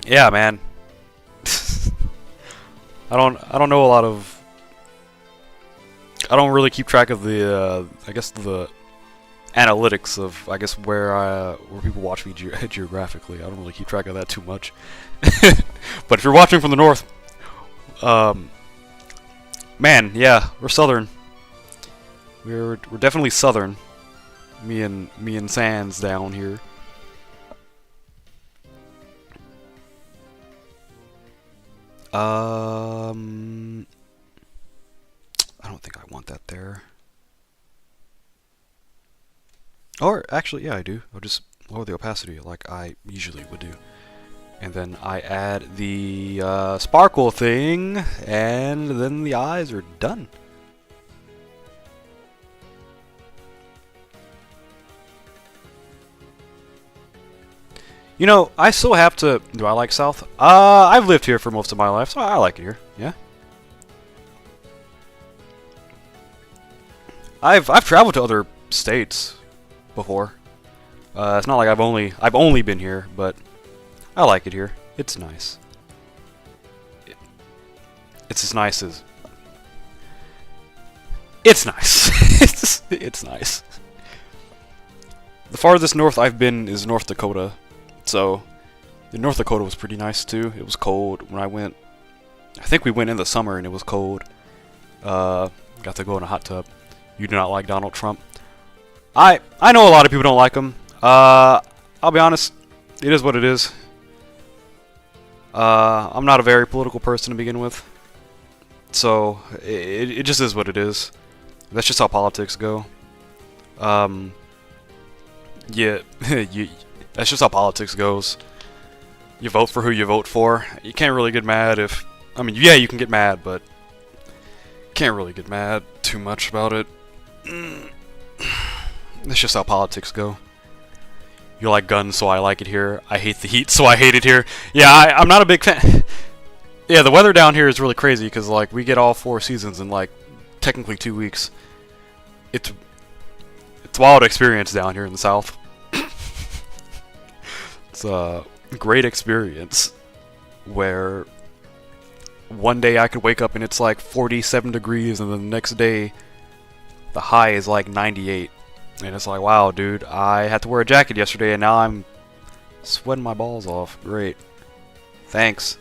Speaker 1: yeah, man. I don't know a lot of. I don't really keep track of the I guess the analytics of where people watch me geographically. I don't really keep track of that too much. But if you're watching from the north, man, yeah, we're southern. We're definitely southern. Me and Sans down here. I don't think I want that there. Or, actually, yeah, I do. I'll just lower the opacity like I usually would do. And then I add the sparkle thing, and then the eyes are done. You know, I still have to... Do I like South? I've lived here for most of my life, so I like it here, yeah. I've traveled to other states before. It's not like I've only been here, but I like it here. It's nice. It's as nice as... It's nice. It's nice. the farthest north I've been is North Dakota. So, North Dakota was pretty nice too. It was cold when I went. I think we went in the summer and it was cold. Got to go in a hot tub. You do not like Donald Trump. I know a lot of people don't like him. I'll be honest. It is what it is. I'm not a very political person to begin with. So, it just is what it is. That's just how politics go. Yeah, that's just how politics goes. You vote for who you vote for. You can't really get mad if... I mean, yeah, you can get mad, but... Can't really get mad too much about it. That's just how politics go. You like guns, so I like it here. I hate the heat, so I hate it here. Yeah, I'm not a big fan. Yeah, the weather down here is really crazy, because, like, we get all 4 seasons in, like, technically 2 weeks. It's a wild experience down here in the South. It's a great experience where one day I could wake up and it's like 47 degrees, and then the next day the high is like 98. And it's like, wow, dude, I had to wear a jacket yesterday and now I'm sweating my balls off. Great. Thanks.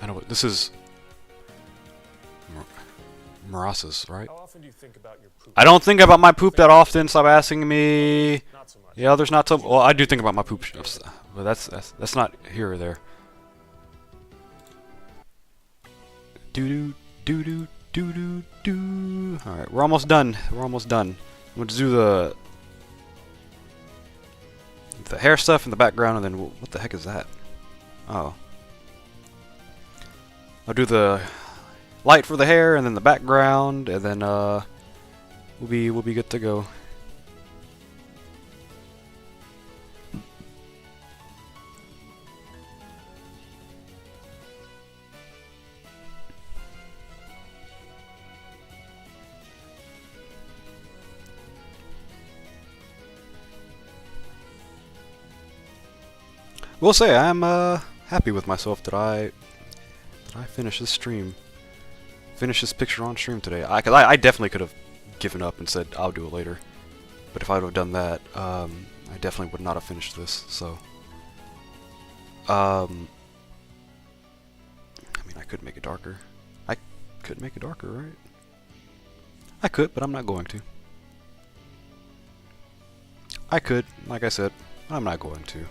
Speaker 1: I know what this is. Marasas, right?
Speaker 3: How often do you think about your poop?
Speaker 1: I don't think about my poop that often. Stop asking me.
Speaker 3: Not so much.
Speaker 1: Yeah, there's not so. Well, I do think about my poop, but that's not here or there. Doo doo doo doo doo doo. All right, we're almost done. We're almost done. I'm gonna do the hair stuff in the background, and then what the heck is that? Oh. I'll do the light for the hair, and then the background, and then we'll be good to go. Will say I'm happy with myself that I finished this stream. Finish this picture on stream today. I definitely could have given up and said I'll do it later. But if I would have done that, I definitely would not have finished this. So, I mean, I could make it darker. I could make it darker, right? I could, but I'm not going to. I could, like I said, but I'm not going to.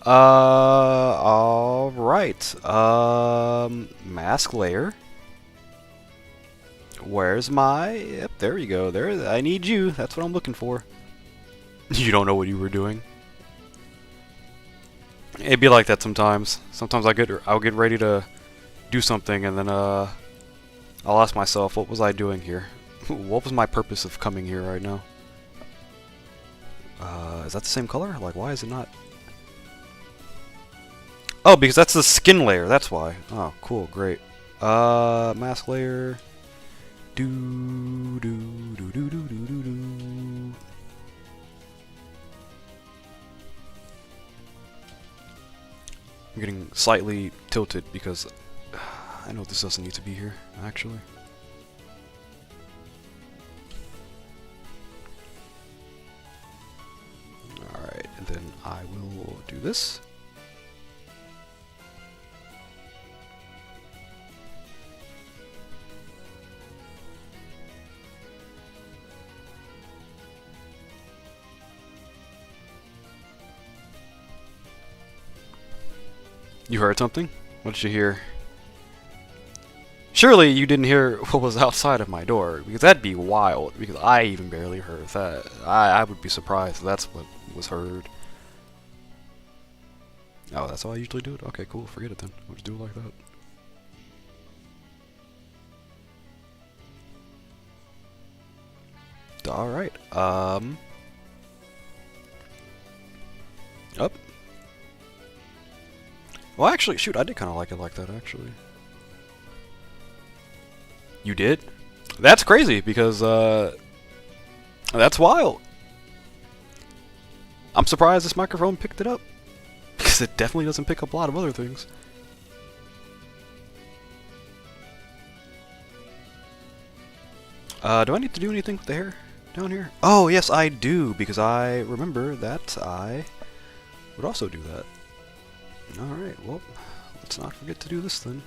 Speaker 1: Alright. Mask layer. Where's my... Yep, there you go. There, I need you. That's what I'm looking for. You don't know what you were doing. It'd be like that sometimes. Sometimes I'll get ready to do something, and then I'll ask myself, what was I doing here? What was my purpose of coming here right now? Is that the same color? Like, why is it not... Oh, because that's the skin layer, that's why. Oh, cool, great. Mask layer. Do do do do do do do do. I'm getting slightly tilted because I know this doesn't need to be here, actually. Alright, and then I will do this. You heard something? What did you hear? Surely you didn't hear what was outside of my door, because that'd be wild, because I even barely heard that. I would be surprised if that's what was heard. Oh, that's how I usually do it? Okay, cool, forget it then. We'll just do it like that. Alright, Up. Well, actually, shoot, I did kind of like it like that, actually. You did? That's crazy, because, that's wild. I'm surprised this microphone picked it up. Because it definitely doesn't pick up a lot of other things. Do I need to do anything with the hair down here? Oh, yes, I do, because I remember that I would also do that. Alright, well, let's not forget to do this then.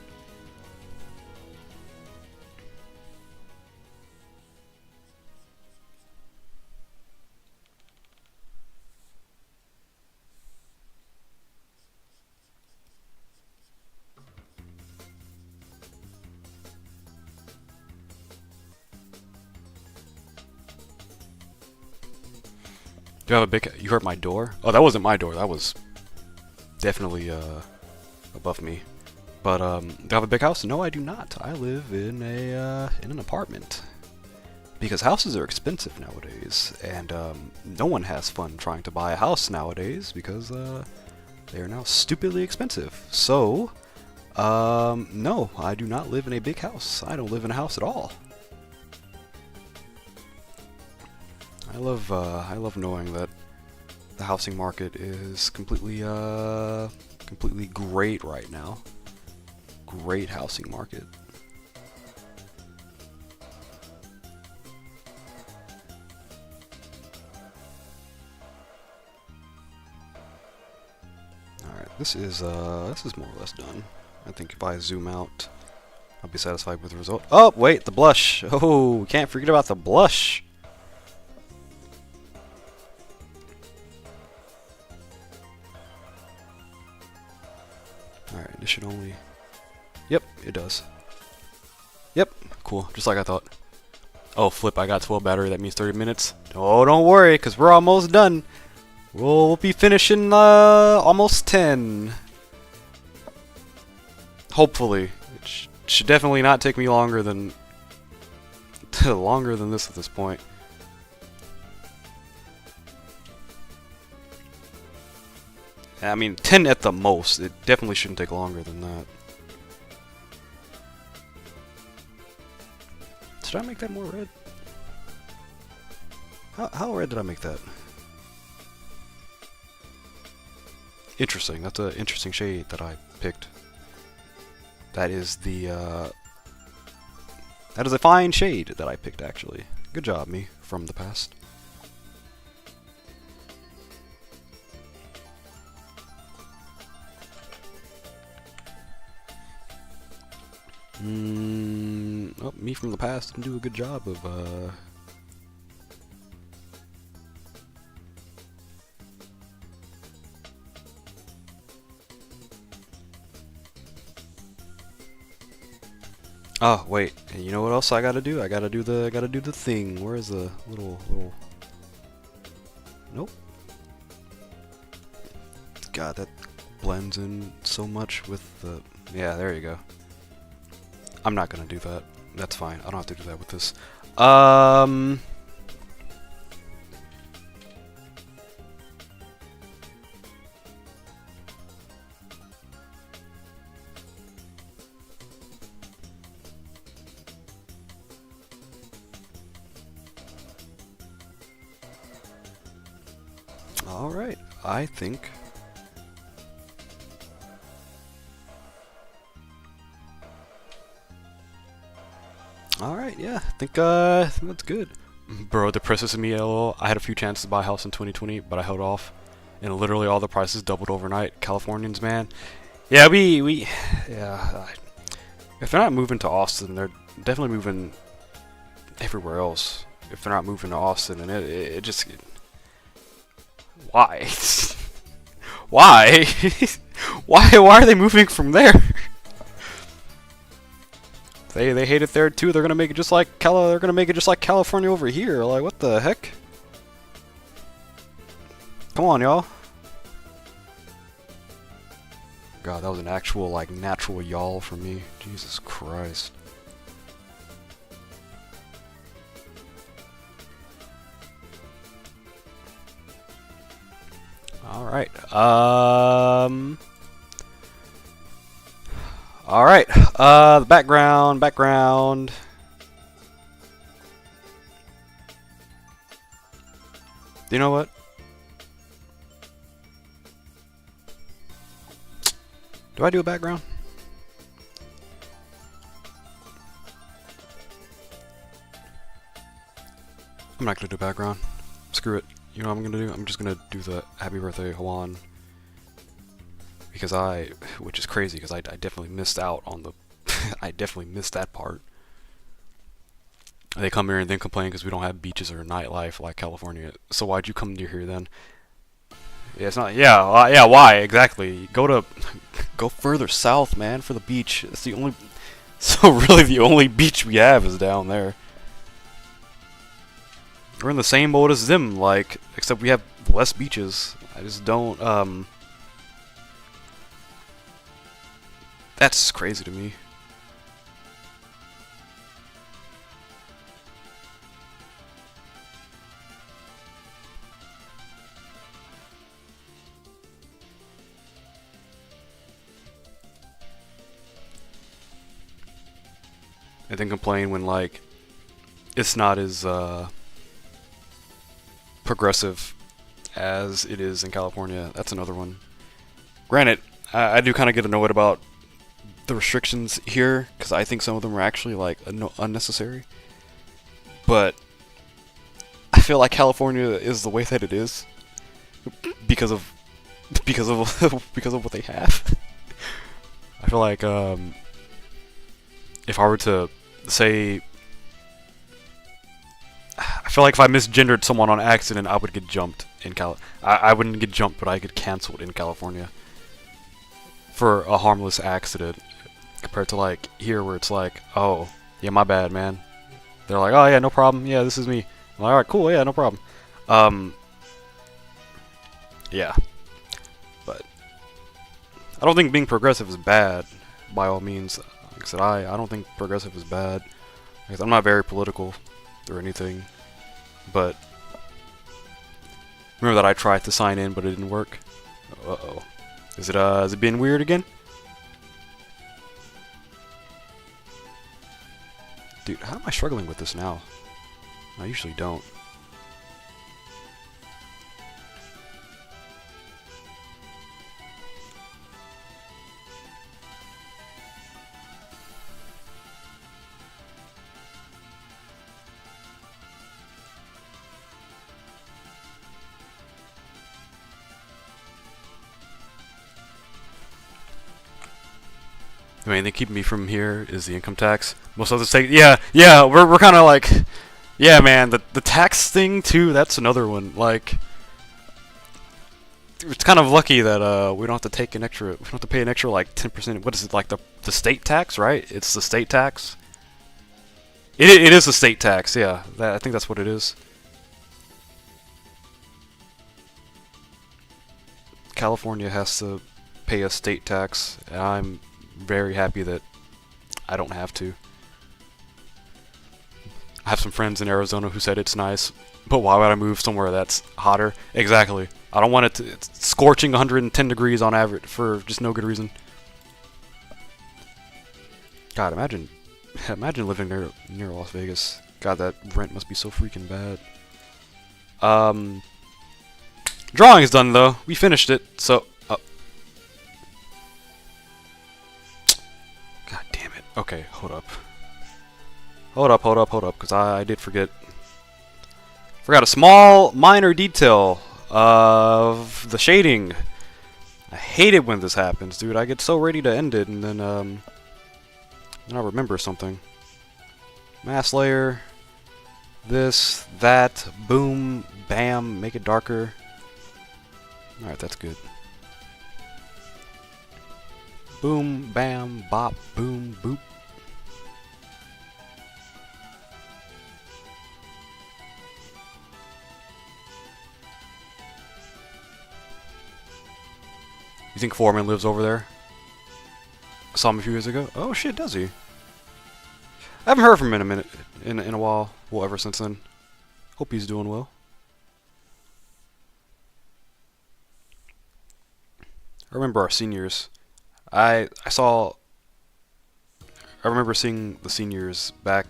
Speaker 1: Do you have a big... You heard my door? Oh, that wasn't my door. That was definitely above me. But do I have a big house? No, I do not. I live in an apartment. Because houses are expensive nowadays, and no one has fun trying to buy a house nowadays because they are now stupidly expensive. So, no, I do not live in a big house. I don't live in a house at all. I love knowing that the housing market is completely great right now. Great housing market. Alright, this is more or less done. I think if I zoom out, I'll be satisfied with the result. Oh, wait, the blush! Oh, can't forget about the blush! Alright, this should only... Yep, it does. Yep, cool, just like I thought. Oh, flip, I got 12 battery, that means 30 minutes. Oh, don't worry, because we're almost done. We'll be finishing almost 10. Hopefully. It should definitely not take me longer than this at this point. I mean, 10 at the most. It definitely shouldn't take longer than that. Should I make that more red? How red did I make that? Interesting. That's an interesting shade that I picked. That is the that is a fine shade that I picked, actually. Good job, me, from the past. Oh, me from the past didn't do a good job of Oh, wait. And you know what else I gotta do? I gotta do the thing. Where's the little... Nope. God, that blends in so much with the... Yeah, there you go. I'm not gonna do that. That's fine. I don't have to do that with this. Alright, I think... Alright, yeah, I think that's good. Bro, depresses me LOL. I had a few chances to buy a house in 2020, but I held off. And literally all the prices doubled overnight. Californians, man. Yeah, yeah. If they're not moving to Austin, they're definitely moving everywhere else. If they're not moving to Austin, and it just... Why? Why? Why are they moving from there? They hate it there too. They're gonna make it just like California over here. Like, what the heck? Come on, y'all. God, that was an actual like natural y'all for me. Jesus Christ. All right. Alright, the background. You know what? Do I do a background? I'm not gonna do background. Screw it. You know what I'm gonna do? I'm just gonna do the happy birthday Juan. Because which is crazy, because I definitely missed out on the, I definitely missed that part. They come here and then complain because we don't have beaches or nightlife like California. So why'd you come near here then? Yeah, it's not. Yeah, yeah. Why exactly? Go further south, man, for the beach. It's the only. So really, the only beach we have is down there. We're in the same boat as them, like, except we have less beaches. I just don't. That's crazy to me. And then complain when, like, it's not as progressive as it is in California. That's another one. Granted, I do kind of get annoyed about the restrictions here because I think some of them are actually like unnecessary. But I feel like California is the way that it is because of because of what they have. I feel like if I were to say, I feel like if I misgendered someone on accident, I would get jumped in I wouldn't get jumped, but I get canceled in California for a harmless accident, compared to like here where it's like, oh yeah, my bad, man. They're like, oh yeah, no problem. Yeah, this is me. I'm like, all right, cool. Yeah, no problem. Yeah, but I don't think being progressive is bad, by all means. Like I said, I don't think progressive is bad. Because I'm not very political or anything, but remember that I tried to sign in, but it didn't work. Uh-oh. Is it being weird again? Dude, how am I struggling with this now? I usually don't. The main thing keeping me from here is the income tax. Most other states, yeah, we're kind of like, yeah, man, the tax thing too. That's another one. Like, it's kind of lucky that we don't have to take an extra, we don't have to pay an extra like 10%. What is it, like the state tax, right? It's the state tax. It is the state tax, yeah. I think that's what it is. California has to pay a state tax, and I'm very happy that I don't have to. I have some friends in Arizona who said it's nice, but why would I move somewhere that's hotter? Exactly. I don't want it to. It's scorching 110 degrees on average for just no good reason. God, imagine living near Las Vegas. God, that rent must be so freaking bad. Drawing is done though. We finished it, so. God damn it. Okay, hold up. Hold up, because I did forget. Forgot a small, minor detail of the shading. I hate it when this happens, dude. I get so ready to end it, and then I remember something. Mask layer. This, that, boom, bam, make it darker. Alright, that's good. Boom, bam, bop, boom, boop. You think Foreman lives over there? I saw him a few years ago. Oh shit, does he? I haven't heard from him in a minute, in a while. Well, ever since then. Hope he's doing well. I remember our seniors. I remember seeing the seniors back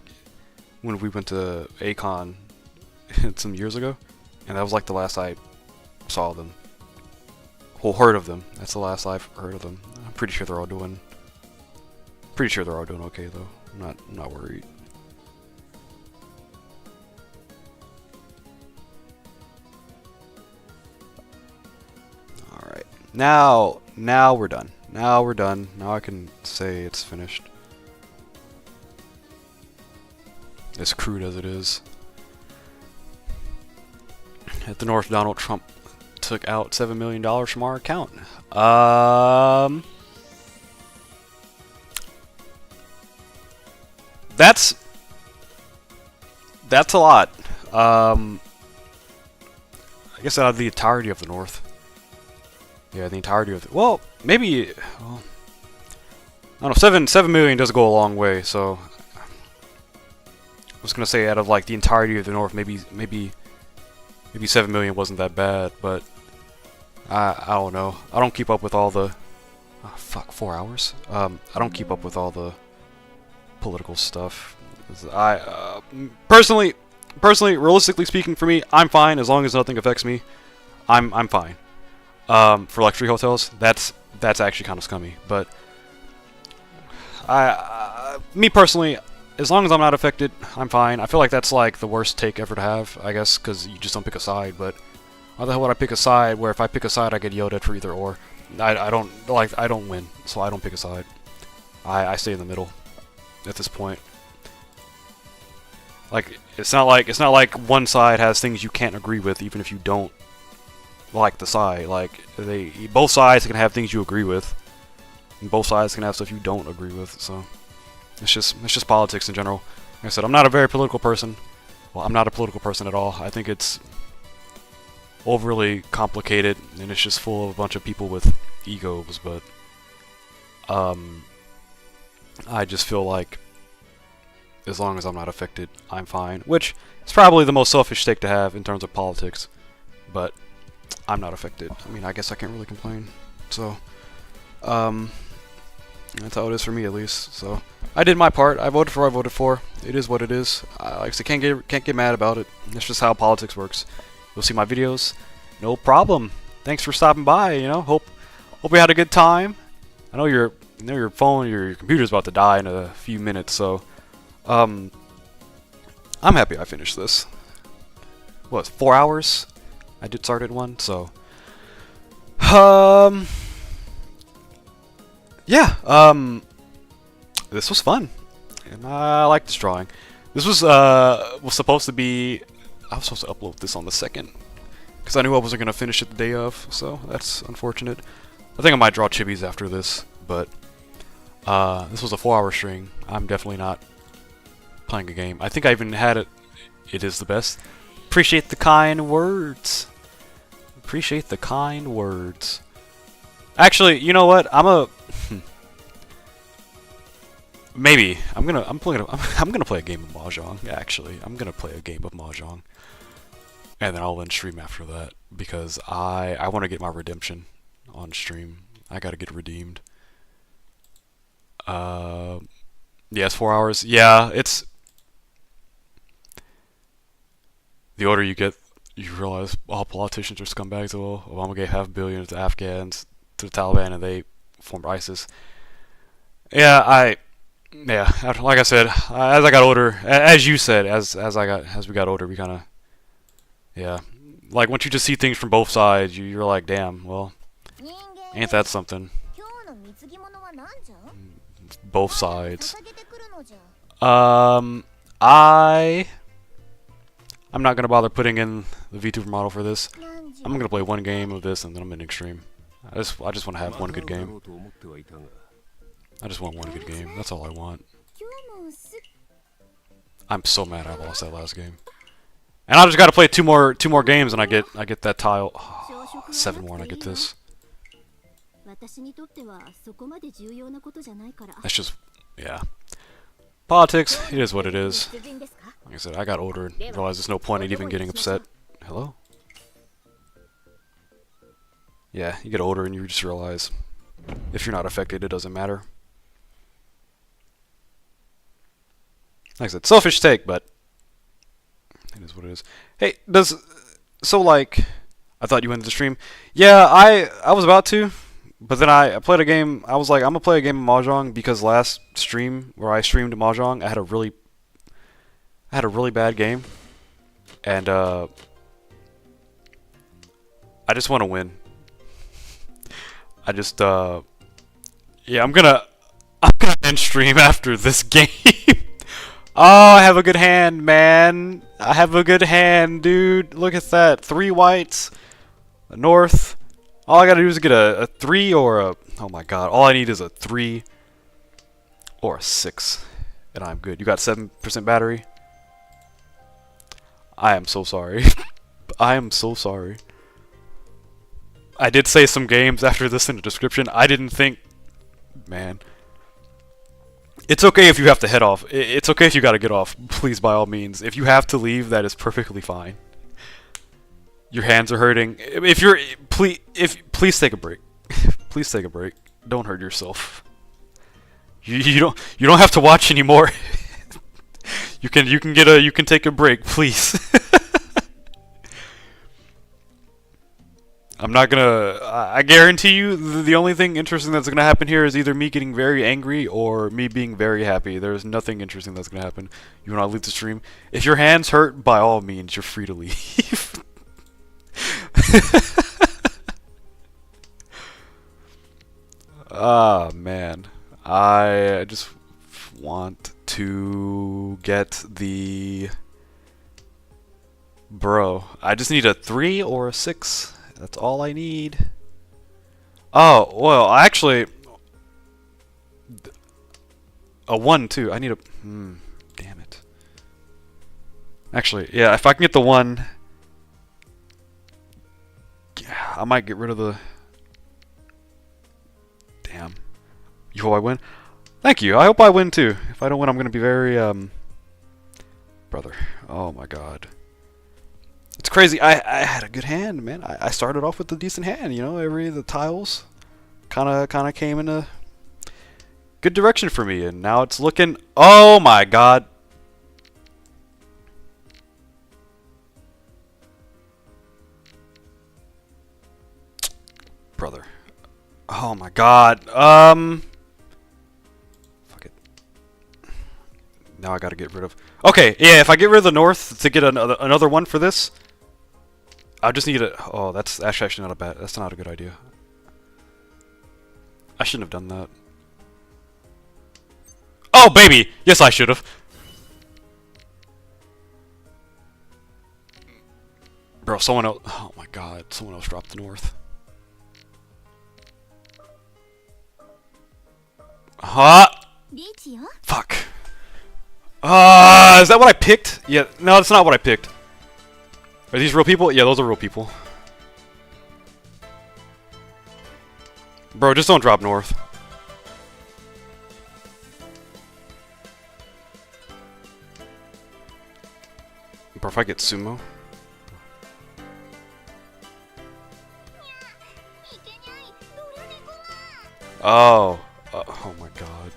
Speaker 1: when we went to Acon some years ago, and that was like the last I saw them. Well, heard of them. That's the last I've heard of them. I'm pretty sure they're all doing okay though. I'm not worried. Now we're done. Now we're done. Now I can say it's finished. As crude as it is. At the North, Donald Trump took out $7 million from our account. That's a lot. I guess out of the entirety of the North. Yeah, the entirety of well, maybe. Well, I don't know. Seven million does go a long way. So I was gonna say out of like the entirety of the North, maybe 7 million wasn't that bad, but I don't know. I don't keep up with all the. Oh, fuck, 4 hours. I don't keep up with all the political stuff. I personally, realistically speaking, for me, I'm fine as long as nothing affects me. I'm fine. For luxury hotels, that's actually kind of scummy. But me personally, as long as I'm not affected, I'm fine. I feel like that's like the worst take ever to have, I guess, because you just don't pick a side. But why the hell would I pick a side where if I pick a side, I get yelled at for either or? I don't win, so I don't pick a side. I stay in the middle at this point. Like it's not like one side has things you can't agree with, even if you don't like the side. Like both sides can have things you agree with, and both sides can have stuff you don't agree with. So it's just politics in general. Like I said, I'm not a very political person. Well, I'm not a political person at all. I think it's overly complicated, and it's just full of a bunch of people with egos. But I just feel like as long as I'm not affected, I'm fine. Which is probably the most selfish take to have in terms of politics. But I'm not affected. I mean, I guess I can't really complain. So, that's how it is for me, at least. So, I did my part. I voted for who I voted for. It is what it is. Like I said, can't get mad about it. It's just how politics works. You'll see my videos. No problem. Thanks for stopping by. You know, hope you had a good time. I know your phone, your computer's about to die in a few minutes. So, I'm happy I finished this. What, 4 hours? I did start at 1, so yeah, this was fun. And I like this drawing. This was supposed to be, I was supposed to upload this on the 2nd because I knew I wasn't gonna finish it the day of, so that's unfortunate. I think I might draw chibis after this, but this was a 4-hour string. I'm definitely not playing a game. I think I even had it. It is the best. Appreciate the kind words. Appreciate the kind words. Actually, you know what? Maybe I'm gonna play a game of mahjong. Actually, I'm gonna play a game of mahjong, and then I'll end stream after that because I want to get my redemption on stream. I gotta get redeemed. Yeah, it's 4 hours. Yeah, it's the older you get, you realize all politicians are scumbags. Well, Obama gave $500 million to Afghans, to the Taliban, and they formed ISIS. Yeah, like I said, as I got older, as you said, as we got older, we kind of, yeah, like once you just see things from both sides, you're like, damn, well, ain't that something? Both sides. I'm not gonna bother putting in the VTuber model for this. I'm gonna play one game of this and then I'm ending stream. I just want to have one good game. I just want one good game. That's all I want. I'm so mad I lost that last game. And I just gotta play two more games and I get that tile. Oh, 7 more and I get this. That's just, yeah. Politics, it is what it is. Like I said, I got older and realized there's no point in even getting upset. Hello? Yeah, you get older and you just realize if you're not affected, it doesn't matter. Like I said, selfish take, but it is what it is. Hey, like, I thought you ended the stream. Yeah, I was about to, but then I played a game. I was like, I'm gonna play a game of Mahjong because last stream where I streamed Mahjong, I had a really bad game, and I just want to win. I just yeah, I'm gonna end stream after this game. Oh, I have a good hand, man. I have a good hand, dude. Look at that. 3 whites. A north. All I gotta do is get a 3 or a... Oh my god. All I need is a 3 or a 6. And I'm good. You got 7% battery? I am so sorry. I am so sorry. I did say some games after this in the description. I didn't think... Man. It's okay if you have to head off. It's okay if you gotta get off. Please, by all means. If you have to leave, that is perfectly fine. Your hands are hurting. If you're... Please take a break. Please take a break. Don't hurt yourself. You don't have to watch anymore. you can take a break, please. I'm not gonna... I guarantee you the only thing interesting that's gonna happen here is either me getting very angry or me being very happy. There's nothing interesting that's gonna happen. You wanna leave the stream? If your hands hurt, by all means, you're free to leave. Ah, man. I just want to get the... Bro, I just need a 3 or a 6. That's all I need. Oh, well, actually... A 1, too. I need a... damn it. Actually, yeah, if I can get the 1... I might get rid of the... Damn. You hope I win? Thank you. I hope I win, too. If I don't win, I'm going to be very, Brother. Oh, my God. It's crazy. I had a good hand, man. I started off with a decent hand, you know. The tiles kind of came in a good direction for me, and now it's looking... Oh, my God. Brother. Oh, my God. Fuck it. Now I gotta get rid of... Okay, yeah, if I get rid of the north to get another one for this... I just need a... Oh, that's actually not a bad... That's not a good idea. I shouldn't have done that. Oh, baby! Yes, I should have. Bro, someone else... Oh my god, someone else dropped the north. Huh? Fuck. Is that what I picked? Yeah, no, that's not what I picked. Are these real people? Yeah, those are real people. Bro, just don't drop north. Bro, if I get sumo... Oh. Oh my god.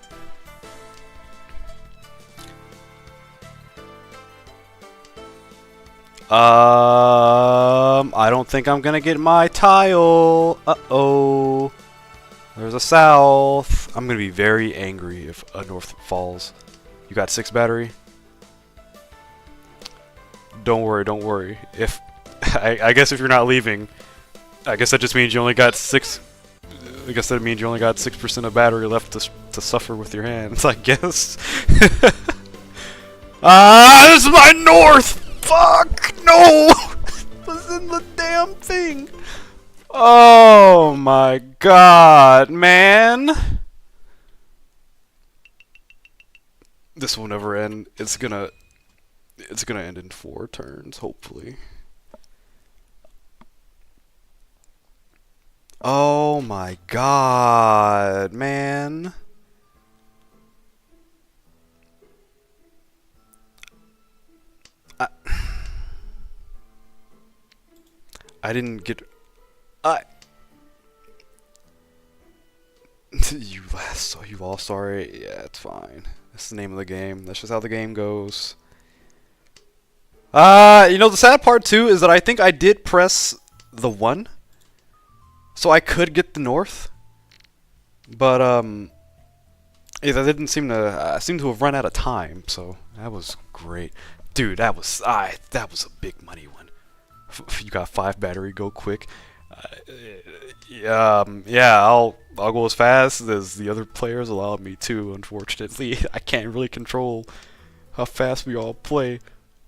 Speaker 1: I don't think I'm gonna get my tile. Uh-oh. There's a south. I'm gonna be very angry if a north falls. You got 6 battery? Don't worry, don't worry. If I guess if you're not leaving, I guess that just means you only got 6. I guess that means you only got 6% of battery left to suffer with your hands, I guess. This is my north! Fuck! No! This in the damn thing! Oh my god, man! This will never end. It's gonna end in 4 turns, hopefully. Oh my god, man. I didn't get... You all sorry? Yeah, it's fine. That's the name of the game. That's just how the game goes. You know, the sad part too is that I think I did press the 1. So I could get the north. But, yeah, that didn't seem to... I seem to have run out of time, so that was great. Dude, that was a big money one. You got 5 battery, go quick. Yeah, I'll go as fast as the other players allow me to. Unfortunately, I can't really control how fast we all play.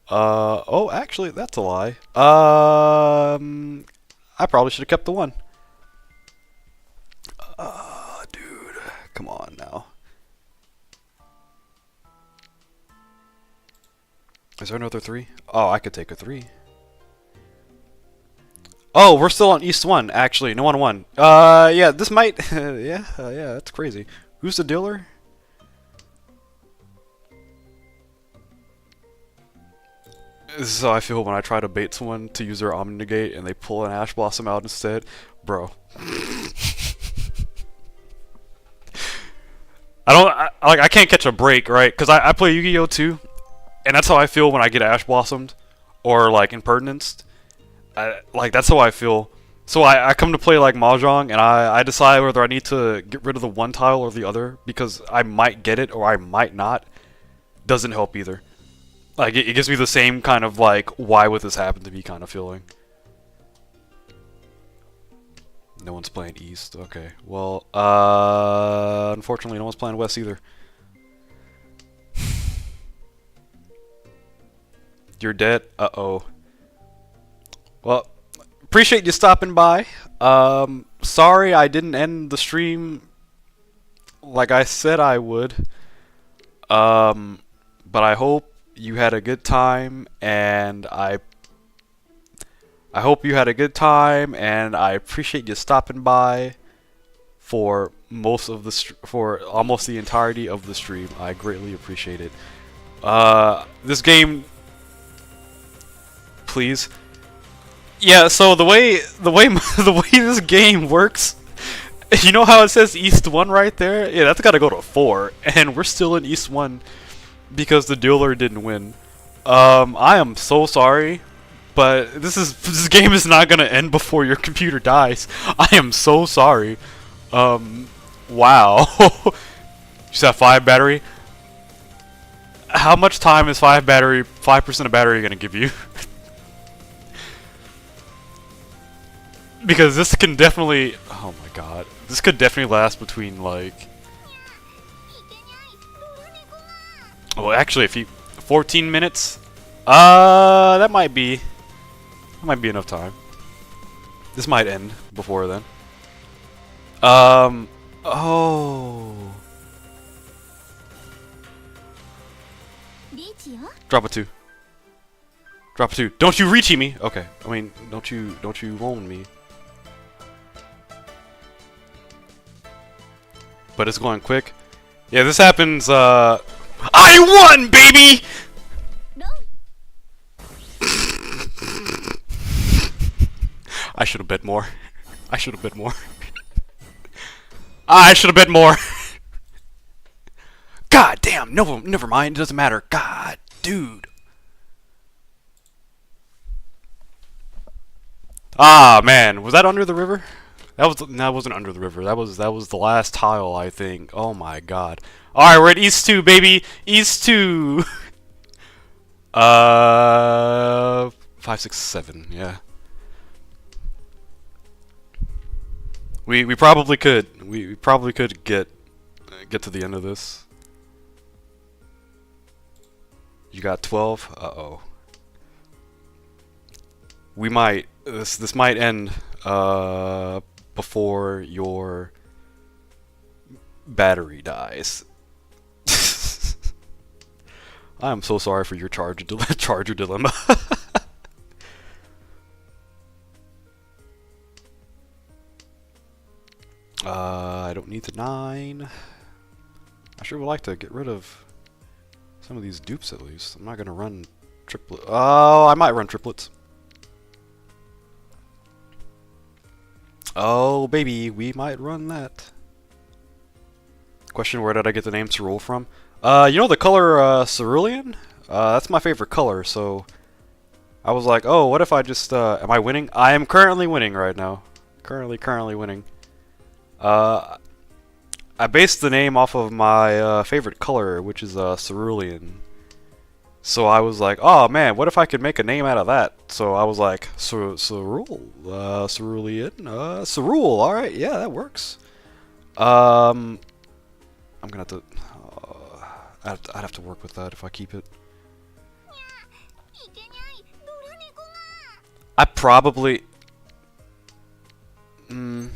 Speaker 1: Oh, actually, that's a lie. I probably should have kept the one. Dude, come on now. Is there another three? Oh, I could take a three. Oh, we're still on East 1, actually. No 1-1. Yeah, this might... yeah, that's crazy. Who's the dealer? This is how I feel when I try to bait someone to use their Omni-Negate and they pull an Ash Blossom out instead. Bro. I can't catch a break, right? Because I play Yu-Gi-Oh! Too, and that's how I feel when I get Ash Blossomed, or, like, Impertinenced. Like, that's how I feel. So I come to play like Mahjong, and I decide whether I need to get rid of the one tile or the other, because I might get it or I might not. Doesn't help either. Like, it gives me the same kind of, like, why would this happen to me kind of feeling. No one's playing East. Okay. Well, unfortunately, no one's playing West either. You're dead? Uh-oh. Well, appreciate you stopping by. Sorry I didn't end the stream like I said I would. But I hope you had a good time, and I hope you had a good time, and I appreciate you stopping by for most of the for almost the entirety of the stream. I greatly appreciate it. This game, please. Yeah, so the way the way this game works, you know how it says East 1 right there? Yeah, that's gotta go to 4, and we're still in East 1 because the dealer didn't win. I am so sorry, but this game is not gonna end before your computer dies. I am so sorry. Wow. You said 5 battery? How much time is 5% of battery gonna give you? Because this can definitely, oh my god, this could definitely last between like, oh actually if you, 14 minutes, that might be enough time. This might end before then. Oh. Drop a 2. Drop a 2. Don't you reach me? Okay. I mean, don't you loan me? But it's going quick. Yeah, this happens, I won, baby! I should have bet more. I should have bet more. I should have bet more. God damn, no, never mind, it doesn't matter. God, dude. Ah, man, was that under the river? That wasn't under the river. That was the last tile, I think. Oh my god. All right, we're at East 2, baby. East 2. 5, 6, 7. Yeah. We probably could. We probably could get to the end of this. You got 12. Uh-oh. We might. This might end. Before your battery dies. I am so sorry for your charger dilemma. I don't need the 9. I sure would like to get rid of some of these dupes at least. I'm not gonna run triplet. Oh, I might run triplets. Oh, baby, we might run that. Question, where did I get the name Cerule from? You know the color, cerulean? That's my favorite color, so... I was like, oh, what if I just, am I winning? I am currently winning right now. Currently winning. I based the name off of my, favorite color, which is, cerulean. So I was like, oh man, what if I could make a name out of that? So I was like, Cerule, Cerulean, Cerule, alright, yeah, that works. I'm gonna have to, I'd have to work with that if I keep it. I probably, bro,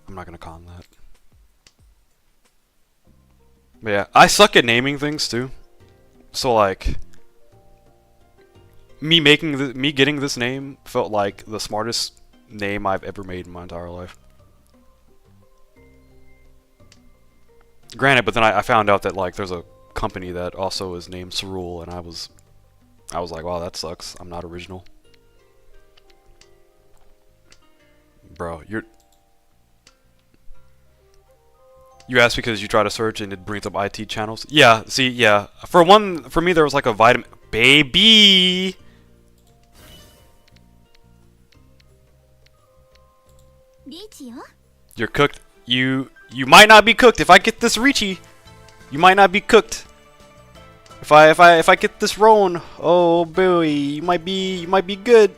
Speaker 1: I'm not gonna con that. But yeah, I suck at naming things too. So like, me getting this name felt like the smartest name I've ever made in my entire life. Granted, but then I found out that like there's a company that also is named Cerule, and I was like, wow, that sucks. I'm not original. Bro, you asked because you try to search and it brings up IT channels. Yeah, see, yeah. For me there was like a vitamin baby. You're cooked. You might not be cooked. If I get this Ricci, you might not be cooked. If I get this Roan, oh boy, you might be good.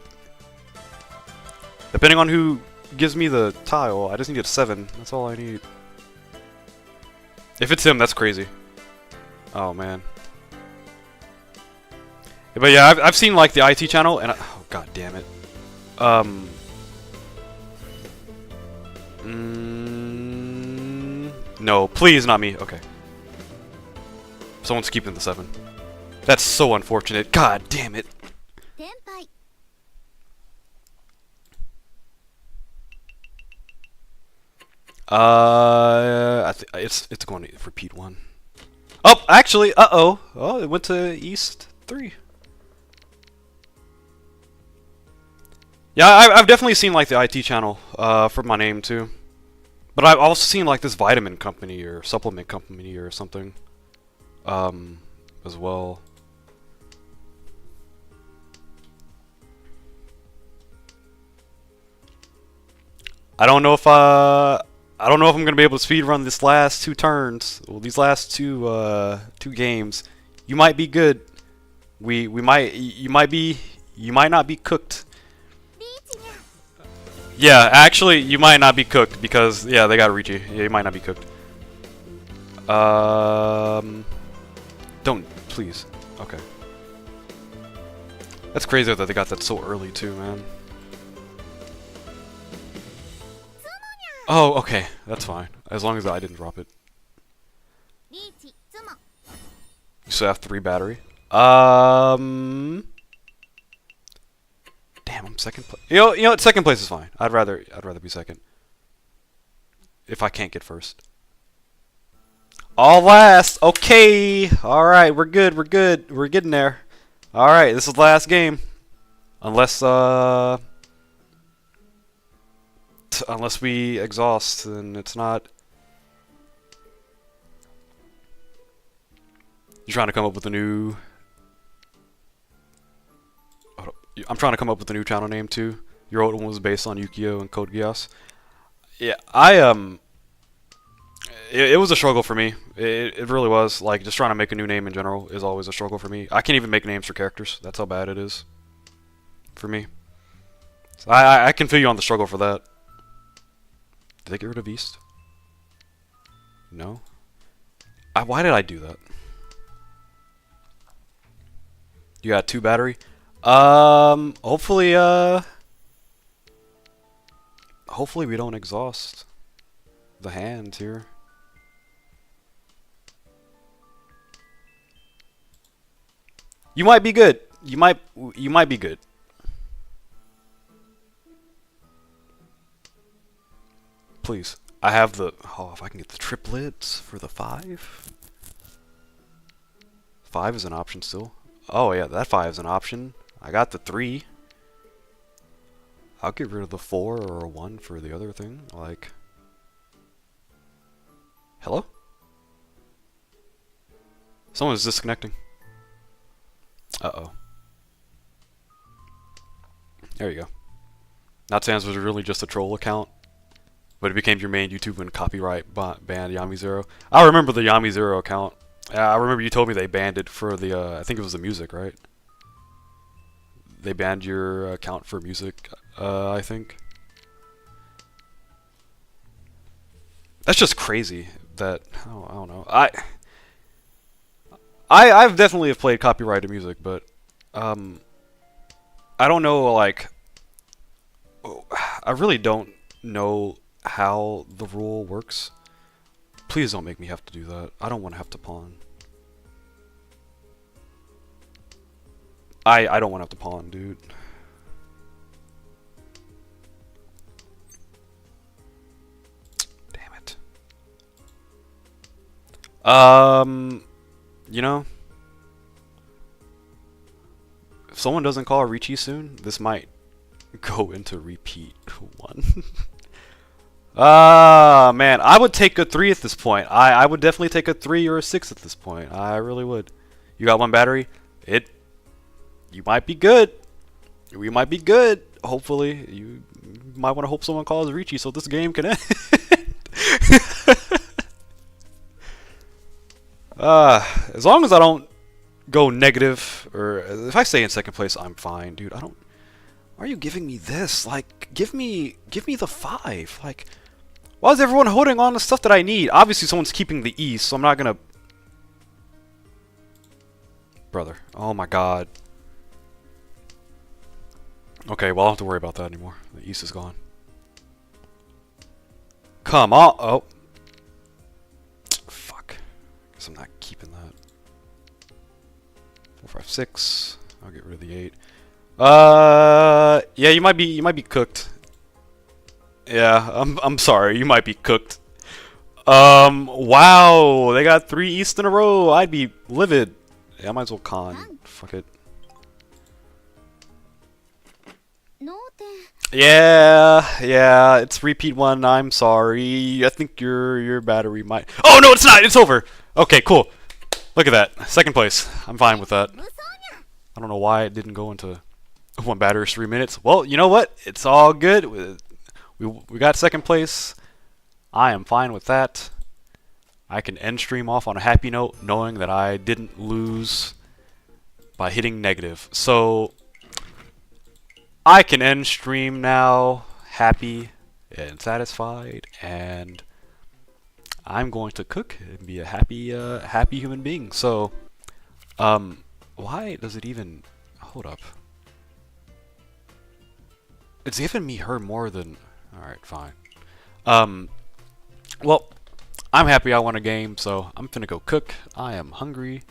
Speaker 1: Depending on who gives me the tile, I just need a 7. That's all I need. If it's him, that's crazy. Oh man. But yeah, I've seen like the IT channel, and oh god damn it. No, please not me. Okay. Someone's keeping the 7. That's so unfortunate. God damn it. It's going to repeat 1. Oh, actually, uh-oh. Oh, it went to East 3. Yeah, I've definitely seen like the IT channel for my name too. But I've also seen like this vitamin company or supplement company or something as well. I don't know if I'm gonna be able to speed run this last 2 turns. Well, these last two games. You might be good. You might not be cooked. Yeah, actually, you might not be cooked because yeah, they got Ricci. Yeah, you might not be cooked. Don't please. Okay. That's crazy that they got that so early too, man. Oh, okay, that's fine. As long as I didn't drop it. You still have 3 battery. Damn, I'm second place. You know what? Second place is fine. I'd rather be second. If I can't get first. All last. Okay. All right, we're good. We're good. We're getting there. All right, this is the last game. Unless unless we exhaust, then it's not. You're trying to come up with a new. I'm trying to come up with a new channel name too. Your old one was based on Yukio and Code Geass. Yeah, it was a struggle for me. It really was. Like just trying to make a new name in general is always a struggle for me. I can't even make names for characters. That's how bad it is for me. So I can feel you on the struggle for that. Did they get rid of East? No. Why did I do that? You got 2 battery. Hopefully, hopefully we don't exhaust the hand here. You might be good. You might be good. Please. I have the, oh, if I can get the triplets for the 5. 5 is an option still. Oh yeah, that 5 is an option. I got the 3. I'll get rid of the 4 or a 1 for the other thing. Like, hello? Someone's disconnecting. Uh-oh. There you go. Not Sans was really just a troll account, but it became your main YouTube when copyright banned Yami Zero. I remember the Yami Zero account. Yeah, I remember you told me they banned it for the, I think it was the music, right? They banned your account for music, I think. That's just crazy that, I don't know. I've definitely have played copyrighted music, but, um, I don't know, like, I really don't know how the rule works. Please don't make me have to do that. I don't want to have to pawn. I don't want to have to pawn, dude. Damn it. You know, if someone doesn't call Ricci soon, this might go into repeat one. Ah, man, I would take a 3 at this point. I would definitely take a 3 or a 6 at this point. I really would. You got one battery? You might be good. We might be good. Hopefully, you might want to hope someone calls Ricci so this game can end. As long as I don't go negative, or if I stay in second place, I'm fine, dude. I don't. Why are you giving me this? Like, give me the 5. Like, why is everyone holding on to stuff that I need? Obviously, someone's keeping the east, so I'm not gonna. Brother, oh my god. Okay, well, I don't have to worry about that anymore. The east is gone. Come on. Oh. Fuck. Guess I'm not keeping that. 4, 5, 6. I'll get rid of the 8. Yeah, you might be cooked. Yeah, I'm sorry, you might be cooked. Wow, they got 3 east in a row. I'd be livid. Yeah, I might as well con. Fuck it. Yeah, it's repeat 1. I'm sorry. I think your battery might. Oh no, it's not. It's over. Okay, cool. Look at that. Second place. I'm fine with that. I don't know why it didn't go into 1 battery 3 minutes. Well, you know what? It's all good. We got second place. I am fine with that. I can end stream off on a happy note, knowing that I didn't lose by hitting negative. So I can end stream now, happy and satisfied, and I'm going to cook and be a happy human being. So, why does it even hold up? It's giving me her more than. All right, fine. Well, I'm happy I won a game, so I'm finna go cook. I am hungry,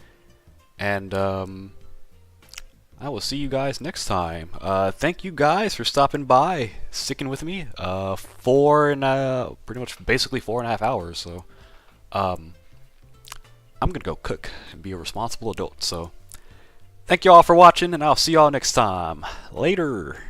Speaker 1: and I will see you guys next time. Thank you guys for stopping by, sticking with me. Pretty much basically 4.5 hours. So, I'm gonna go cook and be a responsible adult. So, thank you all for watching, and I'll see y'all next time. Later.